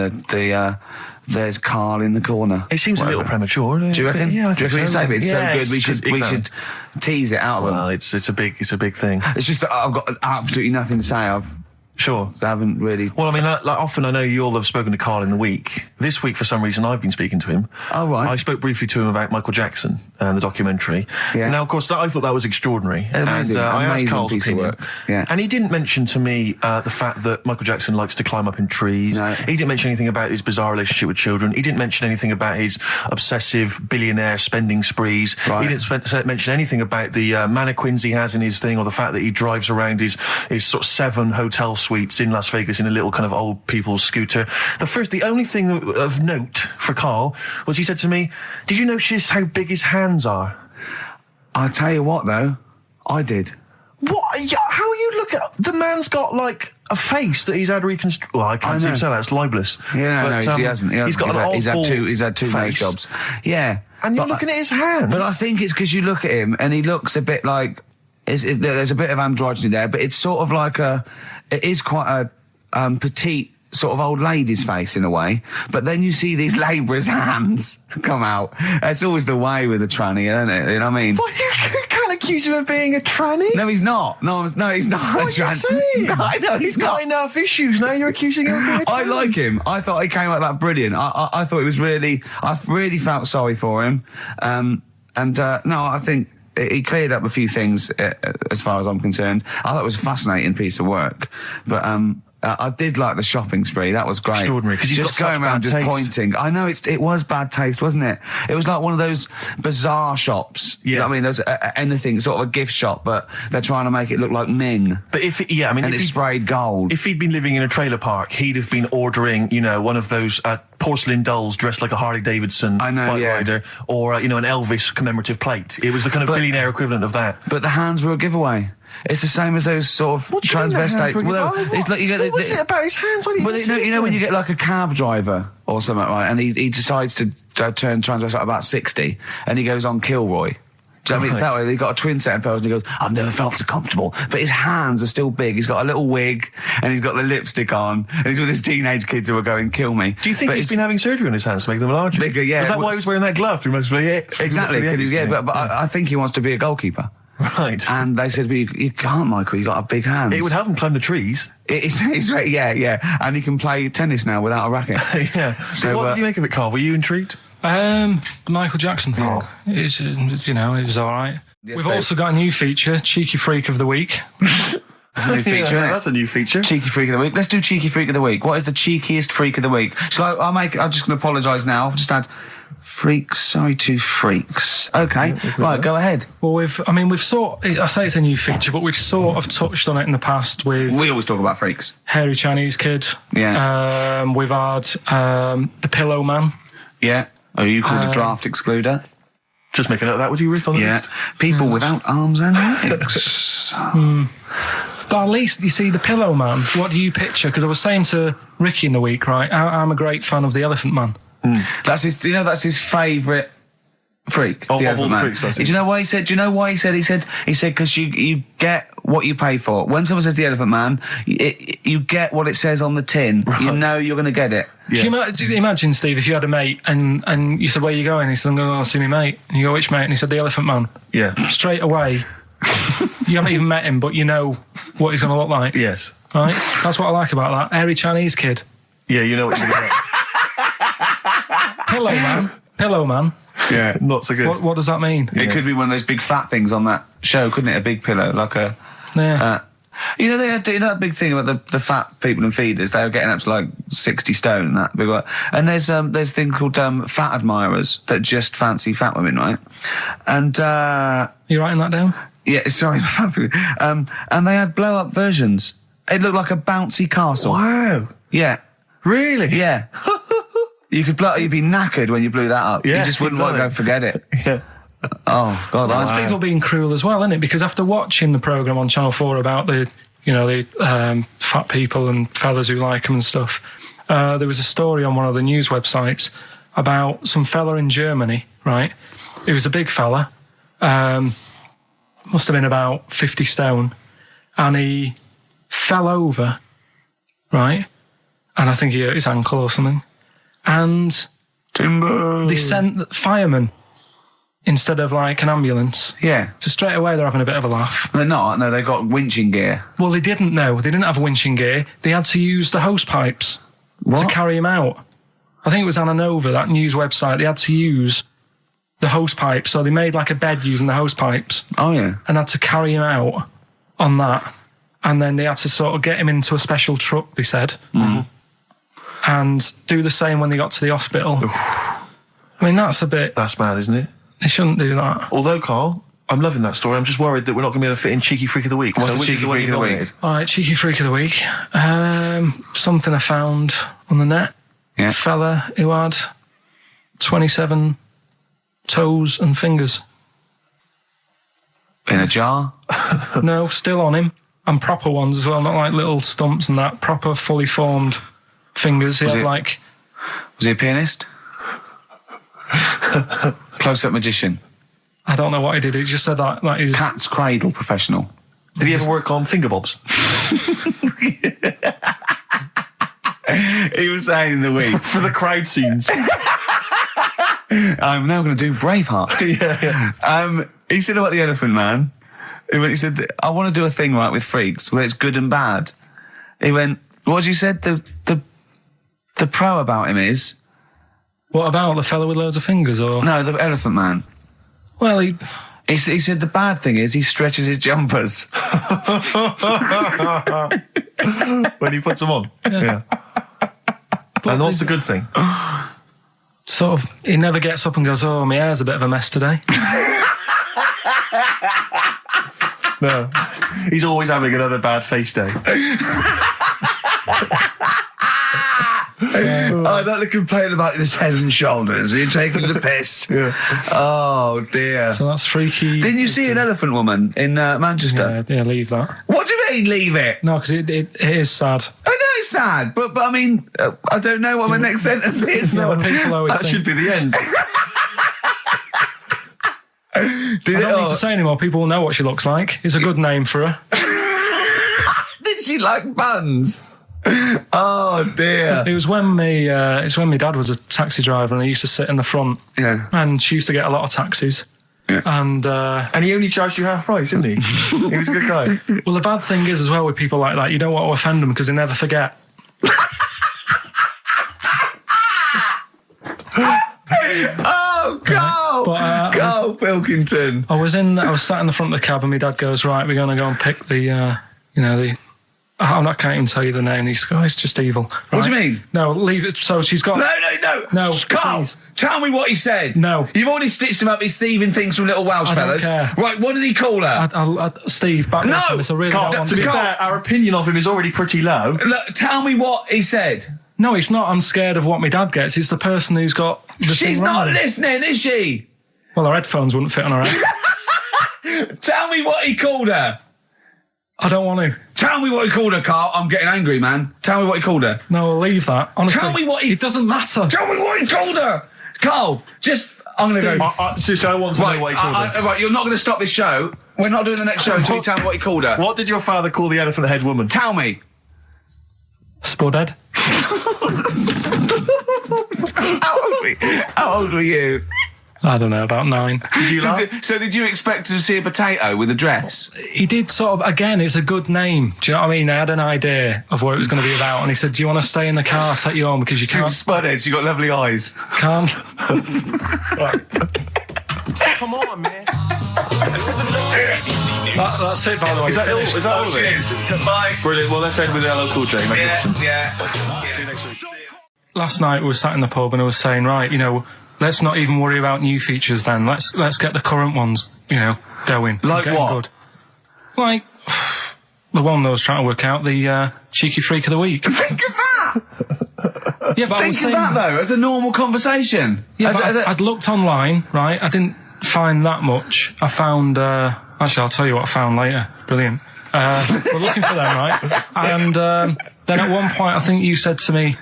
There's Karl in the corner. It seems a little premature. Do you reckon? Yeah, I do you think reckon it's so good? Yeah, We should tease it out of them. Well, it's a big thing. It's just that I've got absolutely nothing to say. Sure. I haven't really... Well, I mean, like often I know you all have spoken to Karl in the week. This week, for some reason, I've been speaking to him. Oh, right. I spoke briefly to him about Michael Jackson and the documentary. Yeah. Now, of course, I thought that was extraordinary. Amazing. And I asked Karl's piece opinion. of work. Yeah. And he didn't mention to me the fact that Michael Jackson likes to climb up in trees. No. He didn't mention anything about his bizarre relationship with children. He didn't mention anything about his obsessive billionaire spending sprees. Right. He didn't mention anything about the mannequins he has in his thing, or the fact that he drives around his sort of 7 hotel suites in Las Vegas in a little kind of old people's scooter. The only thing of note for Karl was he said to me, "Did you notice how big his hands are?" I'll tell you what, though, I did. What? Yeah, how you look at the man's got like a face that he's had reconstructed. Well, I can't seem to say that. It's libelous. Yeah, but, no, he hasn't. He's got an old he's had two nose jobs. Yeah, and you're looking at his hands. But I think it's because you look at him and he looks a bit like there's a bit of androgyny there, but it's sort of like it is quite a petite sort of old lady's face in a way, but then you see these labourers' hands come out. That's always the way with a tranny, isn't it? You know what I mean? Well, you can't accuse him of being a tranny. No, he's not. No, he's not. What are you saying? I know he's got enough issues. Now you're accusing him of being a tranny. I like him. I thought he came out that brilliant. I thought it was really... I really felt sorry for him. No, I think he cleared up a few things as far as I'm concerned. I thought it was a fascinating piece of work. But I did like the shopping spree. That was great. Extraordinary, because he's just got going around just pointing. I know it was bad taste, wasn't it? It was like one of those bizarre shops. Yeah. You know what I mean? There's anything, sort of a gift shop, but they're trying to make it look like Ming. But if it's sprayed gold. If he'd been living in a trailer park, he'd have been ordering, one of those porcelain dolls dressed like a Harley Davidson bike rider, or an Elvis commemorative plate. It was the kind of billionaire equivalent of that. But the hands were a giveaway. It's the same as those sort of transvestites. It's like you get what's it about his hands? You know when you get like a cab driver or something, right? And he decides to turn transvestite about 60, and he goes on Kilroy. Do you know what I mean? That way, he got a twin set of pearls, and he goes, "I've never felt so comfortable." But his hands are still big. He's got a little wig, and he's got the lipstick on, and he's with his teenage kids who are going, "Kill me." Do you think he's been having surgery on his hands to make them larger? Bigger, yeah. Is that why he was wearing that glove? Exactly. But I think he wants to be a goalkeeper. Right. And they said, "Well, you can't, Michael. You got a big hands." It would help him climb the trees. It's right. Yeah. And he can play tennis now without a racket. Yeah. So what did you make of it, Carl? Were you intrigued? The Michael Jackson thing. It's it was all right. Yes, We've also got a new feature, Cheeky Freak of the Week. That's a new feature, isn't it? That's a new feature. Cheeky Freak of the Week. Let's do Cheeky Freak of the Week. What is the cheekiest freak of the week? I'm just going to apologise now. I've just had freaks, sorry to freaks. Okay, right, go ahead. Well, I say it's a new feature, but we've sort of touched on it in the past with... We always talk about freaks. Hairy Chinese Kid. Yeah. We've had the Pillow Man. Yeah. Oh, you called a draft excluder? Just make a note of that, would you, Rick, on the list? People without arms and legs. But at least, you see, the Pillow Man, what do you picture? Because I was saying to Ricky in the week, right, I'm a great fan of the Elephant Man. That's his favourite freak. Of all the freaks, Do you know why he said? He said because you get what you pay for. When someone says the Elephant Man, you get what it says on the tin. Right. You know you're going to get it. Yeah. Do you imagine, Steve, if you had a mate and you said, "Where are you going?" He said, "I'm going to go see my mate." And you go, "Which mate?" And he said, "The Elephant Man." Yeah. Straight away, you haven't even met him, but you know what he's going to look like. Yes. Right. That's what I like about that. Hairy Chinese Kid. Yeah, you know what you're going to get. Pillow Man. Yeah, not so good. What does that mean? It could be one of those big fat things on that show, couldn't it? A big pillow, like a... Yeah. They had that big thing about the fat people and feeders. They were getting up to like 60 stone and that big one. And there's a thing called fat admirers that just fancy fat women, right? And you writing that down? Yeah, sorry. And they had blow up versions. It looked like a bouncy castle. Wow. Yeah. Really? Yeah. You'd be knackered when you blew that up. Yeah, you just wouldn't want to go forget it. Yeah. Oh, God. Well, that's people being cruel as well, isn't it? Because after watching the programme on Channel 4 about the fat people and fellas who like them and stuff, there was a story on one of the news websites about some fella in Germany, right? He was a big fella, must have been about 50 stone, and he fell over, right? And I think he hurt his ankle or something. And they sent firemen instead of like an ambulance. Yeah. So straight away they're having a bit of a laugh. They're not. No, they've got winching gear. Well, they didn't know. They didn't have winching gear. They had to use the hose pipes to carry him out. I think it was Anna Nova, that news website. They had to use the hose pipes. So they made like a bed using the hose pipes. Oh, yeah. And had to carry him out on that. And then they had to sort of get him into a special truck, they said. Mm-hmm. And do the same when they got to the hospital. I mean, that's bad, isn't it? They shouldn't do that. Although, Carl, I'm loving that story. I'm just worried that we're not going to be able to fit in Cheeky Freak of the Week. What's the Cheeky Freak of the Week? All right, Cheeky Freak of the Week. Something I found on the net. Yeah. A fella who had 27 toes and fingers. In a jar? No, still on him. And proper ones as well, not like little stumps and that. Proper, fully formed fingers. Was he a pianist? Close-up magician? I don't know what he did. He just said that he was... Cat's cradle professional. Did he ever work on finger bobs? He was saying in the week. For the crowd scenes. I'm now going to do Braveheart. Yeah. He said about the Elephant Man. He said, I want to do a thing right with freaks where it's good and bad. He went, what did you said? The pro about him is... What about the fella with loads of fingers, or...? No, the Elephant Man. Well, he said the bad thing is he stretches his jumpers. When he puts them on. Yeah. And what's the good thing? Sort of, he never gets up and goes, "Oh, my hair's a bit of a mess today." No. He's always having another bad face day. I'd like to complain about this head and shoulders. Are you taking the piss? Yeah. Oh, dear. So that's freaky. Didn't you see an elephant woman in Manchester? Yeah, leave that. What do you mean, leave it? No, because it is sad. I know it's sad, but I mean, I don't know what my next sentence is. No, people always that think, should be the end. I don't need to say anymore. People will know what she looks like. It's a good name for her. Did she like buns? Oh dear! It was when it's when my dad was a taxi driver, and he used to sit in the front. Yeah. And she used to get a lot of taxis. Yeah. And he only charged you half price, didn't he? He was a good guy. Well, the bad thing is as well with people like that, you don't want to offend them because they never forget. Oh, go! But, go, Pilkington! I was sat in the front of the cab, and my dad goes, "Right, we're going to go and pick the, I can't even tell you the name. He's oh, it's just evil." Right? What do you mean? No, leave it. So she's got. No, Carl, please. tell me what he said. No. You've already stitched him up. He's thieving things from little Welsh fellas. Care. Right, what did he call her? Steve, back no! on this. I really Carl, don't want to be fair, our opinion of him is already pretty low. Look, tell me what he said. No, it's not. I'm scared of what my dad gets. It's the person who's got the She's thing not wrong. listening, is she? Well, her headphones wouldn't fit on her head. Tell me what he called her. I don't want to. Tell me what he called her, Carl. I'm getting angry, man. Tell me what he called her. No, I'll leave that. Honestly, tell me what he... It doesn't matter. Tell me what he called her. Carl, just... I'm going to go... Seriously, I want to know what he called her. Right, you're not going to stop this show. We're not doing the next show until you tell me what he called her. What did your father call the elephant head woman? Tell me. Spudhead. How old were you? I don't know, about 9. Did you expect to see a potato with a dress? He did sort of, again, it's a good name. Do you know what I mean? I had an idea of what it was going to be about, and he said, "Do you want to stay in the car, take you home, because you can't..." Spudhead, she got lovely eyes. Can't. Come on, man. That's it, by the way. Is that all of it? Cheers. Bye. Brilliant. Well, let's end with LL Cool J. Yeah. See you next week. Last night we were sat in the pub and I was saying, right, let's not even worry about new features then. Let's get the current ones, going. Like what? Good. Like the one that I was trying to work out, the cheeky freak of the week. Think of that! Yeah, but Think of that, though, as a normal conversation. Yeah, I'd looked online, right? I didn't find that much. I found... actually, I'll tell you what I found later. Brilliant. We're looking for them, right? And then at one point, I think you said to me,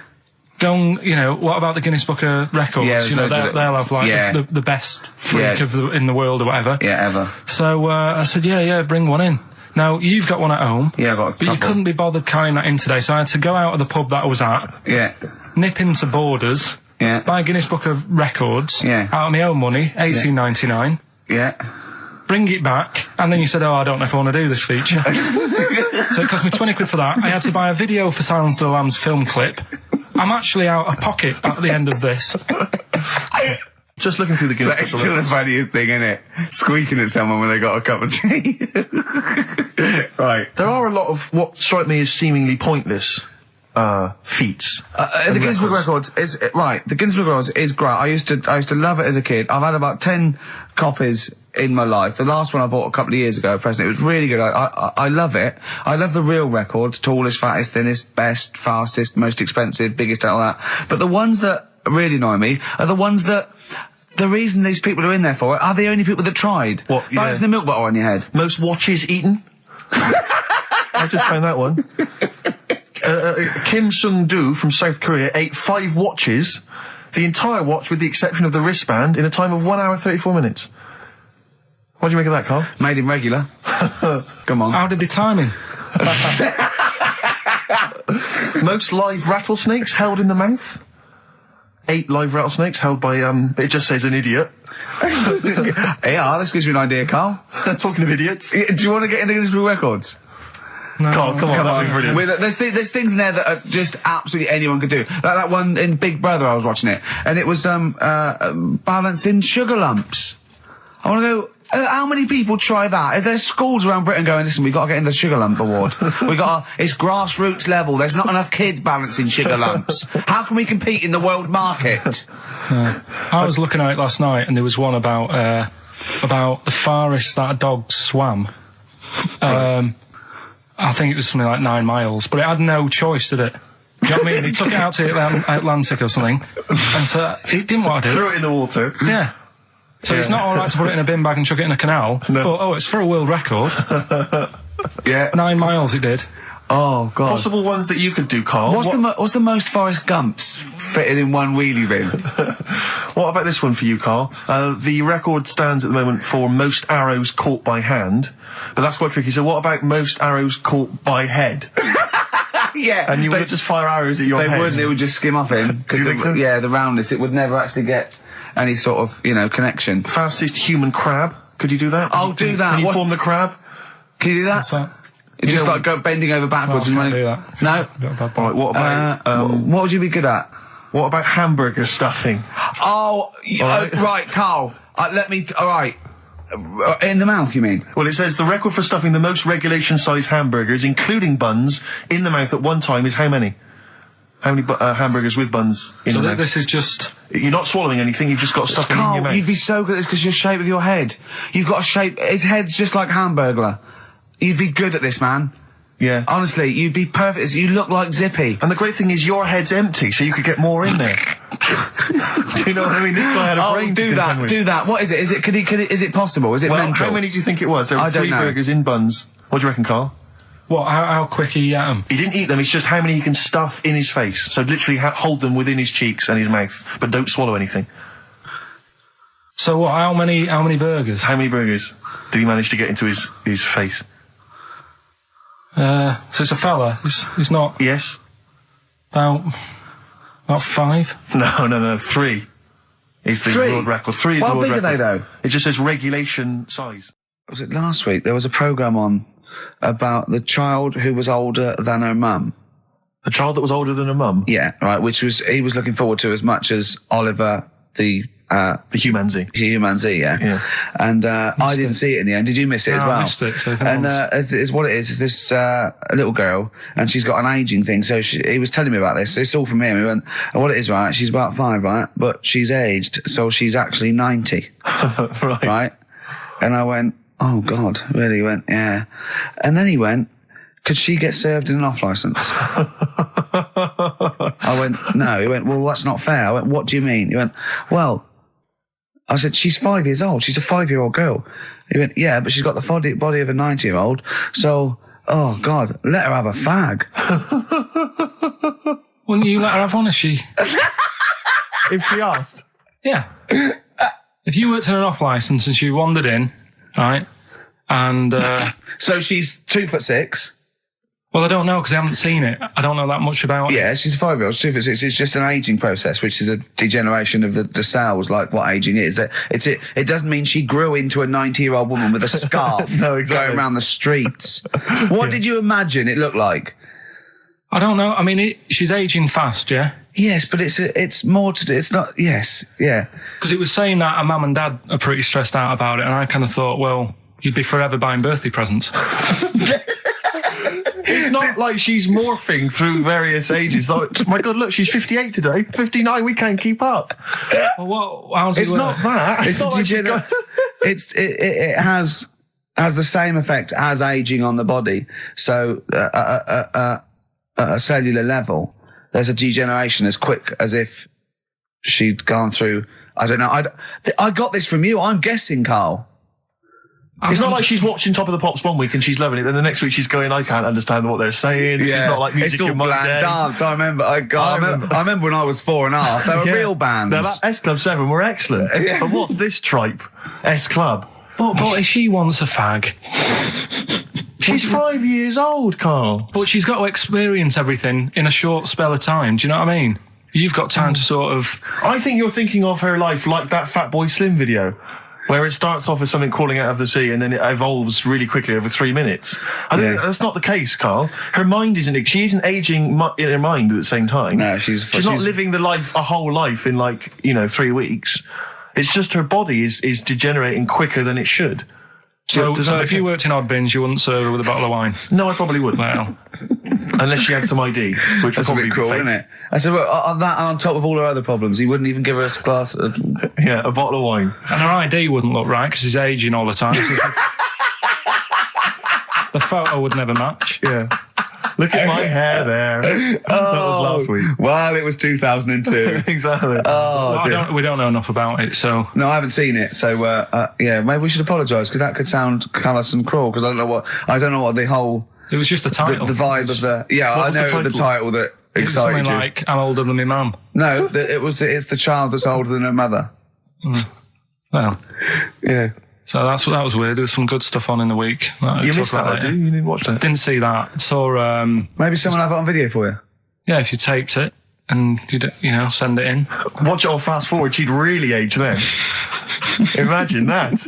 "Go and, what about the Guinness Book of Records? Yeah, they'll have like the best freak in the world or whatever." Yeah, ever. So I said, yeah, bring one in. Now you've got one at home. Yeah, I got a couple. But you couldn't be bothered carrying that in today, so I had to go out of the pub that I was at. Yeah. Nip into Borders. Yeah. Buy Guinness Book of Records. Yeah. Out of my own money, $18.99. Yeah. Bring it back, and then you said, "Oh, I don't know if I want to do this feature." So it cost me 20 quid for that. I had to buy a video for Silence of the Lambs film clip. I'm actually out of pocket at the end of this. Just looking through the Guinness Book. That's still the funniest thing, isn't it? Squeaking at someone when they got a cup of tea. Right. There are a lot of what strike me as seemingly pointless feats. The Guinness Book of Records is right. The Guinness Book of Records is great. I used to love it as a kid. I've had about 10 copies in my life. The last one I bought a couple of years ago, present. It was really good. I love it. I love the real records: tallest, fattest, thinnest, best, fastest, most expensive, biggest, and all that. But the ones that really annoy me are the ones that. The reason these people are in there for it are the only people that tried. What? Yeah. Balancing the milk bottle on your head. Most watches eaten. I just found that one. Kim Sung-do from South Korea ate 5 watches, the entire watch with the exception of the wristband, in a time of 1 hour 34 minutes. What do you make of that, Carl? Made him regular. Come on. How did they time him? Most live rattlesnakes held in the mouth. 8 live rattlesnakes held by, it just says an idiot. Yeah, this gives you an idea, Carl. Talking of idiots. Do you want to get into Guinness Records? No, Carl, come on, that'd be brilliant. There's things in there that are just absolutely anyone could do. Like that one in Big Brother, I was watching it, and it was balancing sugar lumps. I want to go. How many people try that? If there's schools around Britain going, listen, we've got to get in the sugar lump award. It's grassroots level. There's not enough kids balancing sugar lumps. How can we compete in the world market? I was looking at it last night, and there was one about the farthest that a dog swam. I think it was something like 9 miles, but it had no choice, did it? Do you know what I mean? He took it out to the Atlantic or something, and so he didn't want to do it. Threw it in the water. Yeah. So it's not all right to put it in a bin bag and chuck it in a canal. No. But, it's for a world record. Yeah. 9 miles it did. Oh, God. Possible ones that you could do, Carl. What's the most Forrest Gumps fitted in one wheelie bin? What about this one for you, Carl? The record stands at the moment for most arrows caught by hand, but that's quite tricky. So what about most arrows caught by head? Yeah. And you would just fire arrows at your head? They wouldn't, it would just skim off him. Do you think so? Yeah, the roundness, it would never actually get any sort of, connection. Fastest human crab. Could you do that? I'll do that. Can you form the crab? Can you do that? What's that? It's just like go bending over backwards and running. Do that. No. Alright, what about, what would you be good at? what about hamburger stuffing? Right, Carl. Alright. In the mouth, you mean? Well, it says the record for stuffing the most regulation-sized hamburgers, including buns, in the mouth at one time is how many? How many hamburgers with buns in the mouth? This is just... You're not swallowing anything, you've just got stuffing in your mouth. You'd be so good at this because your shape of your head. You've got a shape... His head's just like Hamburglar. You'd be good at this, man. Yeah. Honestly, you'd be perfect. You look like Zippy. And the great thing is your head's empty, so you could get more in there. Do you know what I mean? This guy had a brain to contend with. Do that. What is it? Is it possible? Is it mental? How many do you think it was? There were 3 burgers in buns. What do you reckon, Carl? What, how quick he ate them? He didn't eat them, it's just how many he can stuff in his face. So literally hold them within his cheeks and his mouth, but don't swallow anything. So what, how many burgers? How many burgers did he manage to get into his face? So it's a fella, he's not... Yes. About 5? No, 3. Is the world record. 3 is the world record. How big are they, though? It just says regulation size. Was it last week? There was a programme on about the child who was older than her mum. A child that was older than her mum? Yeah, right, he was looking forward to as much as Oliver, the humanzee. Humanzee, yeah. And I didn't see it in the end. Did you miss it as well? I missed it. So and is what it is this little girl, and she's got an ageing thing. So he was telling me about this. So it's all from him. He went, and what it is, right? She's about 5, right? But she's aged, so she's actually 90. Right? And I went, oh God, really? He went, yeah. And then he went, could she get served in an off licence? I went, no. He went, well, that's not fair. I went, what do you mean? He went, well, I said, she's 5 years old. She's a 5-year-old girl. He went, yeah, but she's got the body of a 90-year-old. So, oh God, let her have a fag. Wouldn't you let her have one if she... if she asked? Yeah. If you worked in an off licence and she wandered in, right, and... So she's 2'6". Well, I don't know because I haven't seen it. I don't know that much about it. Yeah, she's a 5-year-old. She's 2'6". It's just an ageing process, which is a degeneration of the cells, like what ageing is. It doesn't mean she grew into a 90-year-old woman with a scarf no, exactly. going around the streets. What did you imagine it looked like? I don't know. I mean, she's ageing fast, yeah? Yes, but it's more to do. It's not. Yes, yeah. Because it was saying that her mum and dad are pretty stressed out about it, and I kind of thought, well, you'd be forever buying birthday presents. It's not like she's morphing through various ages. Like, my God, look, she's 58 today. 59, we can't keep up. Well, how's it work? Not that. It's not like it has the same effect as aging on the body. So at a cellular level, there's a degeneration as quick as if she'd gone through. I don't know. I got this from you. I'm guessing, Carl. It's not like she's watching Top of the Pops one week and she's loving it, then the next week she's going, I can't understand what they're saying. Yeah. She's not like music in my day. Dance. I remember when I was 4.5. They were real bands. Now, that S Club 7 were excellent. Yeah. But what's this tripe? S Club. But if she wants a fag... She's 5 years old, Carl. But she's got to experience everything in a short spell of time. Do you know what I mean? You've got time to sort of... I think you're thinking of her life like that Fatboy Slim video, where it starts off as something crawling out of the sea and then it evolves really quickly over 3 minutes. I think that's not the case, Carl. Her mind isn't... She isn't aging in her mind at the same time. No, she's not living a whole life in 3 weeks. It's just her body is degenerating quicker than it should. So if you worked in odd bins, you wouldn't serve her with a bottle of wine? No, I probably wouldn't. Well. Unless she had some ID, which would probably be cruel, isn't it? I said, well, on that and on top of all her other problems, he wouldn't even give her a glass of... Yeah, a bottle of wine. And her ID wouldn't look right, because she's ageing all the time. The photo would never match. Yeah. Look at my hair there. That was last week. Well, it was 2002. Exactly. Oh, dear. We don't know enough about it, so... No, I haven't seen it, so, yeah, maybe we should apologise, because that could sound callous and cruel, because I don't know what the whole... It was just the title. The vibe of the... Yeah, I know the title that excited something you. like, I'm older than my mum. No, it's the child that's older than her mother. Well... Yeah. So that was weird. There was some good stuff on in the week. You missed that, did you? You didn't watch that? Didn't see that. Saw... Maybe someone have it on video for you? Yeah, if you taped it and, send it in. Watch it on fast forward, she'd really age then. Imagine that.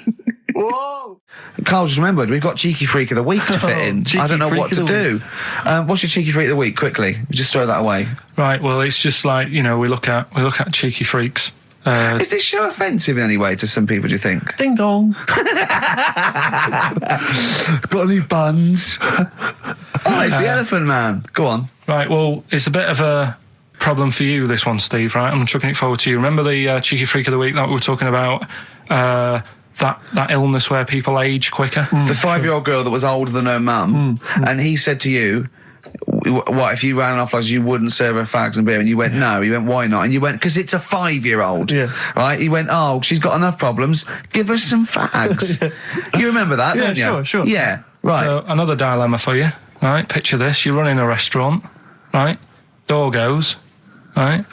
Whoa! Carl just remembered, we've got Cheeky Freak of the Week to fit in. I don't know what to do. What's your Cheeky Freak of the Week, quickly? Just throw that away. Right, well, it's just like, we look at Cheeky Freaks. Is this show offensive in any way to some people, do you think? Ding dong. Got any buns? Oh, it's the Elephant Man. Go on. Right, well, it's a bit of a problem for you, this one, Steve, right? I'm chucking it forward to you. Remember the Cheeky Freak of the Week that we were talking about? That illness where people age quicker? The 5-year-old girl that was older than her mum, and he said to you, what, if you ran off like you wouldn't serve her fags and beer? And you went, no. You went, why not? And you went, because it's a 5-year-old. Yeah. Right? You went, oh, she's got enough problems. Give her some fags. You remember that, don't you? Sure. Yeah, right. So, another dilemma for you, right? Picture this. You're running a restaurant, right? Door goes, right?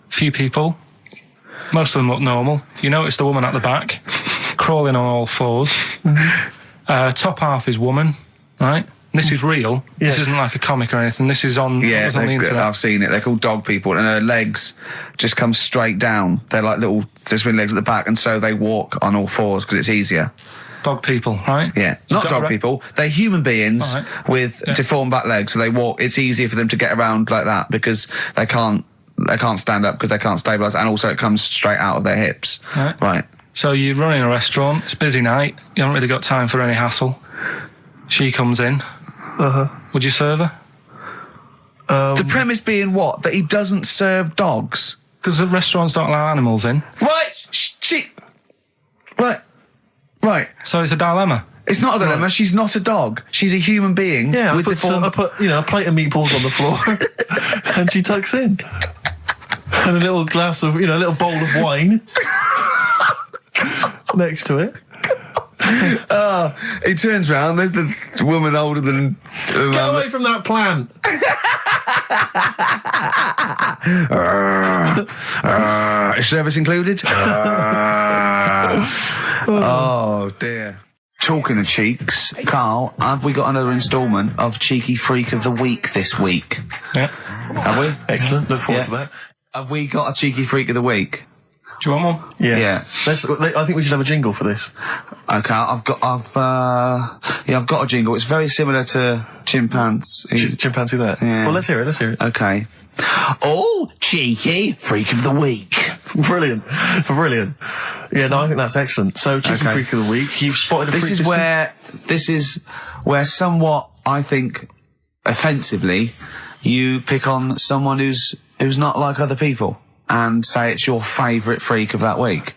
Few people. Most of them look normal. You notice the woman at the back, crawling on all fours. Top half is woman, right? This is real. Yes. This isn't like a comic or anything. This is on, yeah, on the internet. I've seen it. They're called dog people, and her legs just come straight down. They're like little spin legs at the back, and so they walk on all fours because it's easier. Dog people, right? Yeah, not dog people. They're human beings with deformed back legs, so they walk. It's easier for them to get around like that because they can't stand up because they can't stabilise, and also it comes straight out of their hips. Right. So you're running a restaurant. It's a busy night. You haven't really got time for any hassle. She comes in. Would you serve her? The premise being what? That he doesn't serve dogs? Because the restaurants don't allow animals in. Right. Right. So it's a dilemma. It's not a dilemma. Right. She's not a dog. She's a human being. Yeah, I put a plate of meatballs on the floor, and she tucks in, and a little glass of, a little bowl of wine next to it. He turns round, there's the woman older than... Get away from that plant! Is service included? Oh, dear. Talking of cheeks, Carl, have we got another instalment of Cheeky Freak of the Week this week? Yeah. Have we? Excellent, look forward to that. Have we got a Cheeky Freak of the Week? Do you want one? Yeah. I think we should have a jingle for this. Okay, I've got a jingle. It's very similar to Chimpanzee. Chimpanzee that? Yeah. Well, let's hear it. Okay. Oh, Cheeky Freak of the Week. Brilliant. Yeah, no, I think that's excellent. So, Cheeky Freak of the Week, you've spotted a freak This is where somewhat, I think, offensively, you pick on someone who's not like other people and say it's your favourite freak of that week.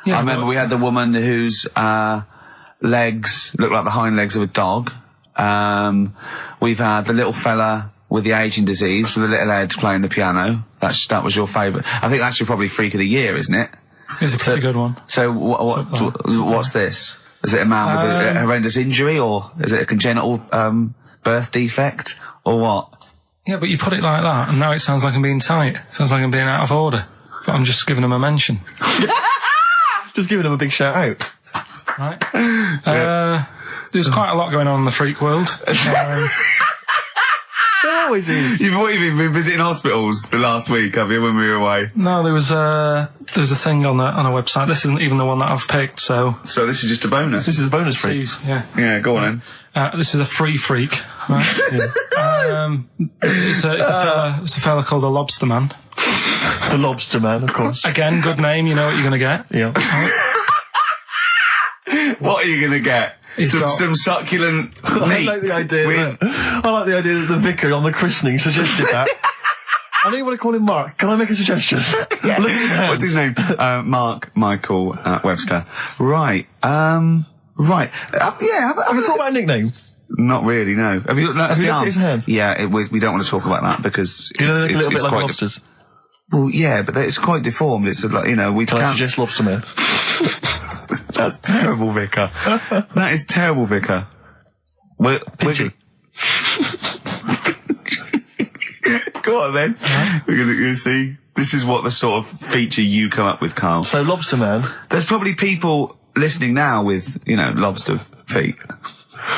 Yeah, I remember we had the woman whose legs look like the hind legs of a dog. We've had the little fella with the aging disease with the little head playing the piano. That was your favourite. I think that's your probably freak of the year, isn't it? It's a pretty good one. So what's this? Is it a man with a horrendous injury, or is it a congenital birth defect, or what? Yeah, but you put it like that, and now it sounds like I'm being tight. It sounds like I'm being out of order. But I'm just giving him a mention. Just giving him a big shout out. Right. There's quite a lot going on in the freak world. There always is. You've been visiting hospitals the last week, have you, when we were away? No, there was a thing on a website. This isn't even the one that I've picked, so... So this is just a bonus? This is a bonus freak. Yeah. Yeah, go on then. This is a free freak, right? It's a fella called the Lobster Man. The Lobster Man, of course. Again, good name, you know what you're going to get. Yeah. What are you going to get? Some succulent meat. I like the idea that the vicar on the christening suggested that. I know you want to call him Mark. Can I make a suggestion? Yeah. Look at his hands. What's his name? Mark Michael Webster. Right. Right. Have you thought about a nickname? Not really, no. Have you looked at his hands? Yeah, we don't want to talk about that because do you know they look a little bit like lobsters? Well, yeah, but it's quite deformed. It's like, you know, we can't... I suggest lobster man? That's terrible, Vicar. That is terrible, Vicar. We're Go on then. We're gonna see. This is what the sort of feature you come up with, Carl. So, Lobster Man. There's probably people listening now with, you know, lobster feet.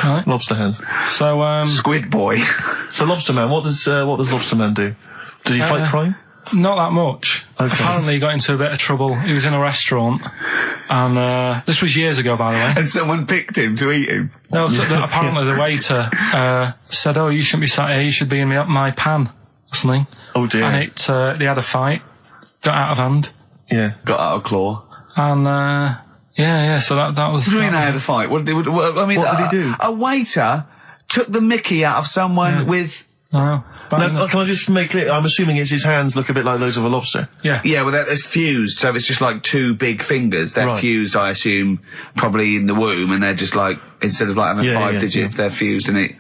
Right. Lobster hands. So, Squid Boy. So, Lobster Man, what does Lobster Man do? Does he fight crime? Not that much. Okay. Apparently he got into a bit of trouble. He was in a restaurant, and this was years ago, by the way. And someone picked him to eat him? No, so apparently the waiter said, "Oh, you shouldn't be sat here, you should be in my pan," or something. Oh dear. And they had a fight, got out of hand. Yeah. Got out of claw. And, so that was... What do you mean they had a fight? What did he do? A waiter took the mickey out of someone with... No. No, can I just make clear? I'm assuming it's his hands look a bit like those of a lobster. Yeah. Yeah, well, it's fused, so it's just like two big fingers. They're fused, I assume, probably in the womb, and they're just like, instead of like having 5 digits, they're fused in it.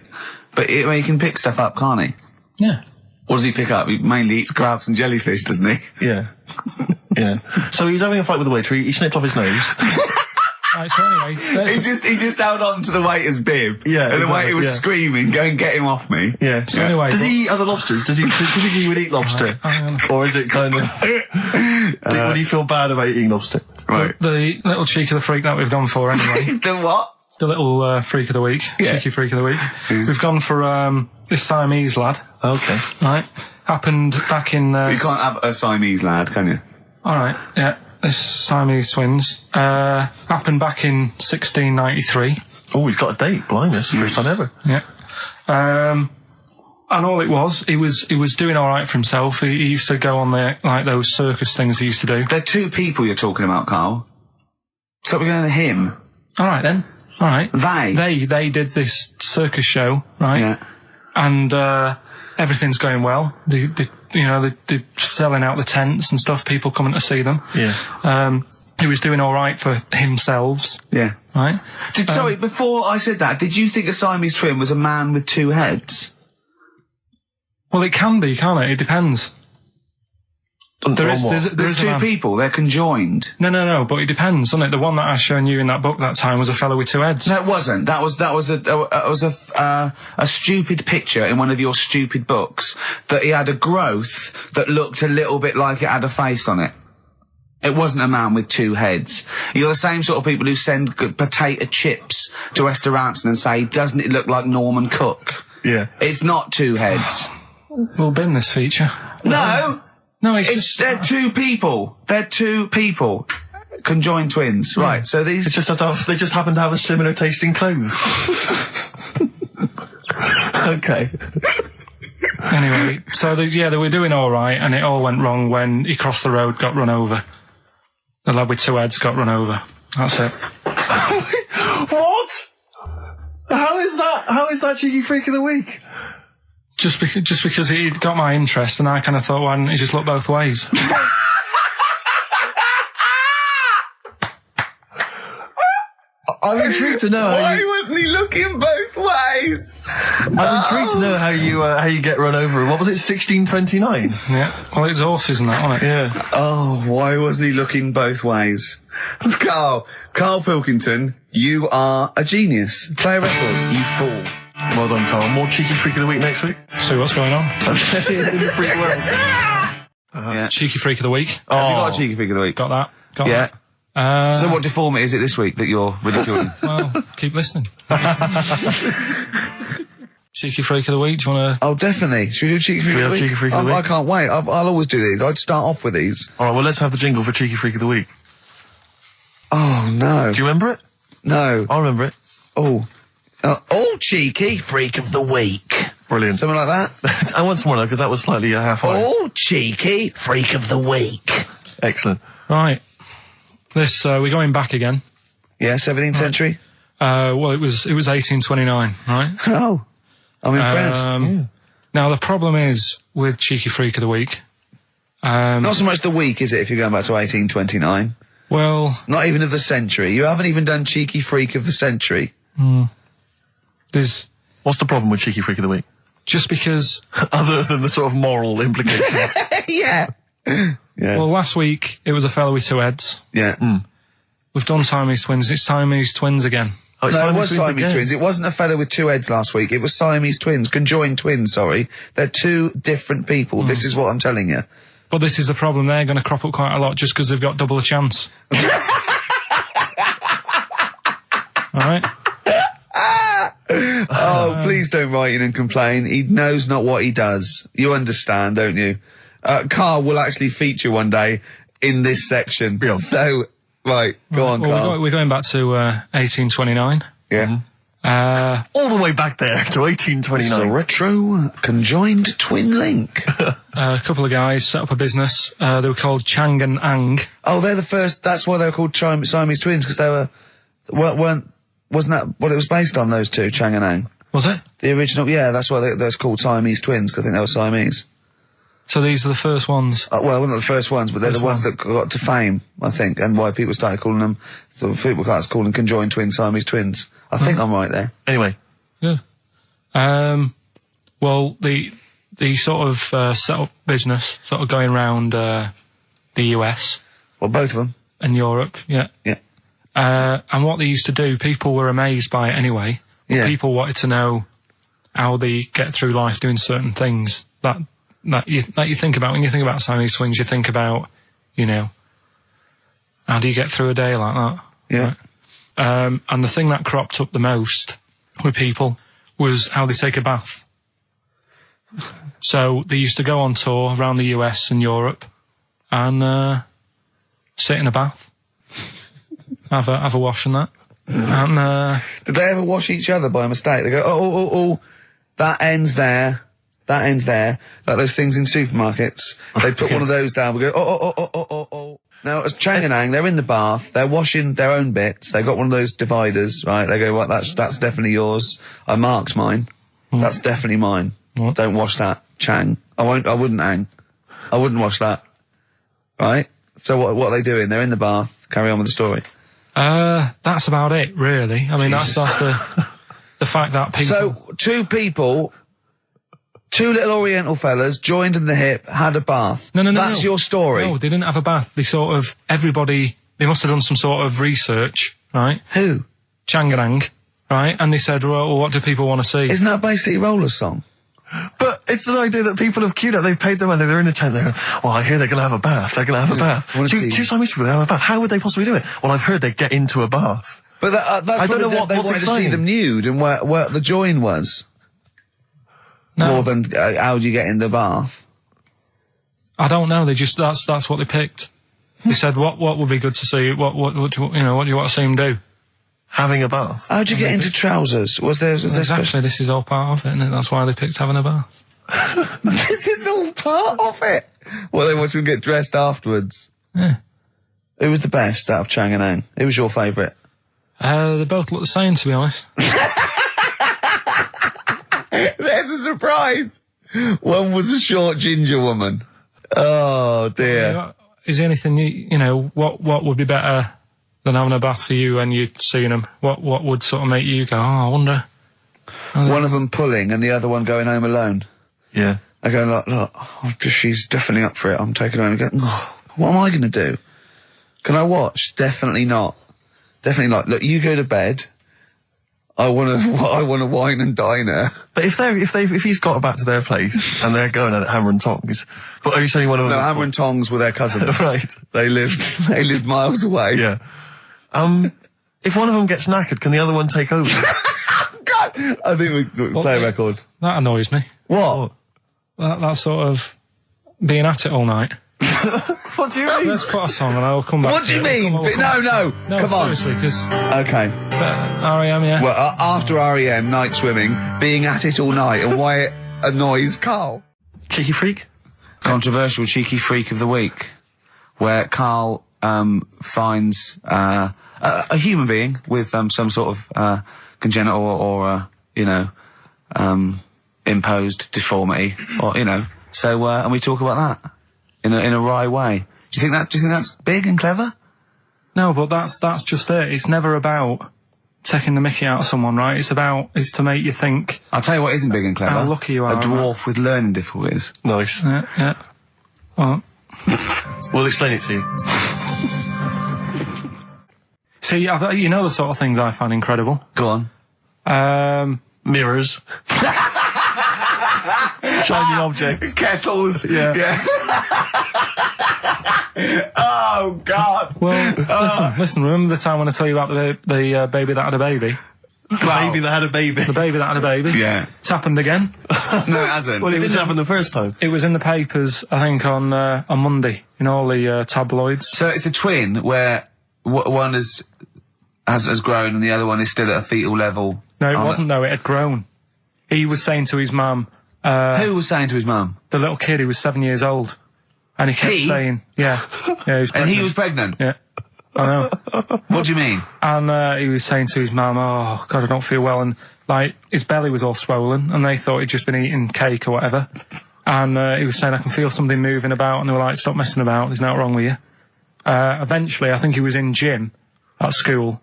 But he can pick stuff up, can't he? Yeah. What does he pick up? He mainly eats crabs and jellyfish, doesn't he? Yeah. Yeah. So he was having a fight with the waiter, he snipped off his nose. Right, so anyway, he just held on to the waiter's bib. Yeah, and the waiter was screaming, "Go and get him off me." Yeah. So anyway, does he eat other lobsters? Do you think he would eat lobster, or is it kind of? Would you feel bad about eating lobster? Right. The little cheek of the freak that we've gone for anyway. The what? The little freak of the week, cheeky freak of the week. We've gone for this Siamese lad. Okay. Right. Happened back in. You can't have a Siamese lad, can you? All right. Yeah. This Siamese twins happened back in 1693. Oh, he's got a date. Blimey, that's the first time ever. Yeah. And all it was, he was doing all right for himself. He used to go on those circus things he used to do. They're two people you're talking about, Carl. So we're going to him. All right then. All right. They did this circus show, right? Yeah. And everything's going well. They're selling out the tents and stuff, people coming to see them. Yeah. He was doing all right for himself. Yeah. Right? Sorry, before I said that, did you think a Siamese twin was a man with 2 heads? Well, it can be, can't it? It depends. There's 2 people, they're conjoined. No, but it depends, doesn't it? The one that I shown you in that book that time was a fellow with 2 heads. No, it wasn't. That was a stupid picture in one of your stupid books that he had a growth that looked a little bit like it had a face on it. It wasn't a man with 2 heads. You're the same sort of people who send potato chips to restaurants and say, "Doesn't it look like Norman Cook?" Yeah. It's not 2 heads. We'll bin this feature. No, they're 2 people. They're 2 people. Conjoined twins. Yeah. Right, so these... They just happen to have a similar taste in clothes. Okay. Anyway, so they were doing all right, and it all went wrong when he crossed the road, got run over. The lad with 2 heads got run over. That's it. What? How is that cheeky freak of the week? Just because he got my interest, and I kind of thought, why didn't he just look both ways? I'm intrigued to know why wasn't he looking both ways? I'm intrigued to know how you get run over. What was it, 1629? Yeah. Well, it's horses and that, wasn't it? Yeah. Oh, why wasn't he looking both ways? Karl Pilkington, you are a genius. Play a record, you fool. Well done, Karl. More cheeky freak of the week next week. See what's going on. In the freak world. Yeah. Cheeky freak of the week. Have you got a cheeky freak of the week? Got that. Got that. So what deformity is it this week that you're ridiculing? Well, keep listening. Cheeky freak of the week, do you want to... Oh, definitely. Should we do cheeky freak of the week? Cheeky freak of the week? I can't wait. I'll always do these. I'd start off with these. Alright, well, let's have the jingle for cheeky freak of the week. Oh, no. Do you remember it? No. I remember it. Oh, cheeky freak of the week. Brilliant. Something like that? I want some more though, because that was slightly half-high. Oh, cheeky freak of the week. Excellent. Right. This, we're going back again. Yeah, 17th century? Well, it was 1829, right? Oh, I'm impressed. Now, the problem is with Cheeky Freak of the Week... not so much the week, is it, if you're going back to 1829? Well... Not even of the century. You haven't even done Cheeky Freak of the century. There's What's the problem with Cheeky Freak of the Week? Just because... Other than the sort of moral implications. Yeah. Well, last week, it was a fella with 2 heads. Yeah. We've done Siamese twins. It's Siamese twins again. Oh, no, it was Siamese twins. It wasn't a fella with 2 heads last week. It was Siamese twins. Conjoined twins, sorry. They're 2 different people. This is what I'm telling you. But this is the problem. They're going to crop up quite a lot just because they've got double a chance. Alright? Oh, please don't write in and complain. He knows not what he does. You understand, don't you? Karl will actually feature one day in this section. Yeah. So, right, go on, Karl. We're going back to 1829. Yeah. All the way back there to 1829. It's a retro conjoined twin link. A couple of guys set up a business. They were called Chang and Ang. Oh, they're the first. That's why they were called Siamese twins, because they wasn't that what it was based on? Those 2, Chang and Ang. Was it? The original, yeah. That's why they're called Siamese twins, because I think they were Siamese. So these are the first ones. Well, not the first ones, but they're the ones that got to fame, I think, and why people started calling them. So people started calling conjoined twins Siamese twins. I think I'm right there. Anyway. Good. Well, the sort of set up business, sort of going around the US. Well, both of them. And Europe, yeah. Yeah. And what they used to do, people were amazed by it anyway. But Yeah. people wanted to know how they get through life doing certain things that you think about. When you think about Siamese twins, you think about, you know, how do you get through a day like that? Yeah. Right? And the thing that cropped up the most with people was how they take a bath. So they used to go on tour around the US and Europe and sit in a bath, have a wash and that. And did they ever wash each other by mistake? They go, oh, that ends there. That ends there. Like those things in supermarkets. They put one of those down. We go, oh. Now, as Chang and Ang, they're in the bath. They're washing their own bits. They've got one of those dividers, right? They go, well, that's definitely yours. I marked mine. That's definitely mine. Don't wash that, Chang. I wouldn't, Ang. I wouldn't wash that. Right? So what are they doing? They're in the bath. Carry on with the story. That's about it, really. I mean, that's the fact that people... So, 2 people... 2 little Oriental fellas joined in the hip, had a bath. No. That's your story. No, they didn't have a bath. They sort of, everybody, they must have done some sort of research, right? Who? Chang and Ang, right? And they said, well, what do people want to see? Isn't that basically Roller's song? But it's an idea that people have queued up. They've paid their money. They're in a tent. They're, well, I hear they're going to have a bath. They're going to have a bath. Two Siamese people have a bath. How would they possibly do it? Well, I've heard they get into a bath. But that's I don't know what they what's wanted exciting. to see them nude and where the join was. No. More than how do you get in the bath? I don't know. They just that's what they picked. They said what would be good to see. What do you want to see them do? Having a bath. How'd you get into trousers? Was there exactly? This is all part of it, and that's why they picked having a bath. This is all part of it. Well, they want you to get dressed afterwards. Yeah. Who was the best out of Chang and Ang? Who was your favourite? They both look the same, to be honest. There's a surprise. One was a short ginger woman. Oh dear. Is there anything you know? What would be better than having a bath for you when you're seeing them? What would sort of make you go, oh, I wonder? One of them pulling and the other one going home alone. Yeah. I go, look, she's definitely up for it. I'm taking her home and go, oh, what am I going to do? Can I watch? Definitely not. Definitely not. Look, you go to bed. I want to wine and dine her. But if he's got back to their place and they're going at it hammer and tongs, but are you saying one of them? No, hammer and tongs were their cousins. Right. They lived miles away. Yeah. If one of them gets knackered, can the other one take over? God, I think we play a record. That annoys me. What? That sort of being at it all night. What do you mean? Let's put a song and I'll come back. What do you mean? No, come on. Seriously, because okay. R.E.M. yeah. Well, after R.E.M. Night Swimming, being at it all night, and why it annoys Karl. Cheeky freak. Controversial cheeky freak of the week, where Karl finds a human being with some sort of congenital or imposed deformity, or So and we talk about that in a wry way. Do you think that's big and clever? No, but that's just it. It's never about taking the mickey out of someone, right? It's to make you think. I'll tell you what isn't big and clever. How lucky you are. A dwarf with learning difficulties. Nice. Yeah. Well. We'll explain it to you. See, you know the sort of things I find incredible. Go on. Mirrors. Shiny objects. Kettles. Yeah. Oh, God. Well, listen, remember the time when I told you about the baby that had a baby? The baby that had a baby. The baby that had a baby. Yeah. It's happened again. No, it hasn't. Well, it didn't happen the first time. It was in the papers, I think, on Monday, in all the tabloids. So it's a twin where one has grown and the other one is still at a fetal level. No, it wasn't, though. It had grown. He was saying to his mum... Who was saying to his mum? The little kid who was 7 years old. And he kept saying... Yeah, he was pregnant. And he was pregnant? Yeah. I know. What do you mean? And he was saying to his mum, oh, God, I don't feel well. And, like, his belly was all swollen, and they thought he'd just been eating cake or whatever. And he was saying, I can feel something moving about, and they were like, stop messing about, there's nothing wrong with you. Eventually, I think he was in gym at school.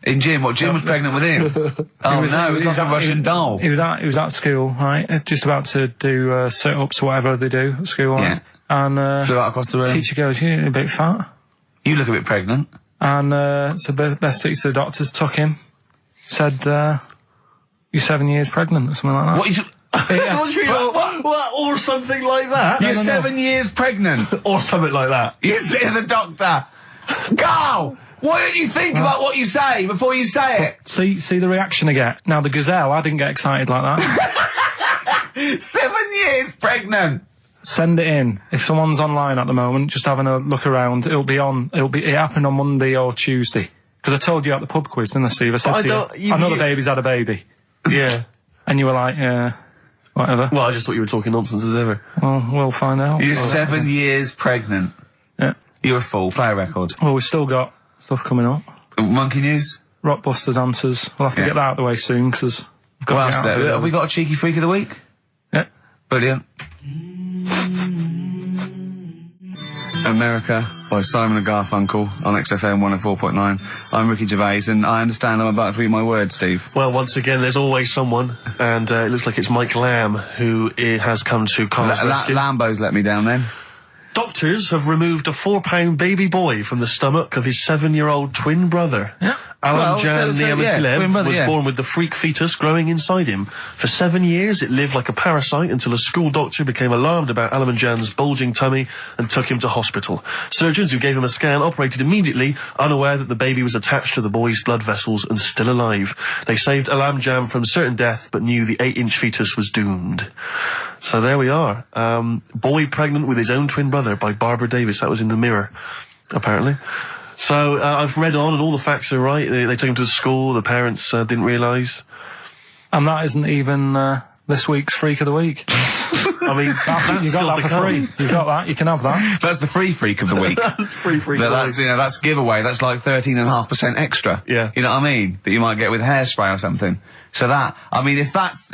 In gym? What, Jim was pregnant with him? Oh, no, it was like a Russian doll. He was at school, right, just about to do sit-ups or whatever they do at school. Yeah. Right? And flew out across the room. Teacher goes, you're a bit fat. You look a bit pregnant. And so the best thing to the doctors took him, said, you're 7 years pregnant or something like that. What you... What? Or something like that? You're 7 years pregnant. Or something like that. You're seeing the doctor. Carl, why don't you think about what you say before you say it? See the reaction I get. Now, the gazelle, I didn't get excited like that. 7 years pregnant. Send it in. If someone's online at the moment, just having a look around, it happened on Monday or Tuesday. Because I told you at the pub quiz, didn't I, Steve? I said to you, I know the baby's had a baby. Yeah. And you were like, yeah, whatever. Well, I just thought you were talking nonsense as ever. Well, we'll find out. You're 7 years pregnant. Yeah. You're a fool. Play a record. Well, we've still got stuff coming up. Monkey News? Rockbusters answers. We'll have to get that out of the way soon, because we've got to get out of have we got a cheeky freak of the week? Yeah. Brilliant. America by Simon and Garfunkel on XFM 104.9. I'm Ricky Gervais, and I understand I'm about to read my words, Steve. Well, once again, there's always someone, and it looks like it's Mike Lamb who has come to Carl's rescue. Lambo's let me down then. Doctors have removed a 4-pound baby boy from the stomach of his 7-year-old twin brother. Yeah. Alan Jan Niamatilev was born with the freak fetus growing inside him. For 7 years, it lived like a parasite until a school doctor became alarmed about Alan Jan's bulging tummy and took him to hospital. Surgeons who gave him a scan operated immediately, unaware that the baby was attached to the boy's blood vessels and still alive. They saved Alan Jan from certain death, but knew the 8-inch fetus was doomed. So there we are. Boy pregnant with his own twin brother by Barbara Davis. That was in the Mirror, apparently. So, I've read on and all the facts are right. They took him to school, the parents didn't realise. And that isn't even this week's Freak of the Week. I mean, that's you got that for free. You got that, you can have that. That's the free Freak of the Week. Free Freak of the Week. You know, that's giveaway, that's like 13.5% extra. Yeah. You know what I mean? That you might get with hairspray or something. So that, I mean, if that's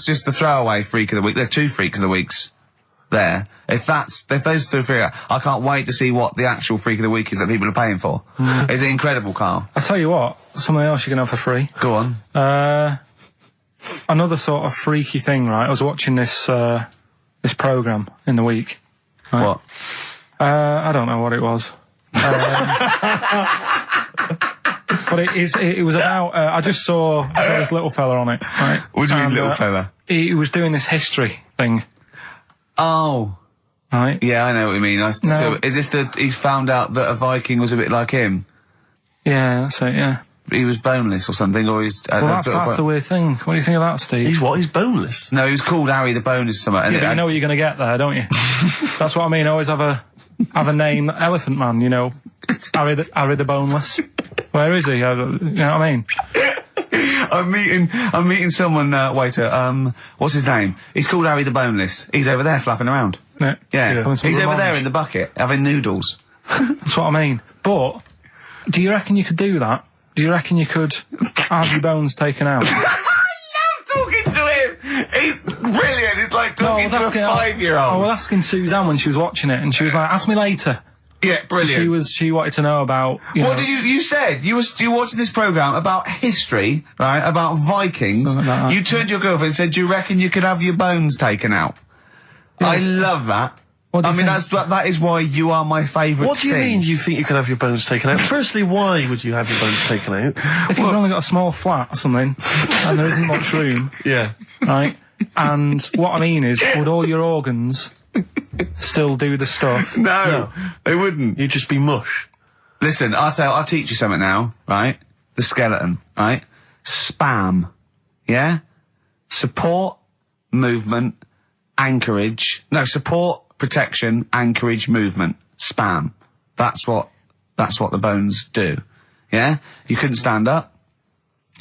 just the throwaway Freak of the Week, there are 2 Freaks of the Weeks there. If those 2 figure, I can't wait to see what the actual Freak of the Week is that people are paying for. Is it incredible, Carl? I'll tell you what, something else you can have for free. Go on. Another sort of freaky thing, right? I was watching this programme in the week. Right? What? I don't know what it was. But it was about, I just saw this little fella on it, right? What do you mean, little fella? He was doing this history thing. Oh. Right? Yeah, I know what you mean. So, is this he's found out that a Viking was a bit like him? Yeah, that's it, yeah. He was boneless or something, or he's... well, that's the weird thing. What do you think of that, Steve? He's what? He's boneless? No, he was called Harry the Boneless or something. Yeah, but you know what you're going to get there, don't you? That's what I mean. Always have a name, Elephant Man, you know. Harry the Boneless. Where is he? You know what I mean? I'm meeting someone, waiter, what's his name? He's called Harry the Boneless. He's over there flapping around. Yeah. He's over there in the bucket, having noodles. That's what I mean. But, do you reckon you could do that? Do you reckon you could have your bones taken out? I love talking to him! He's brilliant, it's like talking to a 5-year-old. I was asking Suzanne when she was watching it, and she was like, ask me later. Yeah, brilliant. She wanted to know about, What did you said? You were watching this programme about history, right? About Vikings. Something like that. You turned to your girlfriend and said, do you reckon you could have your bones taken out? Yeah. I love that. I mean, that is why you are my favourite What do you mean you think you could have your bones taken out? Firstly, why would you have your bones taken out? If you've only got a small flat or something, and there isn't much room, Yeah. right? And what I mean is, would all your organs still do the stuff? No, they wouldn't. You'd just be mush. Listen, I'll teach you something now, right? The skeleton, right? Spam. Yeah? Support, movement, anchorage. No, support, protection, anchorage, movement. Spam. That's what the bones do. Yeah? You couldn't stand up.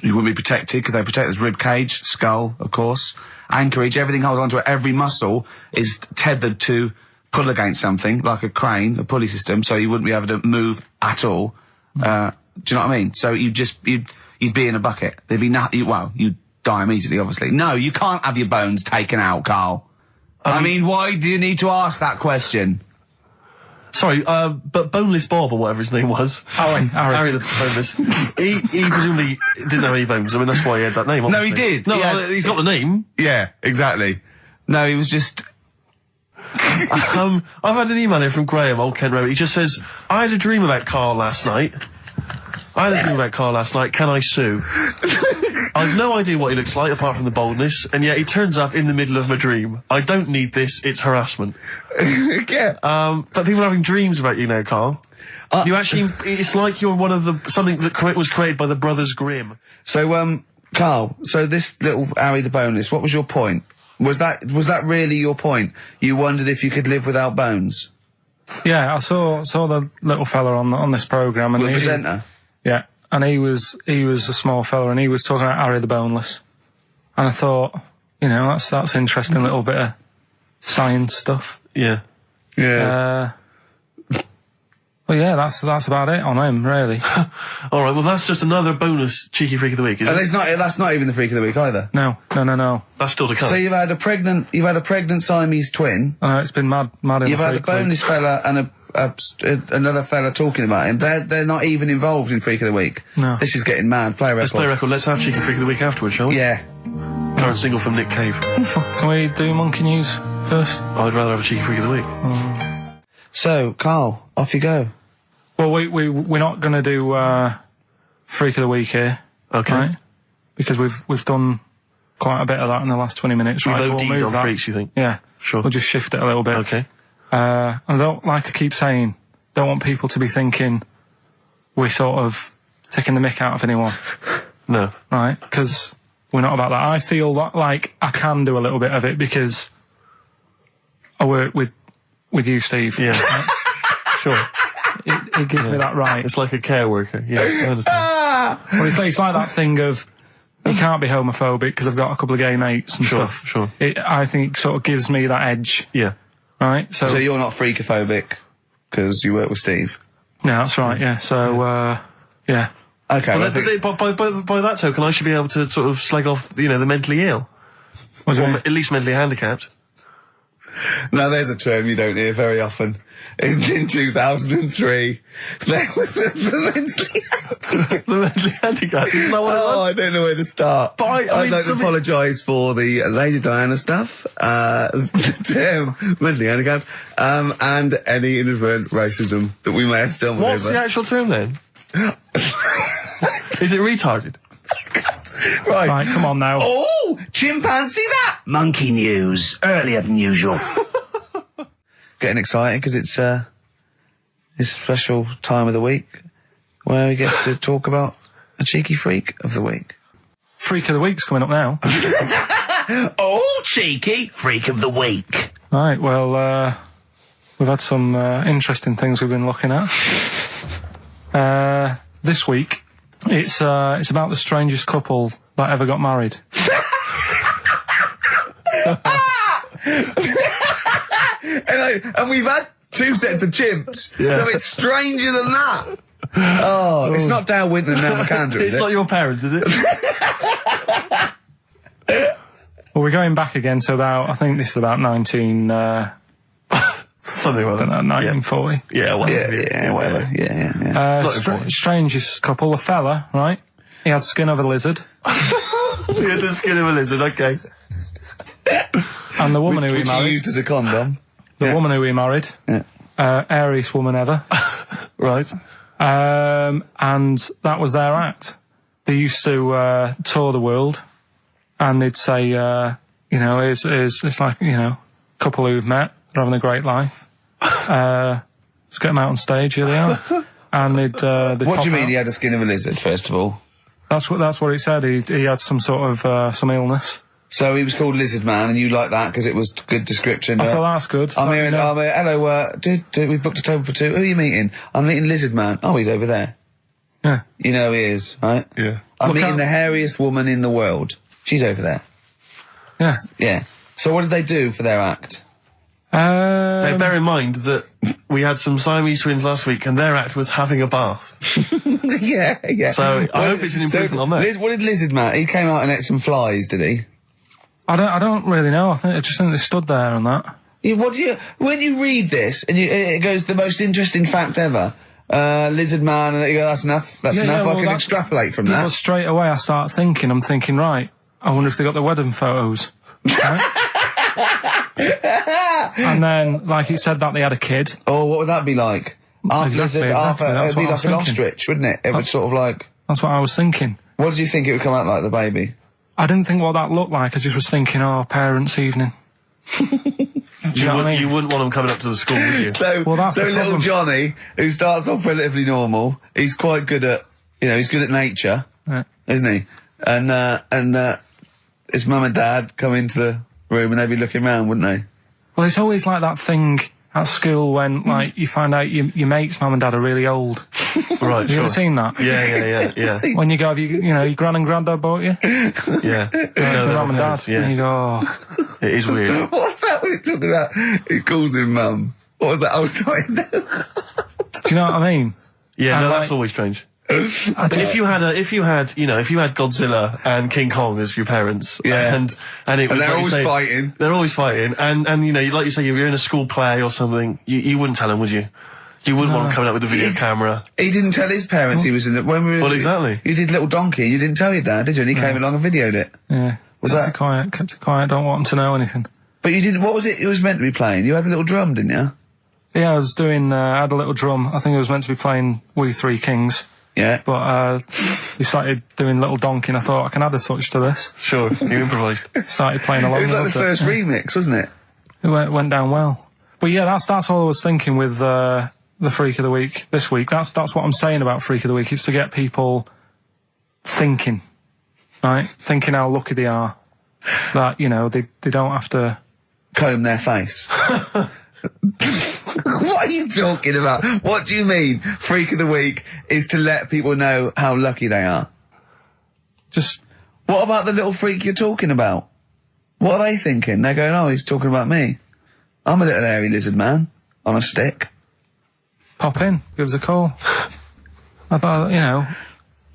You wouldn't be protected because they protect us rib cage, skull, of course. Anchorage, everything holds onto it. Every muscle is tethered to pull against something, like a crane, a pulley system, so you wouldn't be able to move at all. Do you know what I mean? So you'd be in a bucket. There'd be you'd die immediately, obviously. No, you can't have your bones taken out, Carl. I mean, why do you need to ask that question? Sorry, but Boneless Bob, or whatever his name was. Harry the Boneless. he presumably didn't have any bones. I mean, that's why he had that name, obviously. No, he did. No, he's got the name. Yeah, exactly. No, he was just... I've had an email here from Graham, old Kent Road. He just says, I had a dream about Carl last night. Can I sue? I've no idea what he looks like, apart from the boldness, and yet he turns up in the middle of my dream. I don't need this, it's harassment. Yeah. But people are having dreams about you now, Carl. You actually, it's like you're one of something that was created by the Brothers Grimm. So, Carl, so this little Harry the Boneless, what was your point? Was that really your point? You wondered if you could live without bones? Yeah, I saw the little fella on this programme, and the presenter. Yeah, and he was a small fella, and he was talking about Harry the Boneless, and I thought, that's interesting little bit of science stuff. Yeah. Yeah. Well, yeah, that's about it on him, really. All right, well, that's just another bonus cheeky freak of the week, isn't it? That's not even the freak of the week either. No. That's still to come. So you've had a pregnant Siamese twin. I know, it's been mad. You've had a boneless fella and another fella talking about him. They're not even involved in freak of the week. No. This is getting mad. Play a record. Let's play a record. Let's have cheeky freak of the week afterwards, shall we? Yeah. Current single from Nick Cave. Can we do Monkey News first? I'd rather have a cheeky freak of the week. So, Carl, off you go. Well, we're not going to do Freak of the Week here, okay? Right? Because we've done quite a bit of that in the last 20 minutes. We've right? OD'd on freaks, you think? Yeah, sure. We'll just shift it a little bit. Okay. And I don't, like I keep saying, don't want people to be thinking we're sort of taking the mick out of anyone. No. Right? Because we're not about that. I feel like I can do a little bit of it because I work with you, Steve. Yeah. Right? Sure. It gives me that right. It's like a care worker. Yeah, I understand. Well, it's like that thing of you can't be homophobic because I've got a couple of gay mates and stuff. Sure. I think it sort of gives me that edge. Yeah. Right? So you're not freakophobic because you work with Steve? No, that's right, yeah. So, yeah. Okay. Well, by that token, I should be able to sort of slag off, the mentally ill. Or at least mentally handicapped. Now, there's a term you don't hear very often. In 2003, there was the mentally handicapped. Isn't that what it was? I don't know where to start. But I'd like to apologise for the Lady Diana stuff, the term mentally handicapped, and any inadvertent racism that we may have stumbled over. What's the actual term then? Is it retarded? Right, come on now. Oh, chimpanzee that! Monkey News, earlier than usual. Getting excited because it's this special time of the week where we get to talk about a cheeky freak of the week. Freak of the week's coming up now. Oh, cheeky freak of the week. Right, well, we've had some interesting things we've been looking at. This week, it's about the strangest couple that ever got married. And we've had 2 sets of chimps, so it's stranger than that. Oh, it's not Dale Winton and Nell McAndrew, is it? It's not your parents, is it? Well, we're going back again to I think this is about 1940 Something like that. 1940. Yeah, whatever. Whatever. Yeah. Strangest couple, a fella, right? He had the skin of a lizard. He had the skin of a lizard, okay. And the woman who he Which he married. used as a condom. The woman who he married. Yeah. Airiest woman ever. Right. And that was their act. They used to tour the world, and they'd say, it's like, a couple who've met, they're having a great life. Let's get them out on stage, here they are. And they'd What do you mean out. he had the skin of a lizard, first of all? That's what it said. He had some sort of some illness. So he was called Lizard Man, and you like that because it was good description. I thought that's good. I'm here. Hello. We've booked a table for 2. Who are you meeting? I'm meeting Lizard Man. Oh, he's over there. Yeah. You know he is, right? Yeah. I'm meeting the hairiest woman in the world. She's over there. Yeah. Yeah. So what did they do for their act? Now, bear in mind that we had some Siamese twins last week, and their act was having a bath. Yeah. So I hope it's an improvement on that. What did Lizard Man? He came out and ate some flies, did he? I don't really know. I just think they stood there and that. Yeah, when you read this and it goes the most interesting fact ever, Lizard Man, and you go, that's enough. That's enough. I can extrapolate from that. Well, straight away I start thinking. I'm thinking, right. I wonder if they got the wedding photos. Right? And then, like you said, that they had a kid. Oh, what would that be like? Exactly. It'd be like an ostrich, wouldn't it? It would sort of like. That's what I was thinking. What did you think it would come out like, the baby? I didn't think what that looked like. I just was thinking, parents' evening. You wouldn't want them coming up to the school, would you? So little Johnny, who starts off relatively normal, he's quite good at, he's good at nature, isn't he? And his mum and dad come into the room and they'd be looking round, wouldn't they? Well, it's always like that thing at school when, like, you find out your mate's mum and dad are really old. Right, Have you ever seen that? Yeah. When you go, your gran and granddad bought you? Yeah. No, mum and dad. Yeah. And you go, oh. It is weird. What's that we're talking about? He calls him mum. What was that? Oh, sorry. Do you know what I mean? Yeah, that's always strange. If you had Godzilla and King Kong as your parents, and it was, they're always fighting. They're always fighting, and like you say, you're in a school play or something, you wouldn't tell them, would you? You wouldn't want him coming up with a video camera. He didn't tell his parents he was in the... Well, exactly. You did Little Donkey, you didn't tell your dad, did you? And he came along and videoed it. Yeah. Kept it quiet, don't want him to know anything. But you didn't... What was it was meant to be playing? You had a little drum, didn't you? Yeah, I was doing... I had a little drum. I think I was meant to be playing We Three Kings. Yeah. But we started doing Little Donkey and I thought I can add a touch to this. Sure, you improvised. Started playing along. It was like the first remix, wasn't it? It went down well. But yeah, that's all I was thinking with the Freak of the Week this week. That's what I'm saying about Freak of the Week. It's to get people thinking, right? Thinking how lucky they are. That, they don't have to... comb their face. What are you talking about? What do you mean Freak of the Week is to let people know how lucky they are? Just... What about the little freak you're talking about? What are they thinking? They're going, oh, he's talking about me. I'm a little hairy lizard man on a stick. Pop in, give us a call. I thought,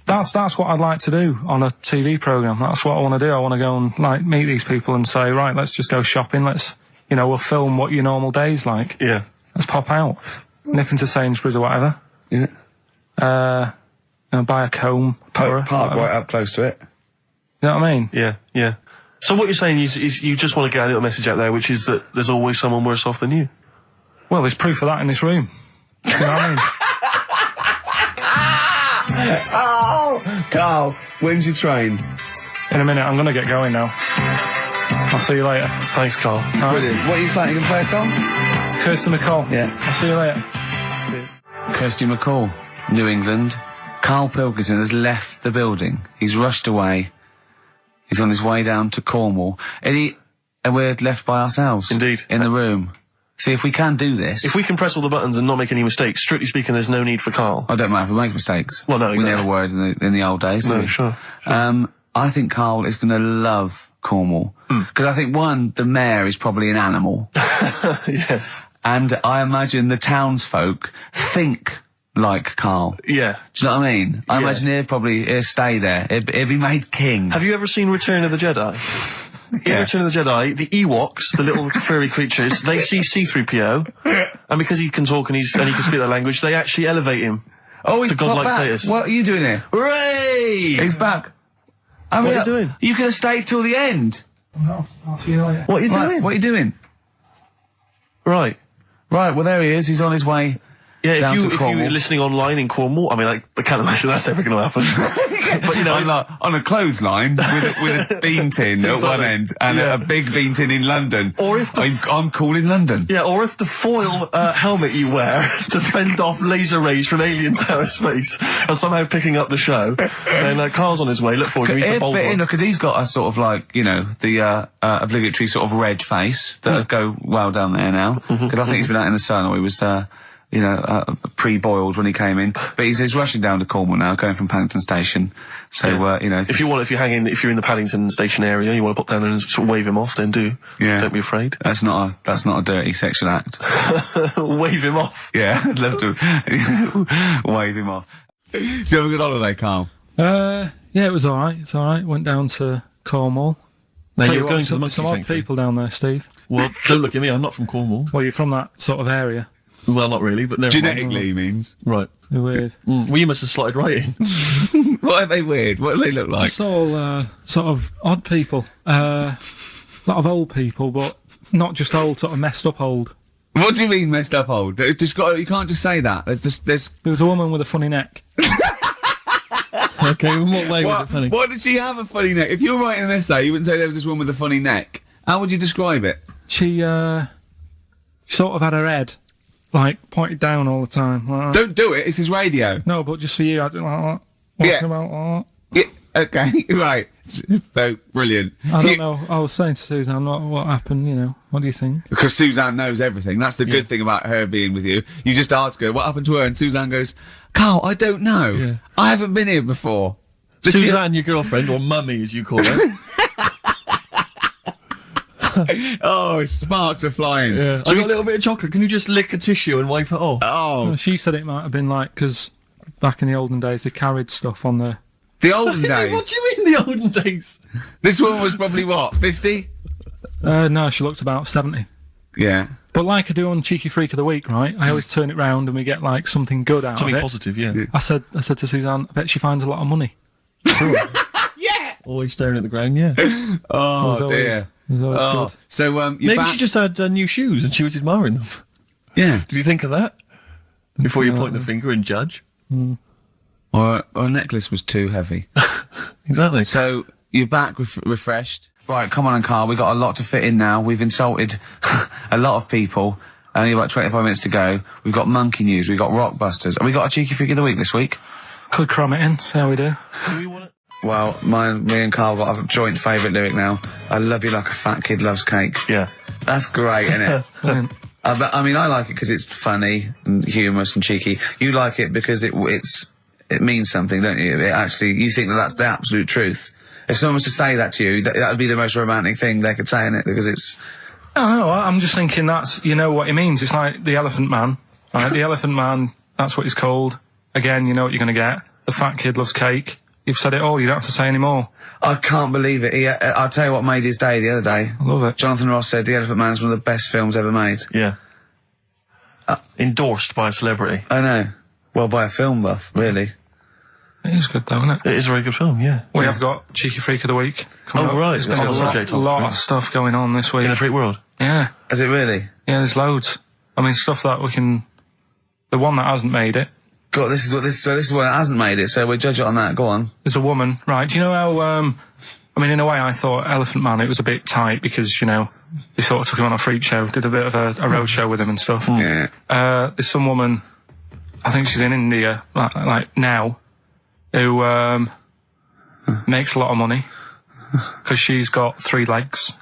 that's what I'd like to do on a TV programme. That's what I want to do. I want to go and, meet these people and say, right, let's just go shopping. Let's, we'll film what your normal day's like. Yeah. Let's pop out. Nip into Sainsbury's or whatever. Yeah. Buy a comb. Park right up close to it. You know what I mean? Yeah. So what you're saying is you just want to get a little message out there, which is that there's always someone worse off than you. Well, there's proof of that in this room. You know what I mean? Oh, Carl, when's your train? In a minute, I'm going to get going now. I'll see you later. Thanks, Carl. Brilliant. What are you playing? You going to play a song? Kirsty MacColl. Yeah. I'll see you later. Kirsty MacColl, New England. Karl Pilkington has left the building. He's rushed away. He's on his way down to Cornwall. And we're left by ourselves. Indeed. In the room. See, if we can do this... If we can press all the buttons and not make any mistakes, strictly speaking, there's no need for Karl. I don't mind if we make mistakes. Well, no, exactly. We never were in the old days, did we? Sure. I think Karl is going to love Cornwall. Because I think, one, the mayor is probably an animal. Yes. And I imagine the townsfolk think like Karl. Yeah. Do you know what I mean? I imagine he'll stay there. He'll be made king. Have you ever seen Return of the Jedi? In Return of the Jedi, the Ewoks, the little furry creatures, they see C-3PO, And because he can talk and he can speak their language, they actually elevate him. Oh, he's to godlike back. status. What are you doing here? Hooray! He's back. What are you doing? You could have stayed till the end. I'll see you later. What are you doing? What are you doing? Right. Right, well, there he is. He's on his way. Yeah, down to if Cornwall. you're listening online in Cornwall, I mean, like, I can't imagine that's ever going to happen. But, you know, on a clothesline with a bean tin at one end and a big bean tin in London. Or if I'm cool in London. Yeah, or if the foil helmet you wear to fend off laser rays from aliens out of space are somehow picking up the show, then Carl's on his way. Look forward to meet the bold one. Because he's got a sort of like, you know, the obligatory sort of red face that would go well down there now. Because I think he's been out in the sun, or he was pre-boiled when he came in. But he's rushing down to Cornwall now, going from Paddington Station. So, you know... If you're in the Paddington Station area, and you want to pop down there and sort of wave him off, then do. Yeah. Don't be afraid. That's not a dirty sexual act. Wave him off? Yeah, I'd love to wave him off. Did you have a good holiday, Carl? Yeah, it was alright. It's alright. Went down to Cornwall. Now, you're going to the monkey some odd people down there, Steve. Well, don't look at me, I'm not from Cornwall. Well, you're from that sort of area. Well, not really, but never mind. Genetically, he means. Right. They're weird. Well, you must have slotted right in. What are they weird? What do they look like? Just all sort of odd people. A lot of old people, but not just old, sort of messed up old. What do you mean messed up old? You can't just say that. There was a woman with a funny neck. Okay, in what way was it funny? Why did she have a funny neck? If you were writing an essay, you wouldn't say there was this woman with a funny neck. How would you describe it? She sort of had her head like pointed down all the time. Like Don't do it. It's his radio. No, but just for you, I do like that. Yeah. About yeah. Okay. Right. So brilliant. I don't know. I was saying to Suzanne, what happened? You know, what do you think? Because Suzanne knows everything. That's the good thing about her being with you. You just ask her what happened to her, and Suzanne goes, "Carl, I don't know. Yeah. I haven't been here before." Suzanne, your girlfriend, or mummy as you call her. Oh, sparks are flying. Yeah. I got a little bit of chocolate. Can you just lick a tissue and wipe it off? Oh. Well, she said it might have been like, because back in the olden days, they carried stuff on the... The olden days? What do you mean the olden days? This woman was probably, what, 50? No, she looked about 70. Yeah. But like I do on Cheeky Freak of the Week, right? I always turn it round and we get, like, something good out of it. Something positive, yeah. I said to Suzanne, I bet she finds a lot of money. Cool. Yeah! Always staring at the ground, yeah. Oh, so dear. It was always good. So, maybe she just had new shoes and she was admiring them. Yeah. Did you think of that? Before you point the finger and judge? Mm. Or a necklace was too heavy. Exactly. So, you're back refreshed. Right, come on, Carl, we've got a lot to fit in now. We've insulted a lot of people. Only about 25 minutes to go. We've got monkey news, we've got rockbusters. Have we got a Cheeky Freak of the Week this week? Could cram it in, see how we do. Well, me and Carl got a joint favourite lyric now. I love you like a fat kid loves cake. Yeah. That's great, isn't it? I mean, I like it because it's funny and humorous and cheeky. You like it because it means something, don't you? You think that's the absolute truth. If someone was to say that to you, that would be the most romantic thing they could say in it, because it's... No, I'm just thinking you know what it means. It's like the Elephant Man, right? The Elephant Man, that's what he's called. Again, you know what you're going to get. The fat kid loves cake. You've said it all, you don't have to say any more. I can't believe it. I'll tell you what made his day the other day. I love it. Jonathan Ross said The Elephant Man is one of the best films ever made. Yeah. Endorsed by a celebrity. I know. Well, by a film buff, really. It is good though, isn't it? It is a very good film, yeah. We have got Cheeky Freak of the Week coming up. Right. There's been a lot of stuff going on this week. In the freak world? Yeah. Is it really? Yeah, there's loads. I mean, stuff that we can... The one that hasn't made it. God, this is what hasn't made it, so we'll judge it on that. Go on. There's a woman, right? Do you know how, I mean, in a way, I thought Elephant Man, it was a bit tight because, you know, they sort of took him on a freak show, did a bit of a road show with him and stuff. Yeah. There's some woman, I think she's in India, like now, who, makes a lot of money because she's got 3 legs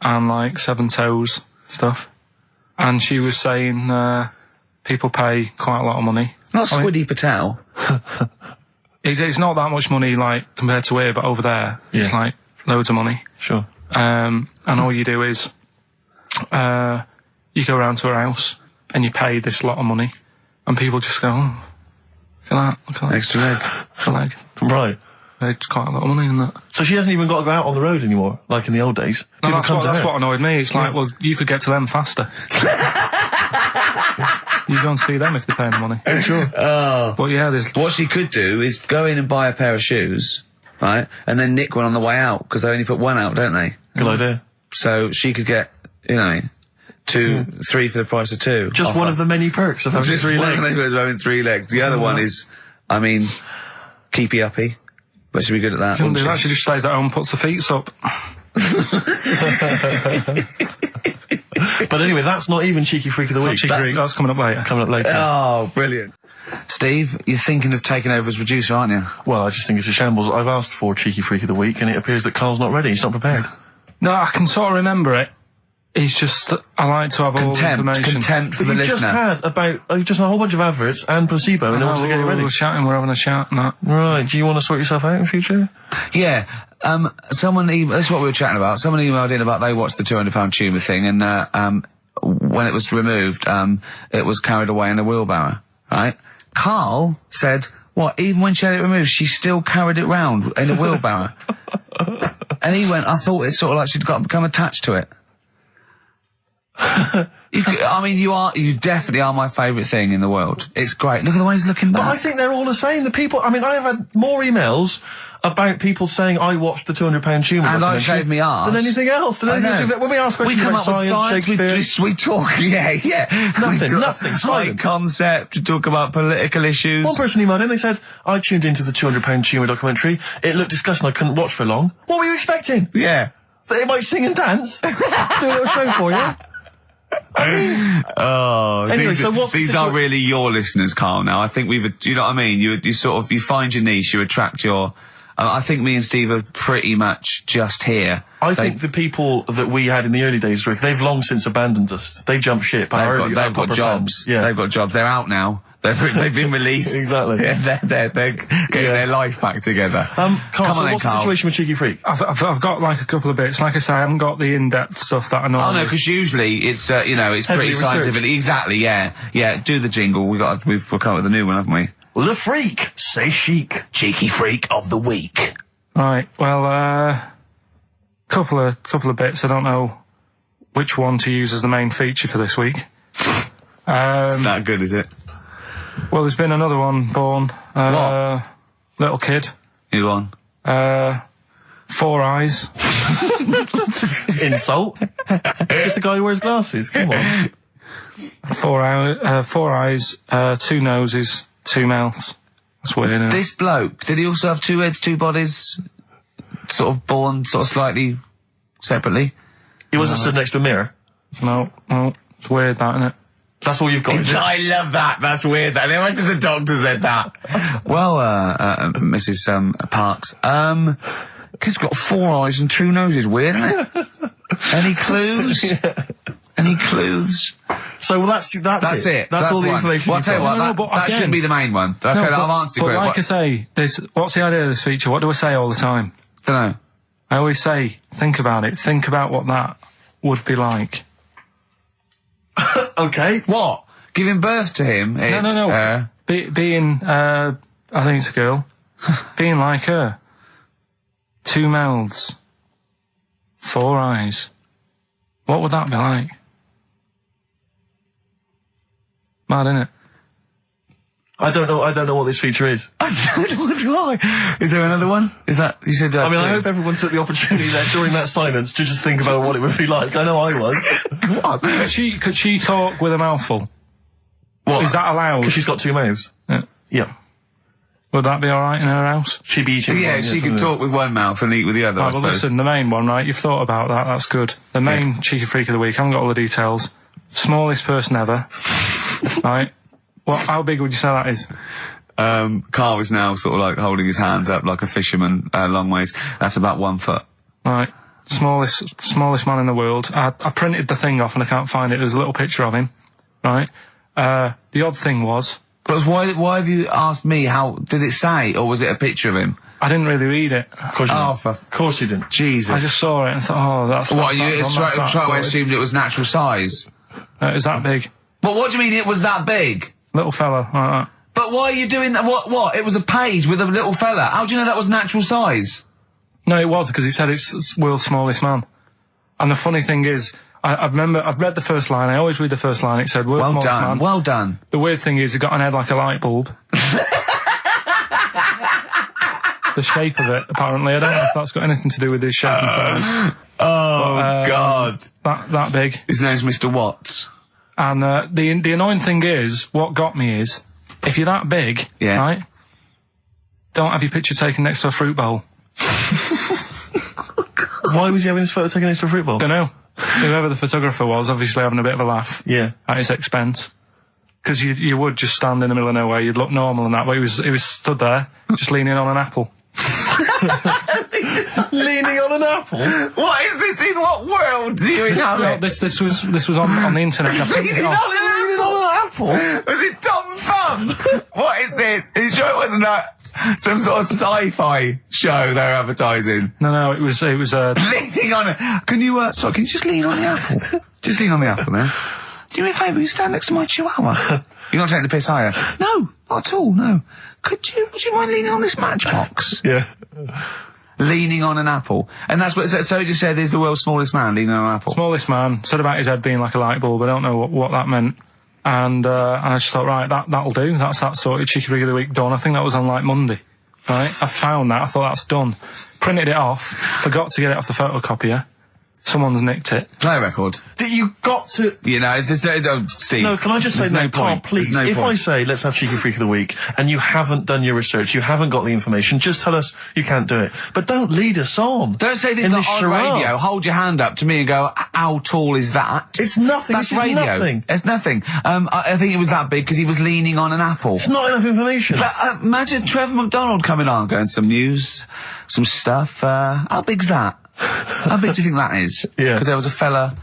and, like, 7 toes, stuff. And she was saying, people pay quite a lot of money. Not Squiddy Patel. It's not that much money, like, compared to here, but over there, it's like loads of money. Sure. And all you do is, you go around to her house and you pay this lot of money, and people just go, oh, look at that. Extra leg. Extra leg. Right. It's quite a lot of money in that. So she hasn't even got to go out on the road anymore, like in the old days? No, that's what annoyed me. It's like, well, you could get to them faster. You go and see them if they pay the money. Sure. Oh. But yeah, there's... What she could do is go in and buy a pair of shoes, right, and then nick one on the way out, because they only put one out, don't they? Good idea. So she could get, you know, 2, 3 for the price of 2. Just one of the many perks of having Just 3 one legs. of the perks of having 3 legs. The other one is, I mean, keepy uppy. But she'd be good at that. Shouldn't do that. She just stays at home and puts her feet up. But anyway, that's not even Cheeky Freak of the Week. That's coming up later. Coming up later. Oh, brilliant. Steve, you're thinking of taking over as producer, aren't you? Well, I just think it's a shambles. I've asked for Cheeky Freak of the Week, and it appears that Carl's not ready. He's not prepared. No, I can sort of remember it. It's just, I like to have all the information. Contempt for But the you've just listener. you've just had a whole bunch of adverts and placebo in order to get it ready. We're shouting, we're having a shout and that. Right, do you want to sort yourself out in future? Yeah, that's what we were chatting about. Someone emailed in about they watched the £200 tumour thing, and when it was removed, it was carried away in a wheelbarrow, right? Carl said, what, even when she had it removed, she still carried it round in a wheelbarrow? And he went, I thought it's sort of like she'd become attached to it. You definitely are my favourite thing in the world. It's great. Look at the way he's looking back. But I think they're all the same. The people, I have had more emails about people saying I watched the £200 tumour and I shaved me arse than anything else. When we ask questions we come about up with science, we talk, yeah. Nothing, science. Concept, we talk about political issues. One person emailed in, they said, I tuned into the £200 tumour documentary. It looked disgusting, I couldn't watch for long. What were you expecting? Yeah. That they might sing and dance? Do a little show for you? Anyway, so these are really your listeners, Carl. Now, I think do you know what I mean? You sort of, you find your niche, you attract your. I think me and Steve are pretty much just here. I think the people that we had in the early days, Rick, they've long since abandoned us. They jumped ship. They've got jobs. Yeah, they've got jobs. They're out now. They've been released. Exactly. Yeah, they're getting their life back together. Carl, Come on then, what's Carl. the situation with Cheeky Freak? I've got like a couple of bits. Like I say, I haven't got the in-depth stuff that I know. Oh no, because usually it's it's pretty scientific. Exactly. Yeah. Do the jingle. We've come up with a new one, haven't we? The Freak, say chic. Cheeky Freak of the Week. Right. Well, couple of bits. I don't know which one to use as the main feature for this week. It's that good, is it? Well, there's been another one born. What? Little kid. Who on? 4 eyes. Insult. Just a guy who wears glasses. Come on. 4 eyes, 2 noses, 2 mouths. That's weird, isn't it? This bloke, did he also have 2 heads, 2 bodies? Sort of born sort of slightly separately? He wasn't stood next to a mirror? No. It's weird, that, isn't it? That's all you've got. I love that. That's weird. I wish the doctor said that. Well, Mrs. Parks, kid's got 4 eyes and 2 noses. Weird, isn't it? Any clues? Any clues? So that's it. That's all the information. Well, I'll tell you what, that again, shouldn't be the main one. Okay, I've answered but like I say, what's the idea of this feature? What do I say all the time? Dunno. I always say, think about it. Think about what that would be like. Okay. What? Giving birth to him? No. Being, I think it's a girl. Being like her. 2 mouths. 4 eyes. What would that be like? Mad, innit? I don't know what this feature is. I don't know why. Is there another one? Is that, you said that? I hope everyone took the opportunity there during that silence to just think about what it would be like. I know I was. What? Could she talk with a mouthful? What? Is that allowed? Because she's got 2 mouths. Yeah. Would that be alright in her house? She'd be eating. Yeah, she could talk with one mouth and eat with the other, I suppose. Well, listen, the main one, right? You've thought about that. That's good. The main Cheeky Freak of the Week. I haven't got all the details. Smallest person ever. Right? How big would you say that is? Carl is now sort of like holding his hands up like a fisherman, long ways. That's about 1 foot. Right. Smallest man in the world. I printed the thing off and I can't find it. There's a little picture of him. Right. The odd thing was. But why have you asked me how, did it say, or was it a picture of him? I didn't really read it. Of course you didn't. Jesus. I just saw it and thought, that's... What, you straight away assumed it was natural size? No, it was that big. But what do you mean it was that big? Little fella, like that. But why are you doing that? What? It was a page with a little fella. How do you know that was natural size? No, it was, because he said it's world's smallest man. And the funny thing is, I've read the first line. I always read the first line. It said, "World's Well smallest done. man." Well done. The weird thing is, it got an head like a light bulb. The shape of it, apparently. I don't know if that's got anything to do with his shape and size. God. That big. His name's Mr. Watts. And the annoying thing is, what got me is, if you're that big, right, don't have your picture taken next to a fruit bowl. Why was he having his photo taken next to a fruit bowl? Don't know. Whoever the photographer was, obviously having a bit of a laugh. Yeah. At his expense. Because you would just stand in the middle of nowhere, you'd look normal and that, but he was stood there, just leaning on an apple. Leaning on an apple? What is this? In what world do you inhabit? This was on the internet. Leaning on an apple? Was it Tom Thumb? What is this? Are you sure it wasn't some sort of sci-fi show they're advertising? No, it was leaning on it. Can you just lean on the apple? Just lean on the apple there. Do me a favour, you stand next to my chihuahua. You're not taking the piss, are you? No, not at all, no. Would you mind leaning on this matchbox? Yeah. Leaning on an apple. And that's what, so he just said he's the world's smallest man leaning on an apple. Smallest man, said about his head being like a light bulb, I don't know what that meant. And I just thought, right, that'll do. That's that sorted. Cheeky Freak of the Week done. I think that was on like Monday. Right? I found that. I thought that's done. Printed it off. Forgot to get it off the photocopier. Someone's nicked it. Play a record. You got to... You know, it's just... Steve. No, can I just say no, Carl, please. If I say, let's have Cheeky Freak of the Week, and you haven't done your research, you haven't got the information, just tell us you can't do it. But don't lead us on. Don't say things like on radio. Hold your hand up to me and go, how tall is that? It's nothing. That's radio. Nothing. It's nothing. I think it was that big because he was leaning on an apple. It's not enough information. But, imagine Trevor McDonald coming on, going, some news, some stuff. How big's that? How big do you think that is? Yeah. Because there was a fella,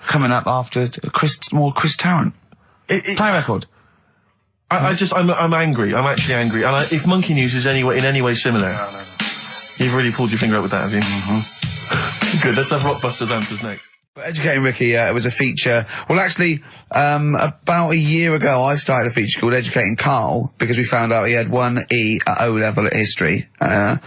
coming up after Chris Tarrant. Play a record. I'm angry. I'm actually angry. And if Monkey News is in any way similar, you've really pulled your finger out with that, have you? Mm-hmm. Good. Let's have Rockbusters answers next. Educating Ricky, it was a feature. Well, actually, about a year ago, I started a feature called Educating Karl because we found out he had 1 E at O level at history. And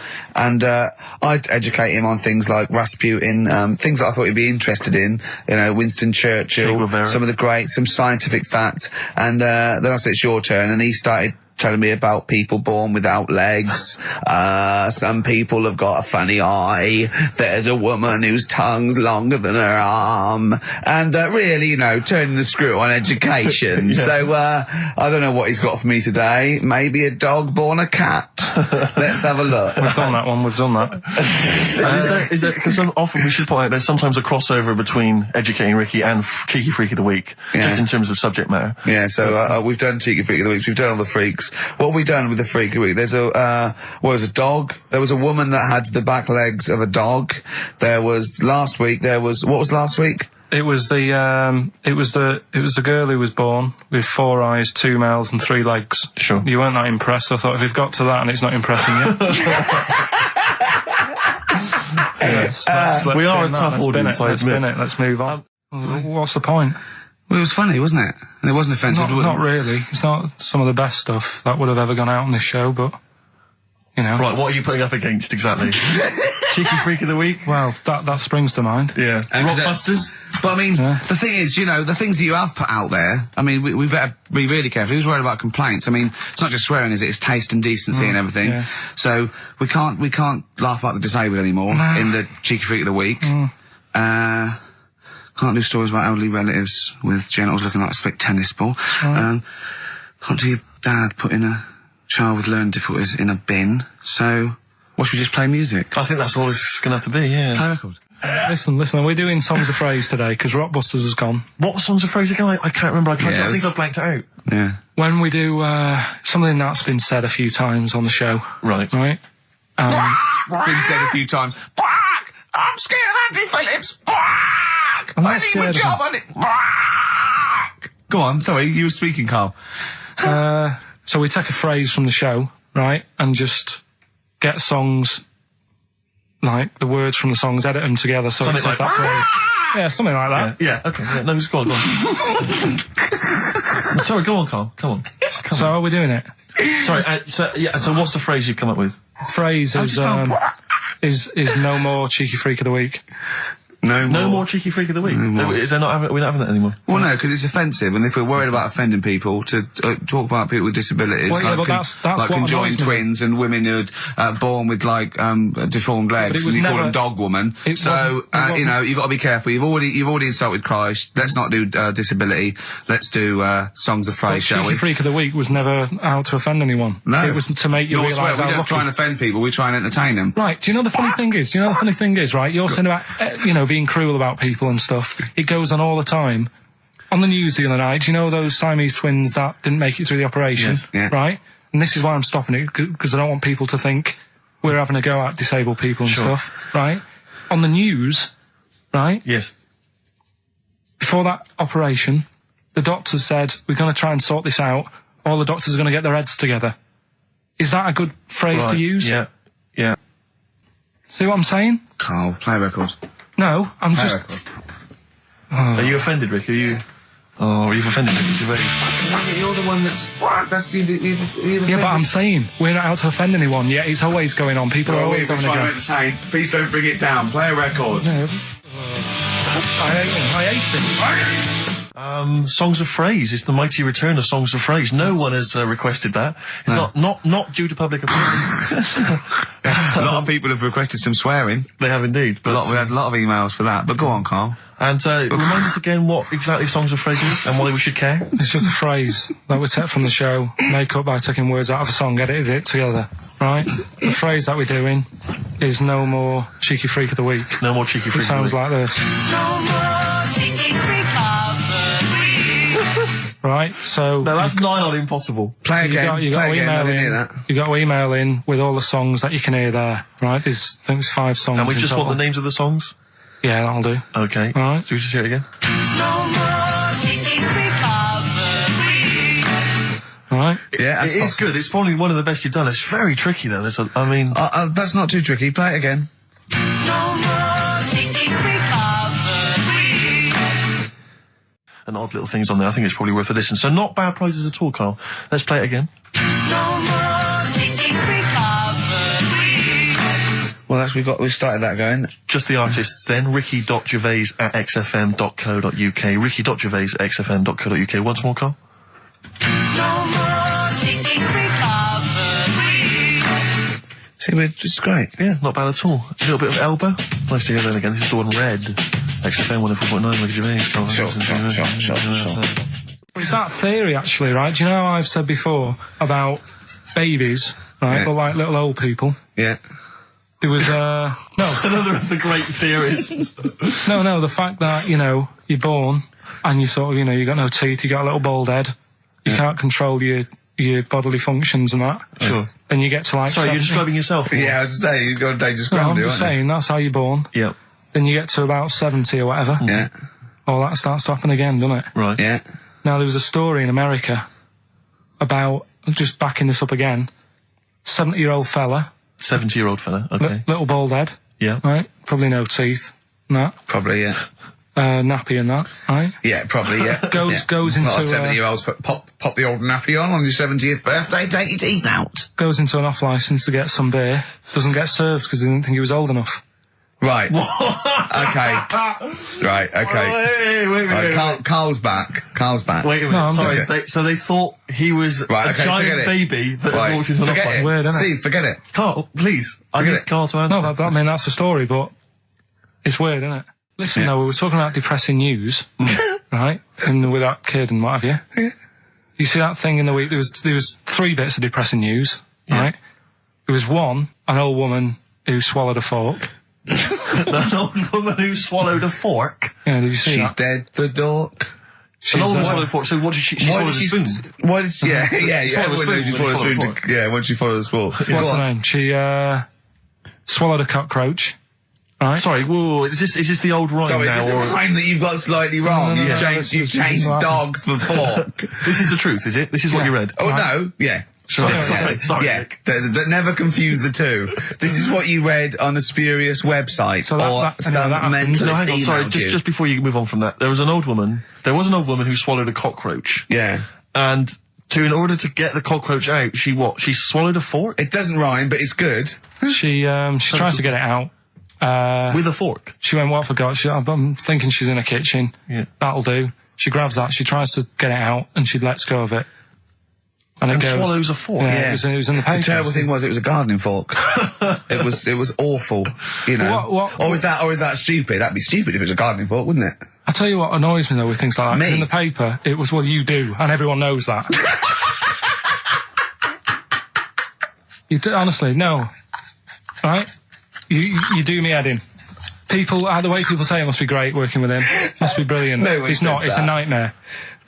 I'd educate him on things like Rasputin, things that I thought he'd be interested in. You know, Winston Churchill, some of the greats, some scientific facts. And then I said, it's your turn. And he started telling me about people born without legs. Some people have got a funny eye. There's a woman whose tongue's longer than her arm. And really, you know, turning the screw on education. Yeah. So I don't know what he's got for me today. Maybe a dog born a cat. Let's have a look. We've done that one. We've done that. Is there, because often we should point out there's sometimes a crossover between Educating Ricky and Cheeky Freak of the Week, just in terms of subject matter. Yeah, so we've done Cheeky Freak of the Week, we've done all the freaks. What have we done with the Freak of the Week? There's a dog. There was a woman that had the back legs of a dog. There was last week. What was last week? It was the girl who was born with 4 eyes, 2 mouths, and 3 legs. Sure. You weren't that impressed. I thought if we've got to that and it's not impressing you. We are a tough audience. Let's spin it. Let's move on. What's the point? Well, it was funny, wasn't it? And it wasn't offensive. Not really. It's not some of the best stuff that would have ever gone out on this show, but, you know. Right, what are you putting up against, exactly? Cheeky Freak of the Week? Well, that springs to mind. Yeah. Rockbusters? But I mean, the thing is, you know, the things that you have put out there, I mean, we better be really careful. Who's worried about complaints? I mean, it's not just swearing, is it? It's taste and decency and everything. Yeah. So, we can't laugh about the disabled anymore in the Cheeky Freak of the Week. Can't do stories about elderly relatives with genitals looking like a split tennis ball. Right. Can't do your dad putting a child with learning difficulties in a bin. So, what should we just play music? I think that's all it's going to have to be, yeah. Play a record. Listen, we're doing Songs of Phrase today, because Rockbusters has gone. What was Songs of Phrase again? I can't remember. I think I've blanked it out. Yeah. When we do, something that's been said a few times on the show. Right. Right? It's been said a few times. I'm scared of Andy Phillips. I need my job on it. Go on, sorry, you were speaking, Karl. So we take a phrase from the show, right, and just get songs, like the words from the songs, edit them together so something it's like that phrase. Yeah, something like that. Yeah, okay. Yeah, no, just go on. Sorry, go on, Karl. Come on. So are we doing it? Sorry, so what's the phrase you've come up with? Phrase is no more Cheeky Freak of the Week. No more Cheeky Freak of the Week. Is there not? We're not having that anymore. Well, no, because it's offensive, and if we're worried about offending people, to talk about people with disabilities, Well, yeah, like, but that's like what conjoined annoys me. twins and women who are born with like deformed legs, was and you call never- them dog woman. It So wasn't- you know, you've got to be careful. You've already insulted Christ. Let's not do disability. Let's do songs of praise, shall we? Cheeky Freak of the Week was never out to offend anyone. No, it was to make you No, I realise swear, how we don't lucky. try and offend people. We try and entertain them. Right, do you know the funny thing is? Right, you're saying about, being cruel about people and stuff. It goes on all the time. On the news the other night, do you know those Siamese twins that didn't make it through the operation? Yes, yeah. Right? And this is why I'm stopping it, because I don't want people to think we're having a go at disabled people and stuff, right? On the news, right? Yes. Before that operation, the doctors said, we're going to try and sort this out. All the doctors are going to get their heads together. Is that a good phrase to use? Yeah. Yeah. See what I'm saying? Carl, play a record. No, I'm Play a just... record. Are you offended, Rick? Are you? Oh, you've offended Ricky Gervais. You're the one that's... That's Yeah, but I'm saying, we're not out to offend anyone, yet it's always going on. People are always having a go. entertain. Please don't bring it down. Play a record. No. I hate him. Songs of Phrase. It's the mighty return of Songs of Phrase. No one has requested that. It's not due to public appearance. A lot of people have requested some swearing. They have indeed. But We had a lot of emails for that. But go on, Carl. And remind us again what exactly Songs of Phrase is and why we should care. It's just a phrase that we take from the show, make up by taking words out of a song, edited it together, right? The phrase that we're doing is no more Cheeky Freak of the Week. No more Cheeky Freak It sounds of the Week. like this. No more Cheeky Freak of the Week. Right, so... No, that's nigh on impossible. Play again. You got to email in. You got to email in with all the songs that you can hear there, right? I think there's 5 songs. And we in just total. want the names of the songs? Yeah, that'll do. Okay. All right. So we just hear it again? No more Cheeky Freak of the Week. All right. Yeah, It is good. It's probably one of the best you've done. It's very tricky, though. That's not too tricky. Play it again. No more Cheeky Freak of the Week. And odd little things on there. I think it's probably worth a listen. So not bad prizes at all, Carl. Let's play it again. No more Cheeky Freak of the Week. Well, we started that going. Just the artists then. ricky.gervais@xfm.co.uk. ricky.gervais@xfm.co.uk. Once more, Carl. No more Cheeky Freak of the Week. See, it's great. Yeah, not bad at all. A little bit of elbow. Nice to hear that again. This is the one Red. XFM 104.9, Ricky Gervais. Sure. It's that theory, actually, right? Do you know how I've said before about babies, right? Yeah. But like little old people. Yeah. There was, No, another of the great theories. No, the fact that, you're born and you sort of, you got no teeth, you got a little bald head, you can't control your bodily functions and that. Sure. Then you get to like... Sorry, 70. you're describing yourself? Yeah, I was saying, you've got a dangerous No, ground, I'm aren't just you? saying, that's how you're born. Yeah. Then you get to about 70 or whatever. Yeah. All that starts to happen again, doesn't it? Right. Yeah. Now, there was a story in America about, just backing this up again, 70-year-old fella. 70-year-old fella, okay. Little bald head. Yeah. Right? Probably no teeth. And that. Probably, yeah. Nappy and that, right? Yeah, probably, yeah. Goes into... Not a 70-year-old's pop the old nappy on your 70th birthday, take your teeth out. Goes into an off-licence to get some beer. Doesn't get served because they didn't think he was old enough. Right. Okay. Right, okay. Wait. Right, Carl's back. Wait a minute. No, I'm Sorry, okay. so they thought he was a giant baby that had walked into an Forget off-licence. it. Weird, isn't it? Steve, forget it. Carl, please. I need Carl to answer. No, that's the story, but it's weird, isn't it? Listen, though, we were talking about depressing news, right? And with that kid and what have you. Yeah. You see that thing in the week? There was 3 bits of depressing news, right? There was one, an old woman who swallowed a fork. An old woman who swallowed a fork? Yeah, did you see She's that? dead, the dork. An old woman swallowed a fork, so what did she swallowed a spoon? Why did she... Yeah. Swallowed a spoon When she followed a spoon. What's her name? She, swallowed a cockroach. Right. Sorry, whoa, is this the old rhyme Sorry, now? is this a rhyme that you've got slightly wrong? No, You've changed dog for fork. This is the truth, is it? This is what you read? Oh, no, yeah. Sorry. Yeah, don't never confuse the two. This is what you read on a spurious website or some mentalist No, hang on, sorry, emailed you. just before you move on from that, there was an old woman who swallowed a cockroach. Yeah. And in order to get the cockroach out, she swallowed a fork? It doesn't rhyme, but it's good. She tries to get it out. With a fork? She went, what have I got? I'm thinking she's in a kitchen. Yeah. That'll do. She grabs that, she tries to get it out, and she lets go of it. And it goes, swallows a fork? Yeah, It was in the paper. The terrible thing was, it was a gardening fork. it was awful, you know. Or is that stupid? That'd be stupid if it was a gardening fork, wouldn't it? I'll tell you what annoys me though with things like that. 'Cause in the paper, it was, well, you do, and everyone knows that. You do, honestly, no. Right? You do me head in. People, the way people say it must be great working with him. Must be brilliant. No one it's not, says it's that. a nightmare.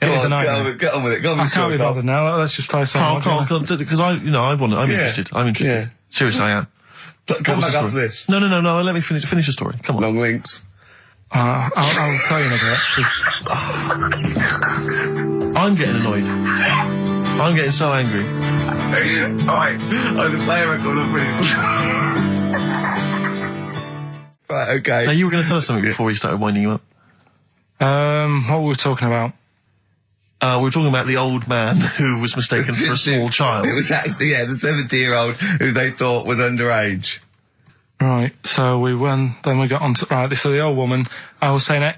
It is a nightmare. Get on with it. Go on I with can't be Carl. bothered now. Let's just play something. Because I'm interested. I'm interested. Yeah. Seriously, I am. Come back after this. No. Let me finish the story. Come on. Long links. I'll tell you in a bit. I'm getting annoyed. I'm getting so angry. Alright, the player record of this. Right, okay. Now, you were going to tell us something before we started winding you up. What were we talking about? We were talking about the old man who was mistaken for a small child. It was actually, the 70-year-old who they thought was underage. Right, so then we got on to, right, so the old woman, I was saying,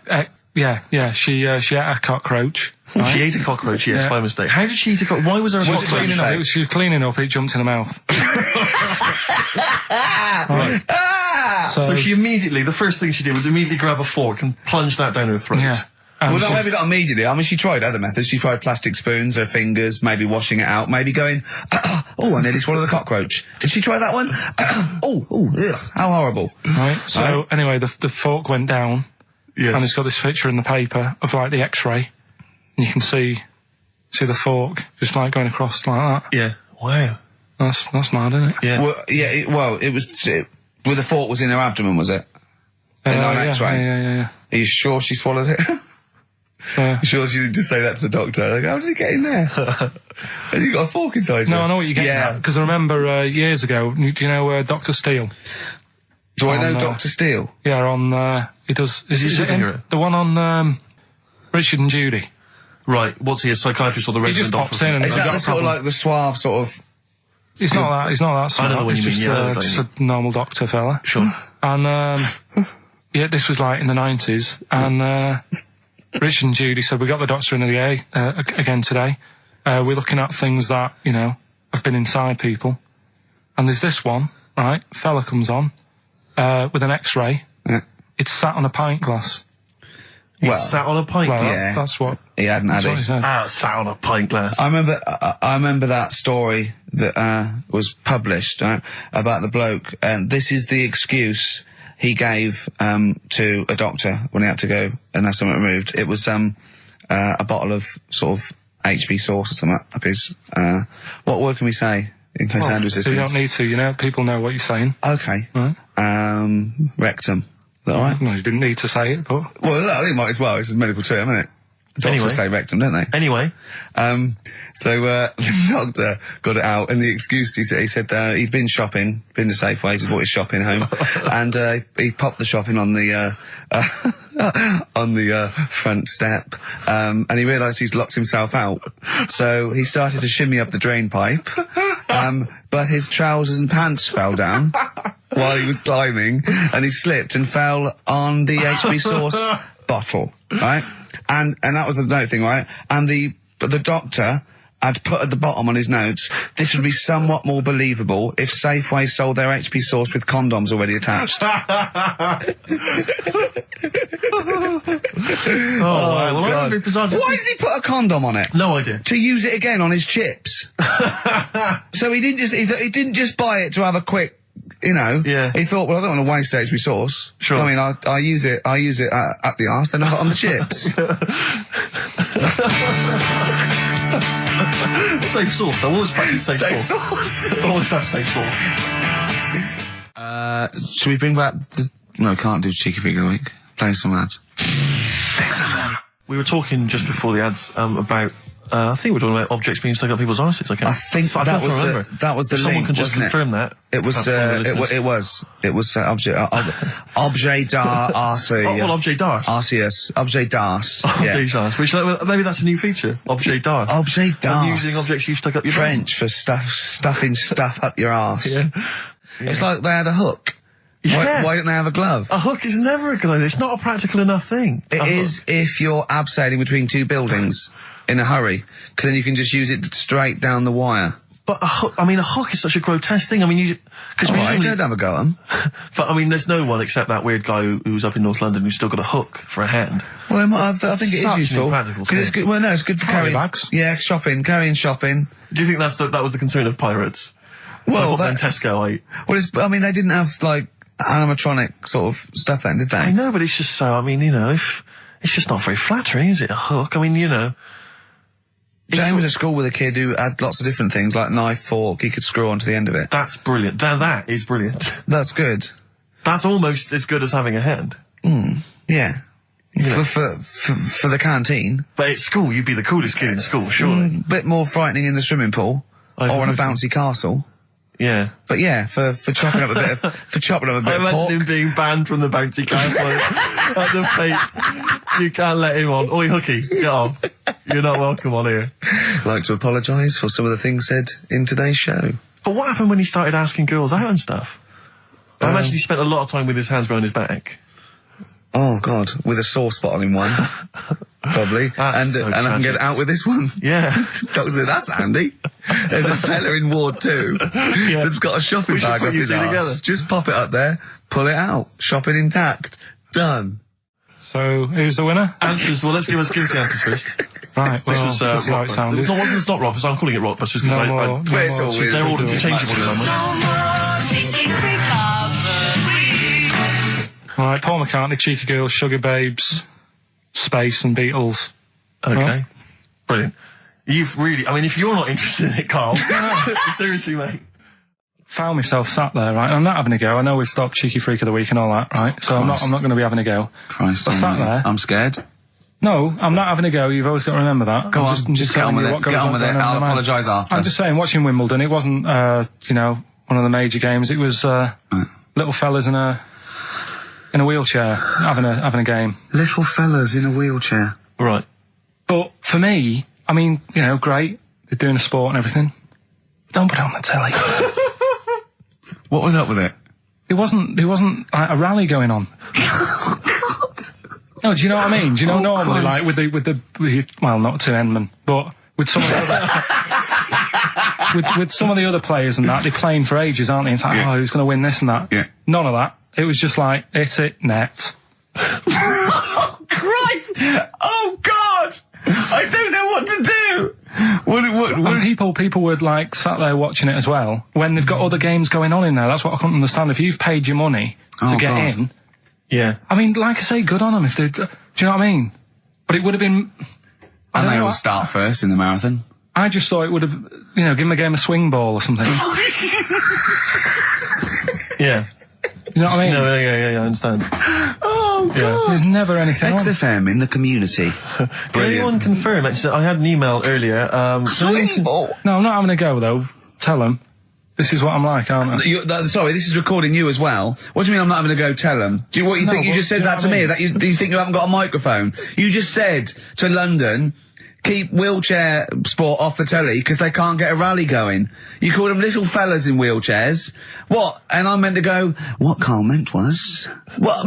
she ate a cockroach. Right? She ate a cockroach, yes, by mistake. How did she eat a cockroach? Why was there a cockroach? She was cleaning up, it jumped in her mouth. Right. So she immediately, the first thing she did was immediately grab a fork and plunge that down her throat. Yeah. Well, no, maybe not immediately. I mean, she tried other methods. She tried plastic spoons, her fingers, maybe washing it out, maybe going, oh, I nearly swallowed a cockroach. Did she try that one? How horrible. Right, so anyway, the fork went down. Yes. And it's got this picture in the paper of, like, the X-ray. And you can see the fork just, like, going across like that. Yeah. Wow. That's mad, isn't it? Yeah. Well, it was, where the fork was in her abdomen, was it? On X-ray? Yeah. Are you sure she swallowed it? You sure she didn't just say that to the doctor? Like, how did it get in there? And you got a fork inside you? No, I know what you're getting at. Because I remember years ago, do you know Dr. Steele? Do I know Dr. Steele? Yeah, he does... Is he superhero? The one on Richard and Judy. Right, what's he, a psychiatrist or the resident doctor? He just pops in and... Is that the sort of like the suave sort of... He's not that smart. I know what you mean, just a normal doctor fella. Sure. And, this was like in the 90s, and, Rich and Judy said, we got the doctor in again today. We're looking at things that, have been inside people. And there's this one, right? Fella comes on, with an X-ray. Yeah. It's sat on a pint glass. It's sat on a pint glass? Yeah. That's what... He hadn't had it. Sat on a pint glass. I remember that story that, was published, about the bloke, and this is the excuse he gave, to a doctor when he had to go and have something removed. It was, a bottle of sort of HB sauce or something up his, what word can we say in case Andrew's listening? You don't need to, people know what you're saying. Okay. Right. Rectum. Is that right? No, he didn't need to say it, but... Well, no, he might as well. It's a medical term, isn't it? Doctors say rectum, don't they? Anyway. So the doctor got it out, and the excuse, he said he'd been shopping, been to Safeways, he bought his shopping home, and he popped the shopping on the front step, and he realised he's locked himself out. So he started to shimmy up the drain pipe, but his trousers and pants fell down while he was climbing, and he slipped and fell on the HB sauce bottle, right? And that was the note thing, right? And the doctor had put at the bottom on his notes, this would be somewhat more believable if Safeway sold their HP sauce with condoms already attached. Wow. Well, God. very bizarre. Why did he put a condom on it? No idea. To use it again on his chips. So he didn't just buy it to have a quick, Yeah. He thought, well, I don't want to waste HB sauce. Sure. I mean, I use it up the arse, then I got on the chips. Safe sauce. I always practice safe sauce. Always have safe sauce. Should we bring back no, can't do Cheeky Figure of the Week. Play some ads. We were talking just before the ads, about, I think we were talking about objects being stuck up people's arses. I think that was the Someone link, can just wasn't confirm that. It was objet d'art objet d'art. Arceus. Objet d'art. Objet d'art. Which, maybe that's a new feature. Objet d'art. Objet d'art. Using objects you've stuck up your French for stuffing stuff up your arse. Yeah. It's like they had a hook. Yeah. Why don't they have a glove? A hook is never a glove. It's not a practical enough thing. It is if you're abseiling between two buildings in a hurry, because then you can just use it straight down the wire. But a hook is such a grotesque thing. I mean, because I don't have a go at them. But I mean, there's no one except that weird guy who's up in North London who's still got a hook for a hand. Well, I think it is useful. It's good. Well, no, it's good for carrying bags. Yeah, carrying shopping. Do you think that was the concern of pirates? Well, like Tesco. Well, they didn't have like animatronic sort of stuff then, did they? I know, but it's just so. I mean, if it's just not very flattering, is it? A hook. I mean, Jane was at school with a kid who had lots of different things, like knife, fork, he could screw onto the end of it. That's brilliant. That is brilliant. That's good. That's almost as good as having a hand. Yeah. For the canteen. But at school, you'd be the coolest kid in school, surely. Bit more frightening in the swimming pool. Or on a bouncy castle. Yeah. But yeah, for chopping up a bit of, I imagine him being banned from the bouncy castle at the fate. You can't let him on. Oi, hooky, get off. You're not welcome on here. I'd like to apologise for some of the things said in today's show. But what happened when he started asking girls out and stuff? I imagine he spent a lot of time with his hands behind his back. Oh, God, with a sore spot on him one. Probably. And I can get it out with this one. Yeah. Doctor said, that's handy. There's a fella in Ward 2 that's got a shopping bag up his arse. Just pop it up there, pull it out. Shopping intact. Done. So, who's the winner? Answers. Well, give us the answers first. Right, well, this was how it sounded. No, it's not Rockbusters. I'm calling it Rockbusters because they're all interchangeable. Right, Paul McCartney, Cheeky Girls, Sugar Babes, Space and Beatles. Okay. Right. Brilliant. You've really, if you're not interested in it, Carl, seriously, mate. Found myself sat there, right, I'm not having a go. I know we've stopped Cheeky Freak of the Week and all that, right? So I'm not going to be having a go. Christ, I sat there. I'm scared. No, I'm not having a go. You've always got to remember that. Go on, just get on with it. Get on with it. I'll apologise after. I'm just saying, watching Wimbledon, it wasn't, one of the major games. It was, little fellas in a wheelchair having a game. Little fellas in a wheelchair. Right. But for me, great. They're doing a sport and everything. Don't put it on the telly. What was up with it? There wasn't like a rally going on. No, do you know what I mean? Do you know normally, Christ. Like with the well, not to Enman, but with some of the other with some of the other players and that, they're playing for ages, aren't they? It's like, who's going to win this and that? Yeah. None of that. It was just like, hit it, net. Oh, Christ! Oh, God! I don't know what to do! And people were like sat there watching it as well when they've got other games going on in there. That's what I couldn't understand. If you've paid your money to get in, yeah. Like I say, good on them. If they, do you know what I mean? But it would have been. And they all start first in the marathon. I just thought it would have, give them a game of swing ball or something. Yeah. You know what I mean? No, yeah, I understand. Oh, God. Yeah. There's never anything XFM in the community. Did anyone confirm, actually, I had an email earlier, swing ball? No, I'm not having a go, though. Tell them. This is what I'm like, aren't I? Sorry, this is recording you as well. What do you mean I'm not having a go? Tell them. Do you think you just said that to me? Do you think you haven't got a microphone? You just said to London, keep wheelchair sport off the telly because they can't get a rally going. You called them little fellas in wheelchairs. What? And I meant to go, what Carl meant was... What?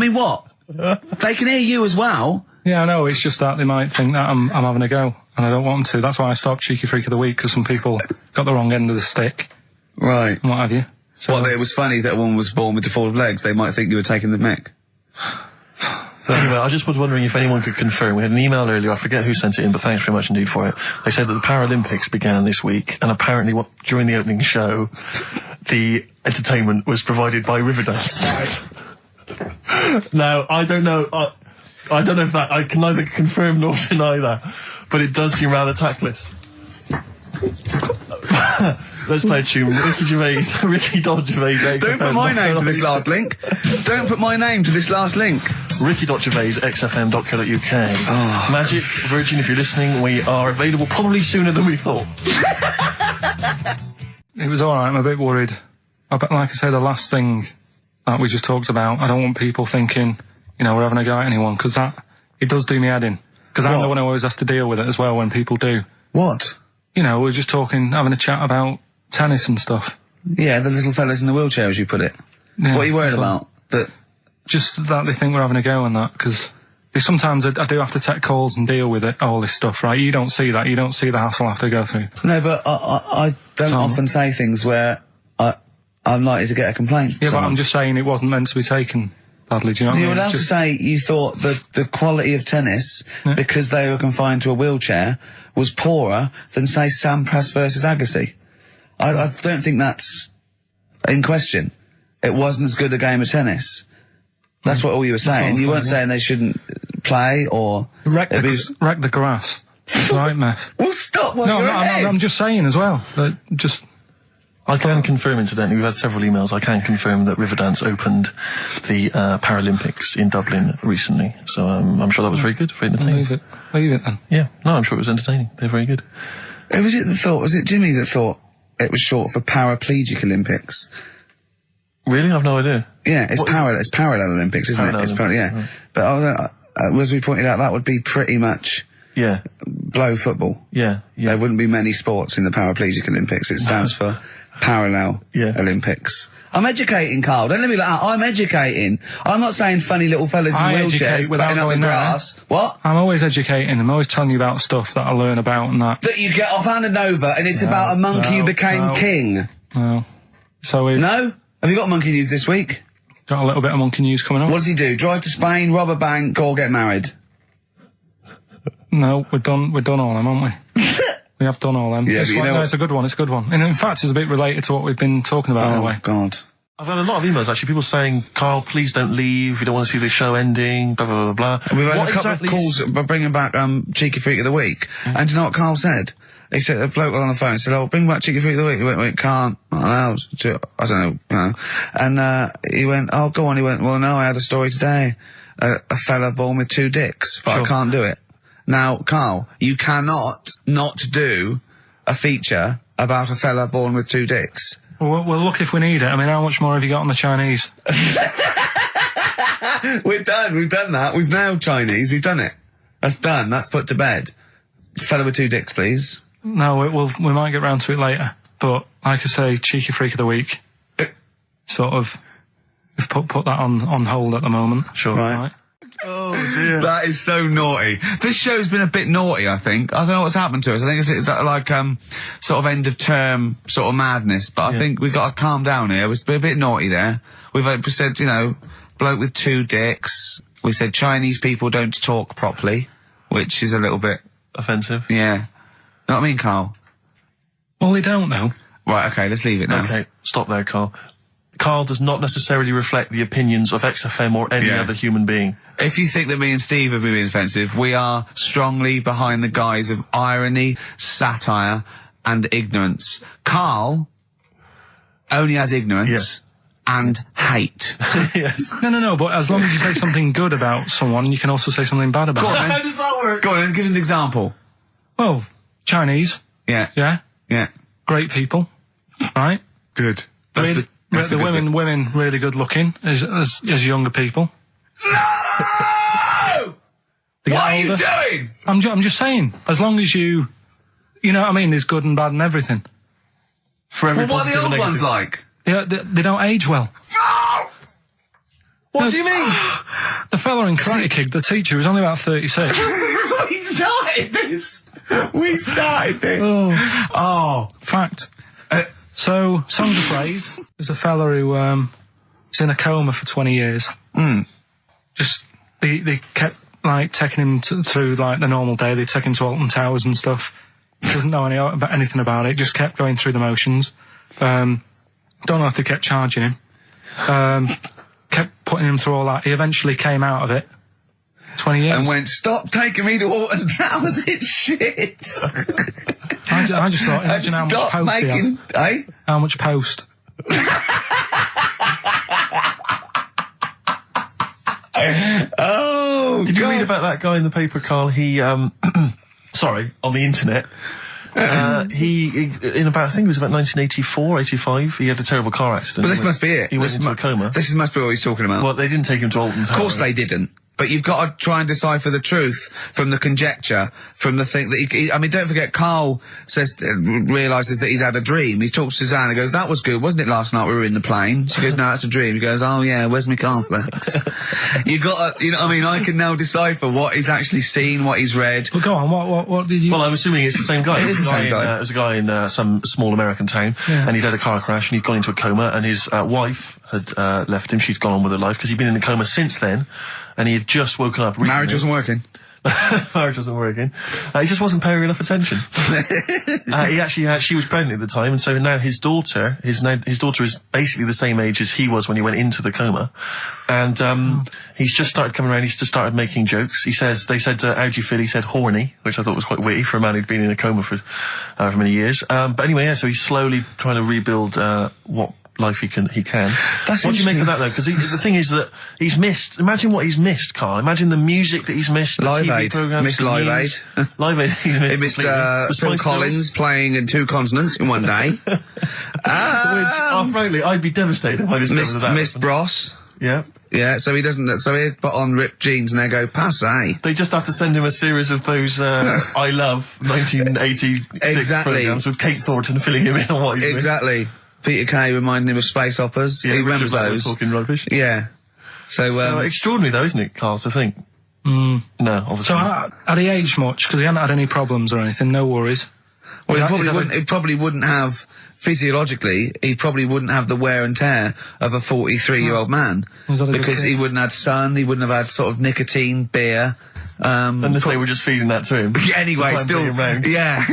They can hear you as well. Yeah, I know. It's just that they might think that I'm having a go, and I don't want them to. That's why I stopped Cheeky Freak of the Week, because some people got the wrong end of the stick. Right. And what have you. So, it was funny that a woman was born with deformed legs. They might think you were taking the mick. So anyway, I just was wondering if anyone could confirm. We had an email earlier, I forget who sent it in, but thanks very much indeed for it. They said that the Paralympics began this week, and apparently during the opening show, the entertainment was provided by Riverdance. Now, I don't know if that, I can neither confirm nor deny that, but it does seem rather tactless. Let's play a tune. Ricky Gervais. Don't put my name to this last link. Don't put my name to this last link. Ricky.Gervais, xfm.co.uk. Oh. Magic, Virgin, if you're listening, we are available probably sooner than we thought. It was alright, I'm a bit worried. Like I say, the last thing that we just talked about, I don't want people thinking, we're having a go at anyone, because it does do me head in. Because I'm the one who always has to deal with it as well when people do. What? We're just having a chat about tennis and stuff. Yeah, the little fellas in the wheelchair, as you put it. Yeah, what are you worried about? Just that they think we're having a go on that, because sometimes I do have to take calls and deal with it, all this stuff, right? You don't see that. You don't see the hassle I have to go through. No, but I don't often say things where I'm likely to get a complaint from someone. But I'm just saying it wasn't meant to be taken badly, do you know what I mean? You're allowed to say you thought that the quality of tennis, because they were confined to a wheelchair, was poorer than, say, Sampras versus Agassi. I don't think that's in question. It wasn't as good a game of tennis. That's what all you were saying. You weren't saying they shouldn't play or... Wreck the grass. Right mess. Well, stop while you're ahead. I'm just saying as well. I can confirm, incidentally, we've had several emails, I can confirm that Riverdance opened the Paralympics in Dublin recently. So I'm sure that was very good, very entertaining. Leave it then. Yeah, no, I'm sure it was entertaining. They're very good. Who was it that thought? Was it Jimmy that thought it was short for Paraplegic Olympics? Really? I've no idea. Yeah, it's Parallel Olympics, isn't it? It's yeah. Right. But as we pointed out, that would be pretty much blow football. Yeah. There wouldn't be many sports in the Paraplegic Olympics. It stands for Parallel Olympics. I'm educating, Carl. Don't let me like that. I'm educating. I'm not saying funny little fellas in wheelchairs putting up the grass. What? I'm always educating. I'm always telling you about stuff that I learn about and that. That you get off hand and over, and it's about a monkey who became king. No. So No? Have you got monkey news this week? Got a little bit of monkey news coming up. What does he do? Drive to Spain, rob a bank, or get married? No, we've done all them, haven't we? We have done all them. Yeah, it's a good one. It's a good one. And in fact, it's a bit related to what we've been talking about in a way. Oh, God. I've had a lot of emails, actually, people saying, Carl, please don't leave, we don't want to see the show ending, blah, blah, blah, blah. We've had a couple of calls bringing back Cheeky Freak of the Week. And do you know what Carl said? He said, a bloke on the phone said, oh, bring back Cheeky Freak of the Week. He went, can't. I don't know, you know. And he went, oh, go on. He went, well, no, I had a story today. A fella born with 2 dicks, but I can't do it. Now, Carl, you cannot not do a feature about a fella born with 2 dicks. Well, look if we need it. I mean, how much more have you got on the Chinese? We're done. We've done that. We've nailed Chinese. We've done it. That's done. That's put to bed. Fella with 2 dicks, please. No, we might get round to it later. But, like I say, Cheeky Freak of the Week. Sort of, we've put that on hold at the moment. Sure. Right. Oh dear. That is so naughty. This show's been a bit naughty, I think. I don't know what's happened to us. I think it's like, sort of end of term sort of madness, but I think we've got to calm down here. We've been a bit naughty there. We've said, you know, bloke with 2 dicks. We said Chinese people don't talk properly, which is a little bit offensive. Yeah. Know what I mean, Carl? Well, they don't know. Right, okay, let's leave it now. Okay, stop there, Carl. Carl does not necessarily reflect the opinions of XFM or any other human being. If you think that me and Steve have been being offensive, we are strongly behind the guise of irony, satire, and ignorance. Carl only has ignorance and hate. Yes. No, but as long as you say something good about someone, you can also say something bad about them. How does that work? Go on, give us an example. Well, Chinese. Yeah. Yeah? Great people. Right? Good. The women really good looking as younger people. No! What are you doing? I'm just saying, as long as you know what I mean, there's good and bad and everything. For every what are the old ones like? Yeah, they don't age well. What do you mean? The fella in Karate Kid, the teacher, was only about 36. We started this. Oh. Fact. So, Songs of Praise, there's a fella who was in a coma for 20 years. Just, they kept, like, taking him through, like, the normal day. They'd take him to Alton Towers and stuff. He doesn't know anything about it, just kept going through the motions. Don't know if they kept charging him. Kept putting him through all that. He eventually came out of it. 20 years. And went, stop taking me to Alton Towers, it's shit. I just thought, imagine how much post he has. How much post? Oh, Did you read about that guy in the paper, Carl? He, sorry, on the internet. He in about, I think it was about 1984, 85, he had a terrible car accident. But this must be it. He went into a coma. This must be what he's talking about. Well, they didn't take him to Alton Towers. Of course they didn't. but you've got to try and decipher the truth from the conjecture, from the thing that I mean, don't forget, Karl realises that he's had a dream. He talks to Suzanne and goes, that was good, wasn't it, last night we were in the plane? She goes, no, that's a dream. He goes, oh yeah, where's my cornflakes? You got to, you know what I mean, I can now decipher what he's actually seen, what he's read. But go on, what did you... Well, I'm assuming it's the same guy. It is the same guy. It was a guy in some small American town, and he'd had a car crash and he'd gone into a coma, and his wife had left him. She'd gone on with her life because he'd been in a coma since then, and he had just woken up recently. Marriage wasn't working. Marriage wasn't working. He just wasn't paying enough attention. He actually she was pregnant at the time, and so now his daughter is basically the same age as he was when he went into the coma, and he's just started coming around. He's just started making jokes. They said, how'd you feel? He said horny, which I thought was quite witty for a man who'd been in a coma for however many years. But anyway, yeah, so he's slowly trying to rebuild what life he can. That's what do you make of that though? Because the thing is that he's missed. Imagine what he's missed, Karl. Imagine the music that he's missed. Live the TV Aid. programs, Missed Live Aid. Live Aid. He missed Phil Collins playing in 2 continents in one day. Which, frankly, I'd be devastated if I discovered that. Missed Bros. Yeah. Yeah, so he doesn't. So he put on ripped jeans and they go passé. They just have to send him a series of those I Love 1986 programs with Kate Thornton filling him in on what he's exactly. Peter Kay reminding him of space operas. Yeah, he remembers those. Talking rubbish. Yeah. So extraordinary though, isn't it, Karl, to think? No, obviously. So had he aged much? Because he hadn't had any problems or anything, no worries. Well, he probably wouldn't have, physiologically, he probably wouldn't have the wear and tear of a 43-year-old man. Because he wouldn't have had sun, he wouldn't have had sort of nicotine, beer. Unless they were just feeding that to him. Anyway, still, yeah.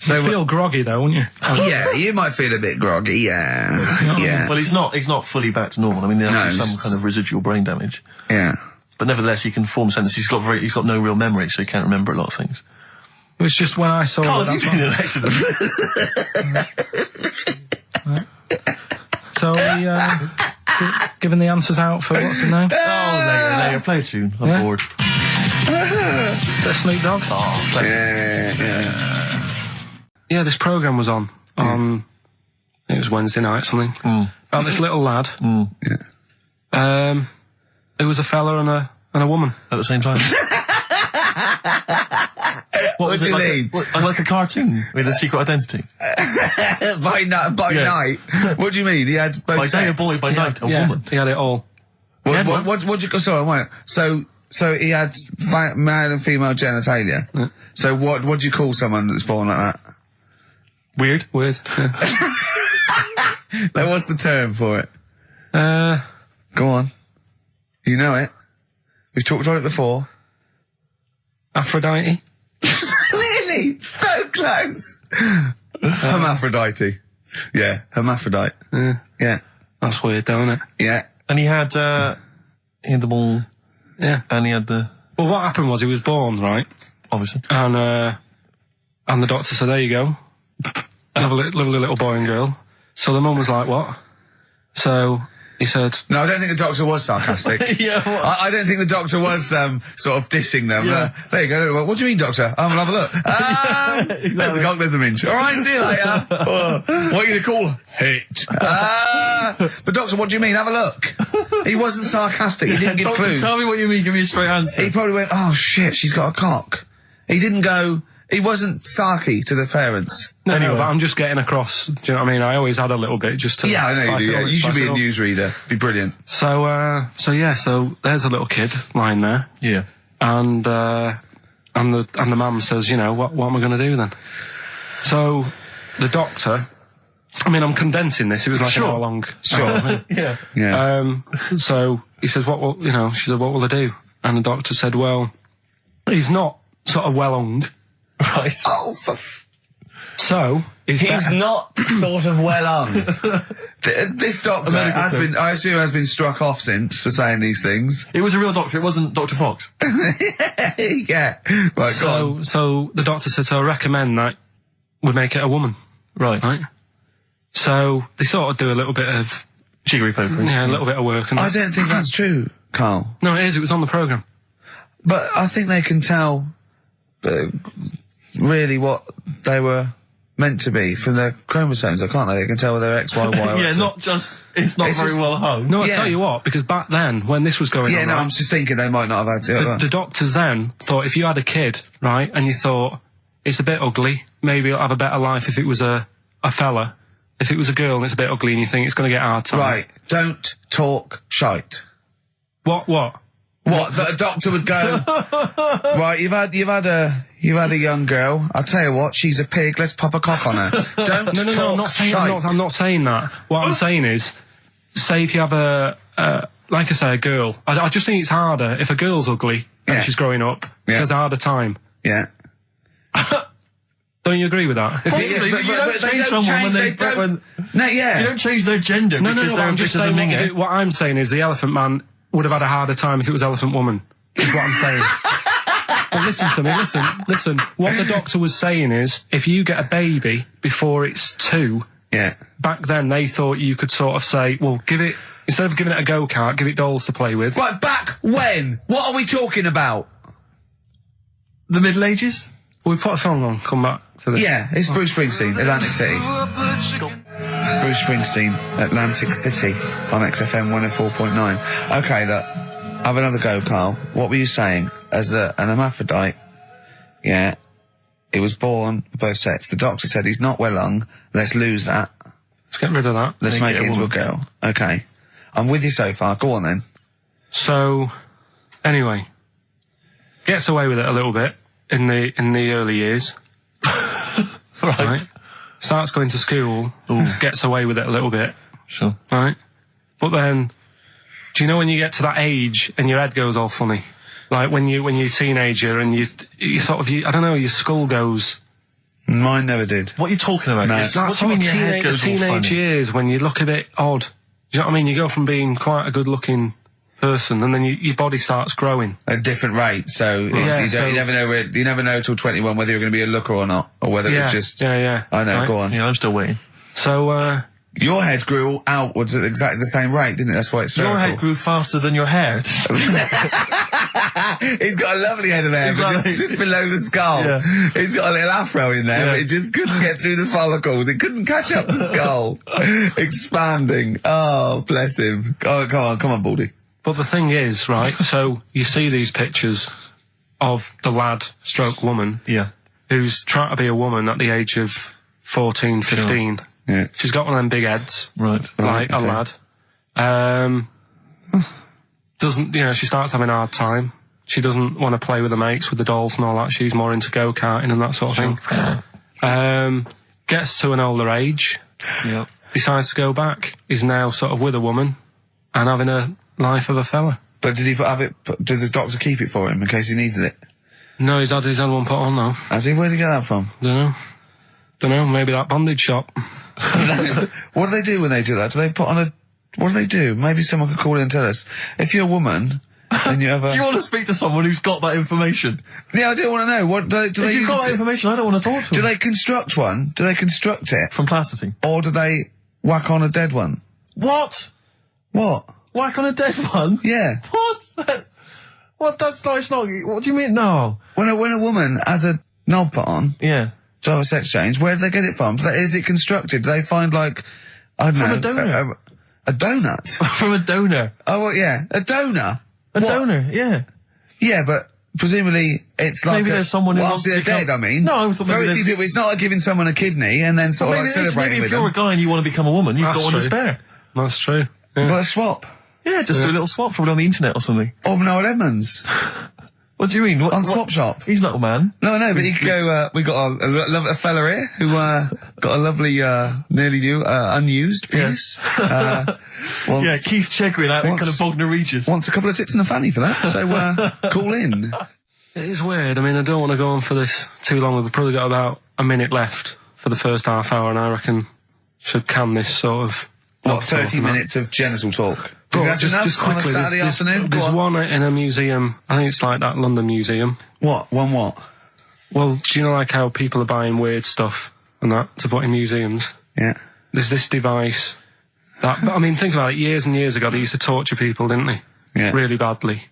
So you'd feel groggy though, wouldn't you? Yeah, you might feel a bit groggy, yeah. Well, he's not fully back to normal. I mean, there's some kind of residual brain damage. Yeah. But nevertheless, he can form sentences. He's got no real memory, so he can't remember a lot of things. It was just when I saw Karl, have you been in an accident? So giving the answers out for what's his name? Oh, later, play a tune. I'm bored. The Snoop Dogg? Oh, play Yeah, this programme was on. It was Wednesday night, something. About this little lad. It was a fella and a woman. At the same time? What do you mean? Like a cartoon with a secret identity? By night? What do you mean? He had both by day a boy, by night a woman? He had it all. What you... Sorry, wait. So he had male and female genitalia. Yeah. So what do you call someone that's born like that? Weird. Yeah. Now, what's the term for it? Go on. You know it. We've talked about it before. Aphrodite. Really? So close. Hermaphrodite. Yeah, hermaphrodite. Yeah. That's weird, though, isn't it? Yeah. And he had the ball. Yeah. And he had the... Well, what happened was he was born, right? Obviously. And the doctor said, there you go. Lovely little boy and girl. So the mum was like, what? So he said... No, I don't think the doctor was sarcastic. Yeah, what? I don't think the doctor was sort of dissing them. Yeah. There you go. What do you mean, doctor? I'm gonna have a look. Exactly. There's the cock, there's the minge. All right, see you later. What are you going to call her? Hit. But doctor, what do you mean? Have a look. He wasn't sarcastic. He didn't give doctor, clues. Tell me what you mean. Give me a straight answer. He probably went, oh shit, she's got a cock. He didn't go... He wasn't sarky to the parents. No, but I'm just getting across. Do you know what I mean? I always had a little bit just to... Yeah, I know you do. Yeah. You should be a newsreader. Be brilliant. So there's a little kid lying there. Yeah. And the mum says, you know, what am I going to do then? So the doctor... I mean, I'm condensing this. It was like an hour long. Sure. Yeah. So he says, she said, what will I do? And the doctor said, well, he's not sort of well hung. Right. Oh, so he's not sort of well hung. This doctor I assume has been struck off since for saying these things. It was a real doctor. It wasn't Dr. Fox. Yeah. Right. So the doctor said, so I recommend that we make it a woman. Right. So they sort of do a little bit of jiggery pokery. Yeah, a little bit of work. I don't think that's true, Karl. No, it is. It was on the programme. But I think they can tell really what they were meant to be from the chromosomes, can't they? They can tell whether they're X, Y, Y, or yeah, not just, it's not very well hung. No, I tell you what, because back then, when this was going on... Yeah, no, right, I'm just thinking they might not have had it. The doctors then thought if you had a kid, right, and you thought, it's a bit ugly, maybe it'll have a better life if it was a fella. If it was a girl and it's a bit ugly and you think it's going to get a hard time. Right, don't talk shite. What? What, that a doctor would go, right, you've had a young girl, I'll tell you what, she's a pig, let's pop a cock on her. Don't No, talk I'm not saying, shite. I'm not saying that. What I'm saying is, say if you have like I say, a girl, I just think it's harder if a girl's ugly and she's growing up, she has a harder time. Yeah. Don't you agree with that? Possibly, but you don't change someone when they don't... No, yeah. You don't change their gender because they're I'm a just bit of a saying minger. what I'm saying is the Elephant Man would have had a harder time if it was Elephant Woman, is what I'm saying. But listen to me, listen. What the doctor was saying is, if you get a baby before it's 2, back then they thought you could sort of say, well, instead of giving it a go-kart, give it dolls to play with. Right, back when? What are we talking about? The Middle Ages? We put a song on, come back to this. Yeah, it's Bruce Springsteen, Atlantic City. Bruce Springsteen, Atlantic City, on XFM 104.9. Okay, look, have another go, Carl. What were you saying? As an hermaphrodite, yeah, it was born both sets. The doctor said he's not well hung, let's lose that. Let's get rid of that. Let's make it into a girl. Okay. I'm with you so far, go on then. So, anyway, gets away with it a little bit in the early years. right. Starts going to school, gets away with it a little bit. Sure. Right? But then, do you know when you get to that age and your head goes all funny? Like when you're a teenager and you sort of, I don't know, your skull goes... Mine never did. What are you talking about? No. What That's do you mean your head the goes all teenage funny? years when you look a bit odd. Do you know what I mean? You go from being quite a good-looking person and then your body starts growing. At a different rate, so, you never know till 21 whether you're going to be a looker or not, or whether it's just... Yeah. I know, right? go on. Yeah, I'm still waiting. So, your head grew outwards at exactly the same rate, didn't it? That's why it's Your spherical. head grew faster than your hair. He's got a lovely head of hair, but just below the skull. Yeah. He's got a little afro in there, but it just couldn't get through the follicles. It couldn't catch up the skull. Expanding. Oh, bless him. Oh, come on, Baldy. but the thing is, right, so you see these pictures of the lad stroke woman who's trying to be a woman at the age of 14, 15. Sure. Yeah. She's got one of them big heads. Right. Like a lad. Doesn't, you know, she starts having a hard time. She doesn't want to play with the mates, with the dolls and all that. She's more into go-karting and that sort of thing. Gets to an older age. Yep. Decides to go back. Is now sort of with a woman and having a life of a fella. But did the doctor keep it for him in case he needed it? No, he's had one put on though. Has he? Where'd he get that from? Dunno, maybe that bondage shop. What do they do when they do that? Do they put on a... What do they do? Maybe someone could call in and tell us. If you're a woman, and you have a... Do you want to speak to someone who's got that information? Yeah, I do want to know. What do they If you've use got that information, I don't want to talk to Do them. they construct one? Do they construct it? From plasticine? Or do they whack on a dead one? What? What? Whack on a dead one? Yeah. What? What? That's not, it's not, what do you mean? No. When a woman has a knob put on... Yeah. To have a sex change, where do they get it from? Is it constructed? Do they find, like, I don't know... From a donor. A donut? From a donor. Oh, well, yeah. A donor? A donor, yeah. Yeah, but presumably it's like... Maybe there's someone who after wants they're to become... dead, I mean. No, I thought maybe very few people... It's not like giving someone a kidney and then sort of like celebrating maybe with if you're them. a guy and you want to become a woman, you've That's got one to true. spare. That's true. Yeah. But a swap. Yeah, just do a little swap, probably on the internet or something. Or Noel Edmonds. What do you mean? On Swap Shop. He's not a man. No, but he could go, we got a fella here who, got a lovely, nearly new, unused penis. Yeah, Keith Chegrin out in kind of Bognor Regis. Wants a couple of tits and a fanny for that, so, call in. It is weird. I mean, I don't want to go on for this too long. We've probably got about a minute left for the first half hour, and I reckon should can this sort of... What, 30 minutes of genital talk? That's enough just on a quickly, Saturday afternoon? there's one in a museum. I think it's like that London Museum. What? One what? Well, do you know like how people are buying weird stuff and that to put in museums? Yeah. There's this device that, I mean, think about it, years and years ago they used to torture people, didn't they? Yeah. Really badly.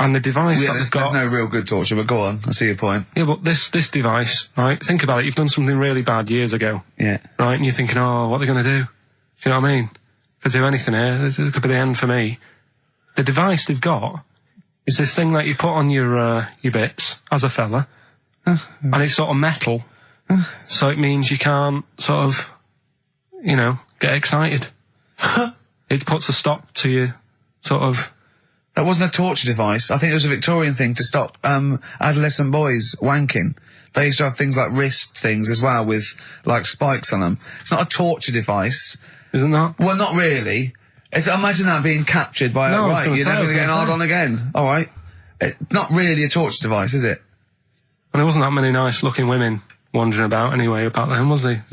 And the device Yeah, that there's, they've got... there's no real good torture, but go on, I see your point. Yeah, but this device, right, think about it, you've done something really bad years ago. Yeah. Right, and you're thinking, oh, what are they going to do? Do you know what I mean? Could do anything here, it could be the end for me. The device they've got is this thing that you put on your bits, as a fella, and it's sort of metal, so it means you can't sort of, you know, get excited. It puts a stop to you, sort of... That wasn't a torture device. I think it was a Victorian thing to stop adolescent boys wanking. They used to have things like wrist things as well with, like, spikes on them. It's not a torture device. Is it not? Well, not really. Imagine that being captured by No, right, you're never going to get hard on again. All right. Not really a torture device, is it? And there wasn't that many nice-looking women wandering about anyway back then, was there?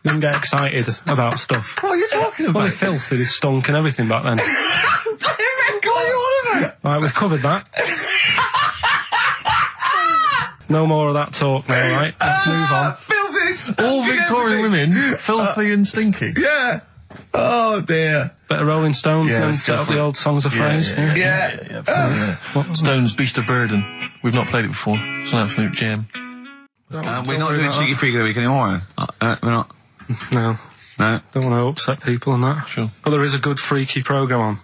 You didn't get excited about stuff. What are you talking about? Well, the filth, it stunk and everything back then. Right, we've covered that. No more of that talk now, right? Let's move on. Filthy, all Victorian women, filthy and stinky. Yeah. Oh dear. Bit of Rolling Stones and set up the old songs of phrase. Yeah. Stones, Beast of Burden. We've not played it before. It's an absolute gem. We're not doing Cheeky Freak of the Week anymore. We're not. No. No. Don't want to upset people and that. Sure. But there is a good freaky programme on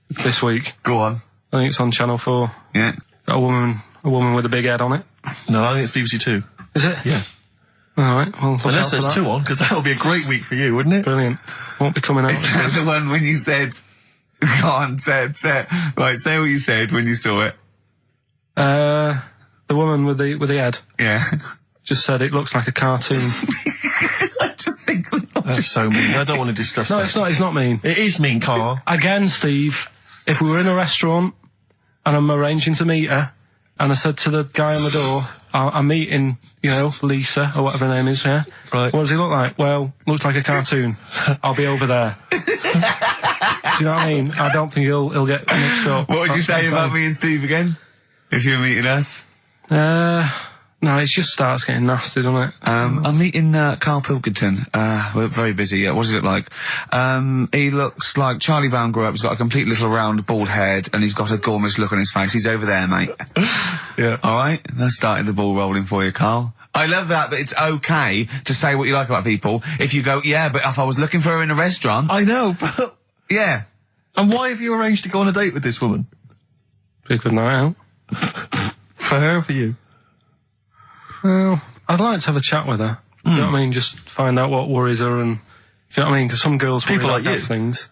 this week. Go on. I think it's on Channel 4. Yeah. Got a woman with a big head on it. No, I think it's BBC Two. Is it? Yeah. Alright, well, unless there's two on, because that would be a great week for you, wouldn't it? Brilliant. Won't be coming out. Is that the one when you said... Go on, say what you said when you saw it. The woman with the head. Yeah. Just said it looks like a cartoon. I just think... That's so mean. I don't want to discuss that. No, it's not mean. It is mean, Carl. Again, Steve, if we were in a restaurant and I'm arranging to meet her, and I said to the guy on the door, I'm meeting, you know, Lisa, or whatever her name is, yeah? Right. What does he look like? Well, looks like a cartoon. I'll be over there. Do you know what I mean? I don't think he'll get mixed up. What would you say about me and Steve again? If you were meeting us? No, it just starts getting nasty, doesn't it? I'm meeting Karl Pilkington. We're very busy. What does he look like? He looks like Charlie Brown grew up. He's got a complete little round bald head, and he's got a gormless look on his face. He's over there, mate. Yeah. All right, that started the ball rolling for you, Carl. I love that it's okay to say what you like about people. If you go, yeah, but if I was looking for her in a restaurant... I know, but... Yeah. And why have you arranged to go on a date with this woman? Be a good night out. For her or for you? Well, I'd like to have a chat with her. You know what I mean? Just find out what worries her and... You know what I mean? Because some girls People worry like about you. things.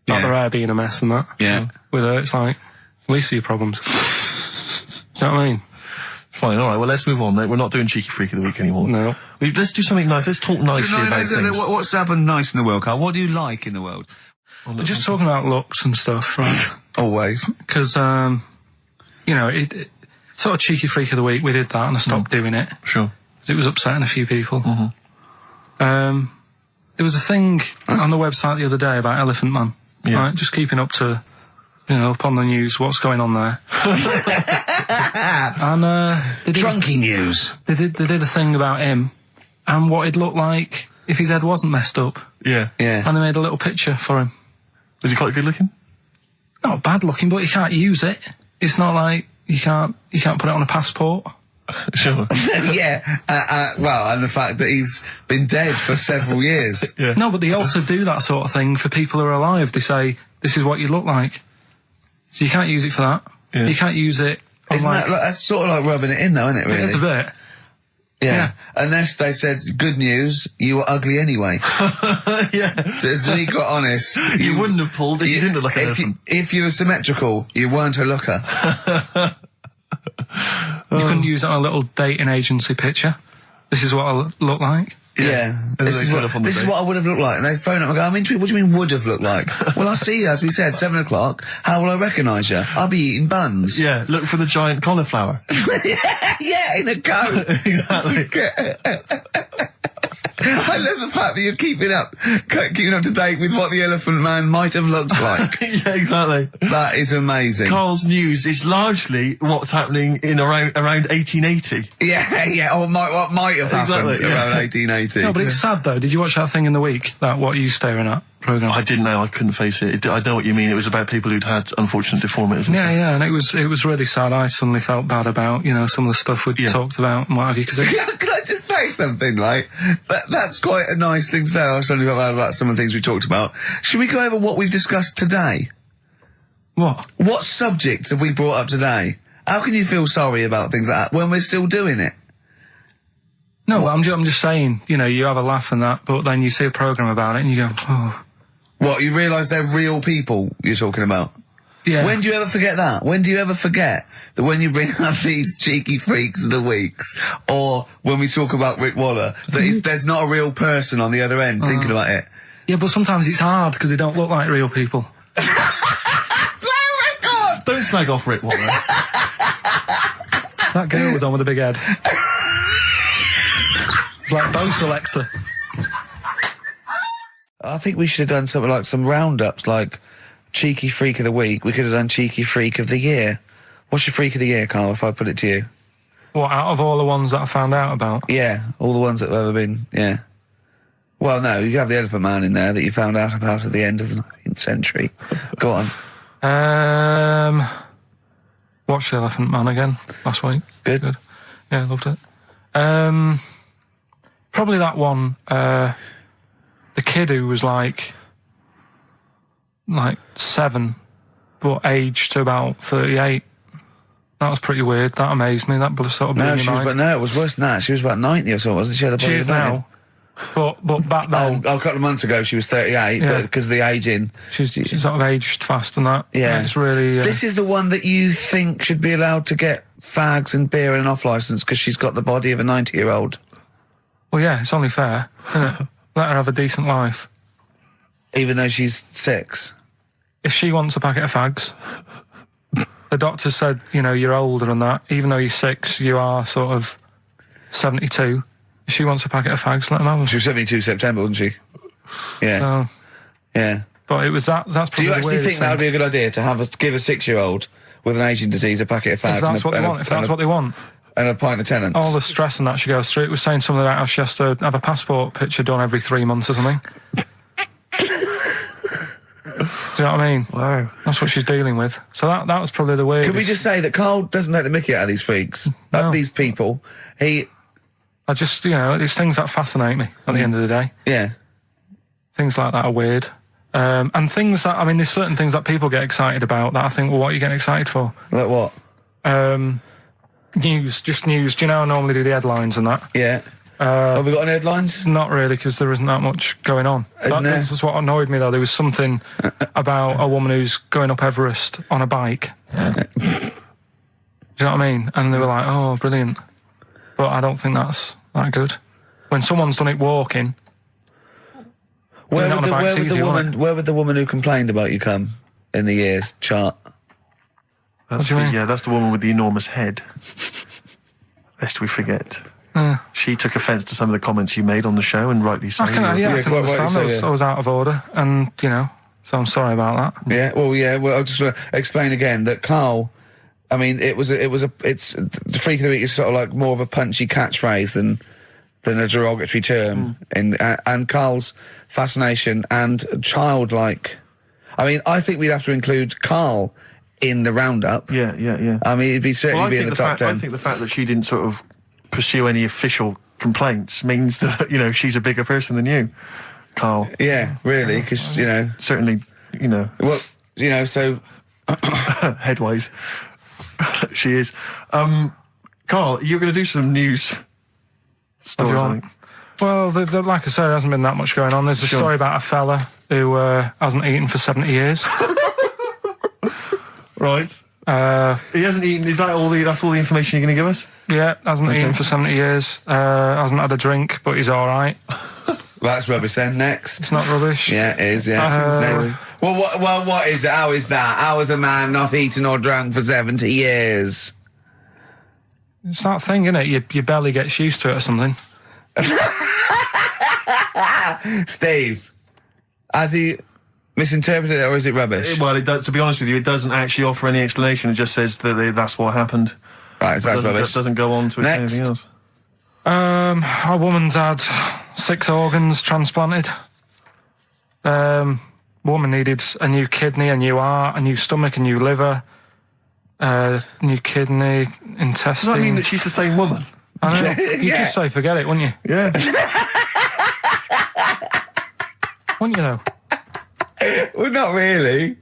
Like their hair being a mess and that. Yeah. With her, it's like, at least your problems. Do you know what I mean? Fine, alright, well let's move on, mate. We're not doing Cheeky Freak of the Week anymore. No. Let's do something nice. Let's talk nicely about things. What's happened nice in the world, Carl? What do you like in the world? We're just talking about looks and stuff, right? Always. Because, you know, it sort of Cheeky Freak of the Week, we did that and I stopped doing it. Sure. It was upsetting a few people. There was a thing on the website the other day about Elephant Man. Yeah. Right? Just keeping up to, you know, up on the news, what's going on there. And, they did Drunky news. They did a thing about him and what he'd look like if his head wasn't messed up. Yeah. Yeah. And they made a little picture for him. Was he quite good looking? Not bad looking, but you can't use it. It's not like you can't put it on a passport. Sure. Yeah. Well, and the fact that he's been dead for several years. Yeah. No, but they also do that sort of thing for people who are alive. They say, this is what you look like. So you can't use it for that. Yeah. You can't use it on Isn't that that's sort of like rubbing it in, though, isn't it, really? It is a bit. Yeah. Unless they said, good news, you were ugly anyway. Yeah. To be quite honest. You wouldn't have pulled it. You didn't look like an elephant. If you were symmetrical, you weren't a looker. You couldn't use it on a little dating agency picture. This is what I look like. Yeah. This is what I would have looked like. And they phone up and go, I'm intrigued, what do you mean would have looked like? Well, I'll see you, as we said, 7 o'clock. How will I recognise you? I'll be eating buns. Yeah, look for the giant cauliflower. Yeah, in a coat. Exactly. I love the fact that you're keeping up to date with what the Elephant Man might have looked like. Yeah, exactly. That is amazing. Carl's news is largely what's happening in around 1880. Yeah, or what might have happened around 1880. No, but it's sad though. Did you watch that thing in the week? That What You Staring At? programme. I didn't know. I couldn't face it. I know what you mean. It was about people who'd had unfortunate deformities. And stuff. Yeah, and it was really sad. I suddenly felt bad about, you know, some of the stuff we'd talked about and what have you, because Can I just say something, like, that's quite a nice thing to say. I suddenly felt bad about some of the things we talked about. Should we go over what we've discussed today? What? What subjects have we brought up today? How can you feel sorry about things like that when we're still doing it? No, I'm just saying, you know, you have a laugh and that, but then you see a programme about it and you go, oh. What, you realise they're real people you're talking about? Yeah. When do you ever forget that? When do you ever forget that when you bring up these cheeky freaks of the weeks, or when we talk about Rick Waller, that there's not a real person on the other end thinking about it? Yeah, but sometimes it's hard because they don't look like real people. Don't slag off Rick Waller. That girl was on with a big head. Like Bo Selector. I think we should have done something like some roundups, like Cheeky Freak of the Week. We could have done Cheeky Freak of the Year. What's your Freak of the Year, Carl, if I put it to you? What, out of all the ones that I found out about? Yeah, all the ones that have ever been, yeah. Well, no, you have the Elephant Man in there that you found out about at the end of the 19th century. Go on. Watched The Elephant Man again last week. Good. Yeah, loved it. Probably that one, the kid who was like 7, but aged to about 38. That was pretty weird. That amazed me. That sort of blew my mind. No, it was worse than that. She was about 90 or so, wasn't she? She is now. But back then... a couple of months ago she was 38, but because of the ageing... She's sort of aged fast and that. Yeah. It's really... This is the one that you think should be allowed to get fags and beer and an off-licence because she's got the body of a 90-year-old. Well, yeah, it's only fair, isn't it? Let her have a decent life. Even though she's 6? If she wants a packet of fags... The doctor said, you know, you're older and that. Even though you're 6, you are sort of 72. If she wants a packet of fags, let them have them. She was 72 September, wasn't she? Yeah. So, yeah. But it was that's probably Do you actually think thing. that would be a good idea to give a 6-year-old with an aging disease a packet of fags? If that's what they want. If that's what they want. And a pint of Tennants. All the stress and that she goes through. It was saying something about how she has to have a passport picture done every 3 months or something. Do you know what I mean? Wow. That's what she's dealing with. So that was probably the weirdest. Could we just say that Carl doesn't take the mickey out of these freaks? No. These people. I just, you know, it's things that fascinate me at the end of the day. Yeah. Things like that are weird. And things that, I mean, there's certain things that people get excited about that I think, well, what are you getting excited for? Like what? News. Do you know I normally do the headlines and that? Yeah. Have we got any headlines? Not really, because there isn't that much going on. This is what annoyed me, though. There was something about a woman who's going up Everest on a bike. Do you know what I mean? And they were like, oh, brilliant. But I don't think that's that good. When someone's done it walking... Where would the woman who complained about you come in the years chart? That's the woman with the enormous head. Lest we forget. She took offence to some of the comments you made on the show, and rightly so. I was out of order, and, you know, so I'm sorry about that. Yeah, well, I'll just explain again that Carl, I mean, it's the Freak of the Week is sort of like more of a punchy catchphrase than a derogatory term, and Carl's fascination and childlike. I mean, I think we'd have to include Carl in the roundup. Yeah. I mean, it'd certainly be in the top 10. I think the fact that she didn't sort of pursue any official complaints means that, you know, she's a bigger person than you, Carl. Yeah, really, because, you know... Certainly, you know... Well, you know, so... Headways. She is. Carl, you're going to do some news stories, I think. Well, like I said, there hasn't been that much going on. There's a story about a fella who hasn't eaten for 70 years. Right. He hasn't eaten. Is that that's all the information you're going to give us? Yeah, hasn't eaten for 70 years. Hasn't had a drink, but he's all right. That's rubbish then. Next. It's not rubbish. Yeah, it is, yeah. Next. Well, what is it? How is that? How is a man not eaten or drunk for 70 years? It's that thing, isn't it? Your belly gets used to it or something. Steve, has he misinterpreted it, or is it rubbish? Well, it does, to be honest with you, it doesn't actually offer any explanation. It just says that that's what happened. Right, so that's rubbish. It doesn't go on to anything else. A woman's had 6 organs transplanted. Woman needed a new kidney, a new heart, a new stomach, a new liver, new kidney, intestine. Does that mean that she's the same woman? I know. You'd just say forget it, wouldn't you? Yeah. Wouldn't you though? Well, not really.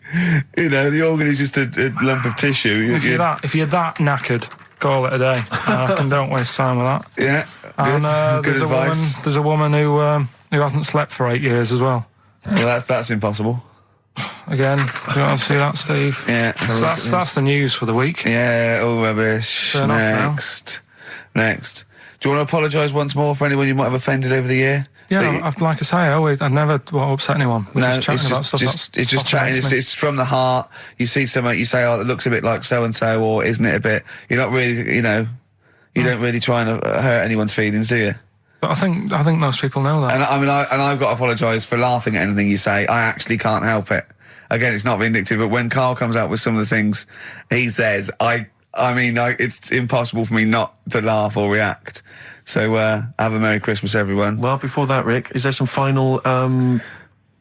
You know, the organ is just a lump of tissue. If you're that knackered, call it a day. And don't waste time with that. Yeah. And good advice. There's a woman who hasn't slept for 8 years as well. Well, that's impossible. Again, you want to see that, Steve? Yeah. So that's the news for the week. Yeah, all rubbish. Turn Next. Do you want to apologise once more for anyone you might have offended over the year? Yeah, like I say, I never upset anyone. We're just chatting about stuff. It's just chatting. It's from the heart. You see something, you say, "Oh, it looks a bit like so and so," or "Isn't it a bit?" You're not really, you know, you don't really try and hurt anyone's feelings, do you? But I think most people know that. And I've got to apologise for laughing at anything you say. I actually can't help it. Again, it's not vindictive, but when Carl comes out with some of the things he says, it's impossible for me not to laugh or react. So, have a Merry Christmas, everyone. Well, before that, Rick, is there some final,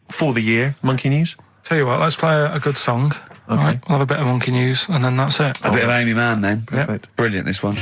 for the year, Monkey News? Tell you what, let's play a good song. Okay. Right, we'll have a bit of Monkey News, and then that's it. A bit of Amy Mann, then. Perfect. Brilliant, this one.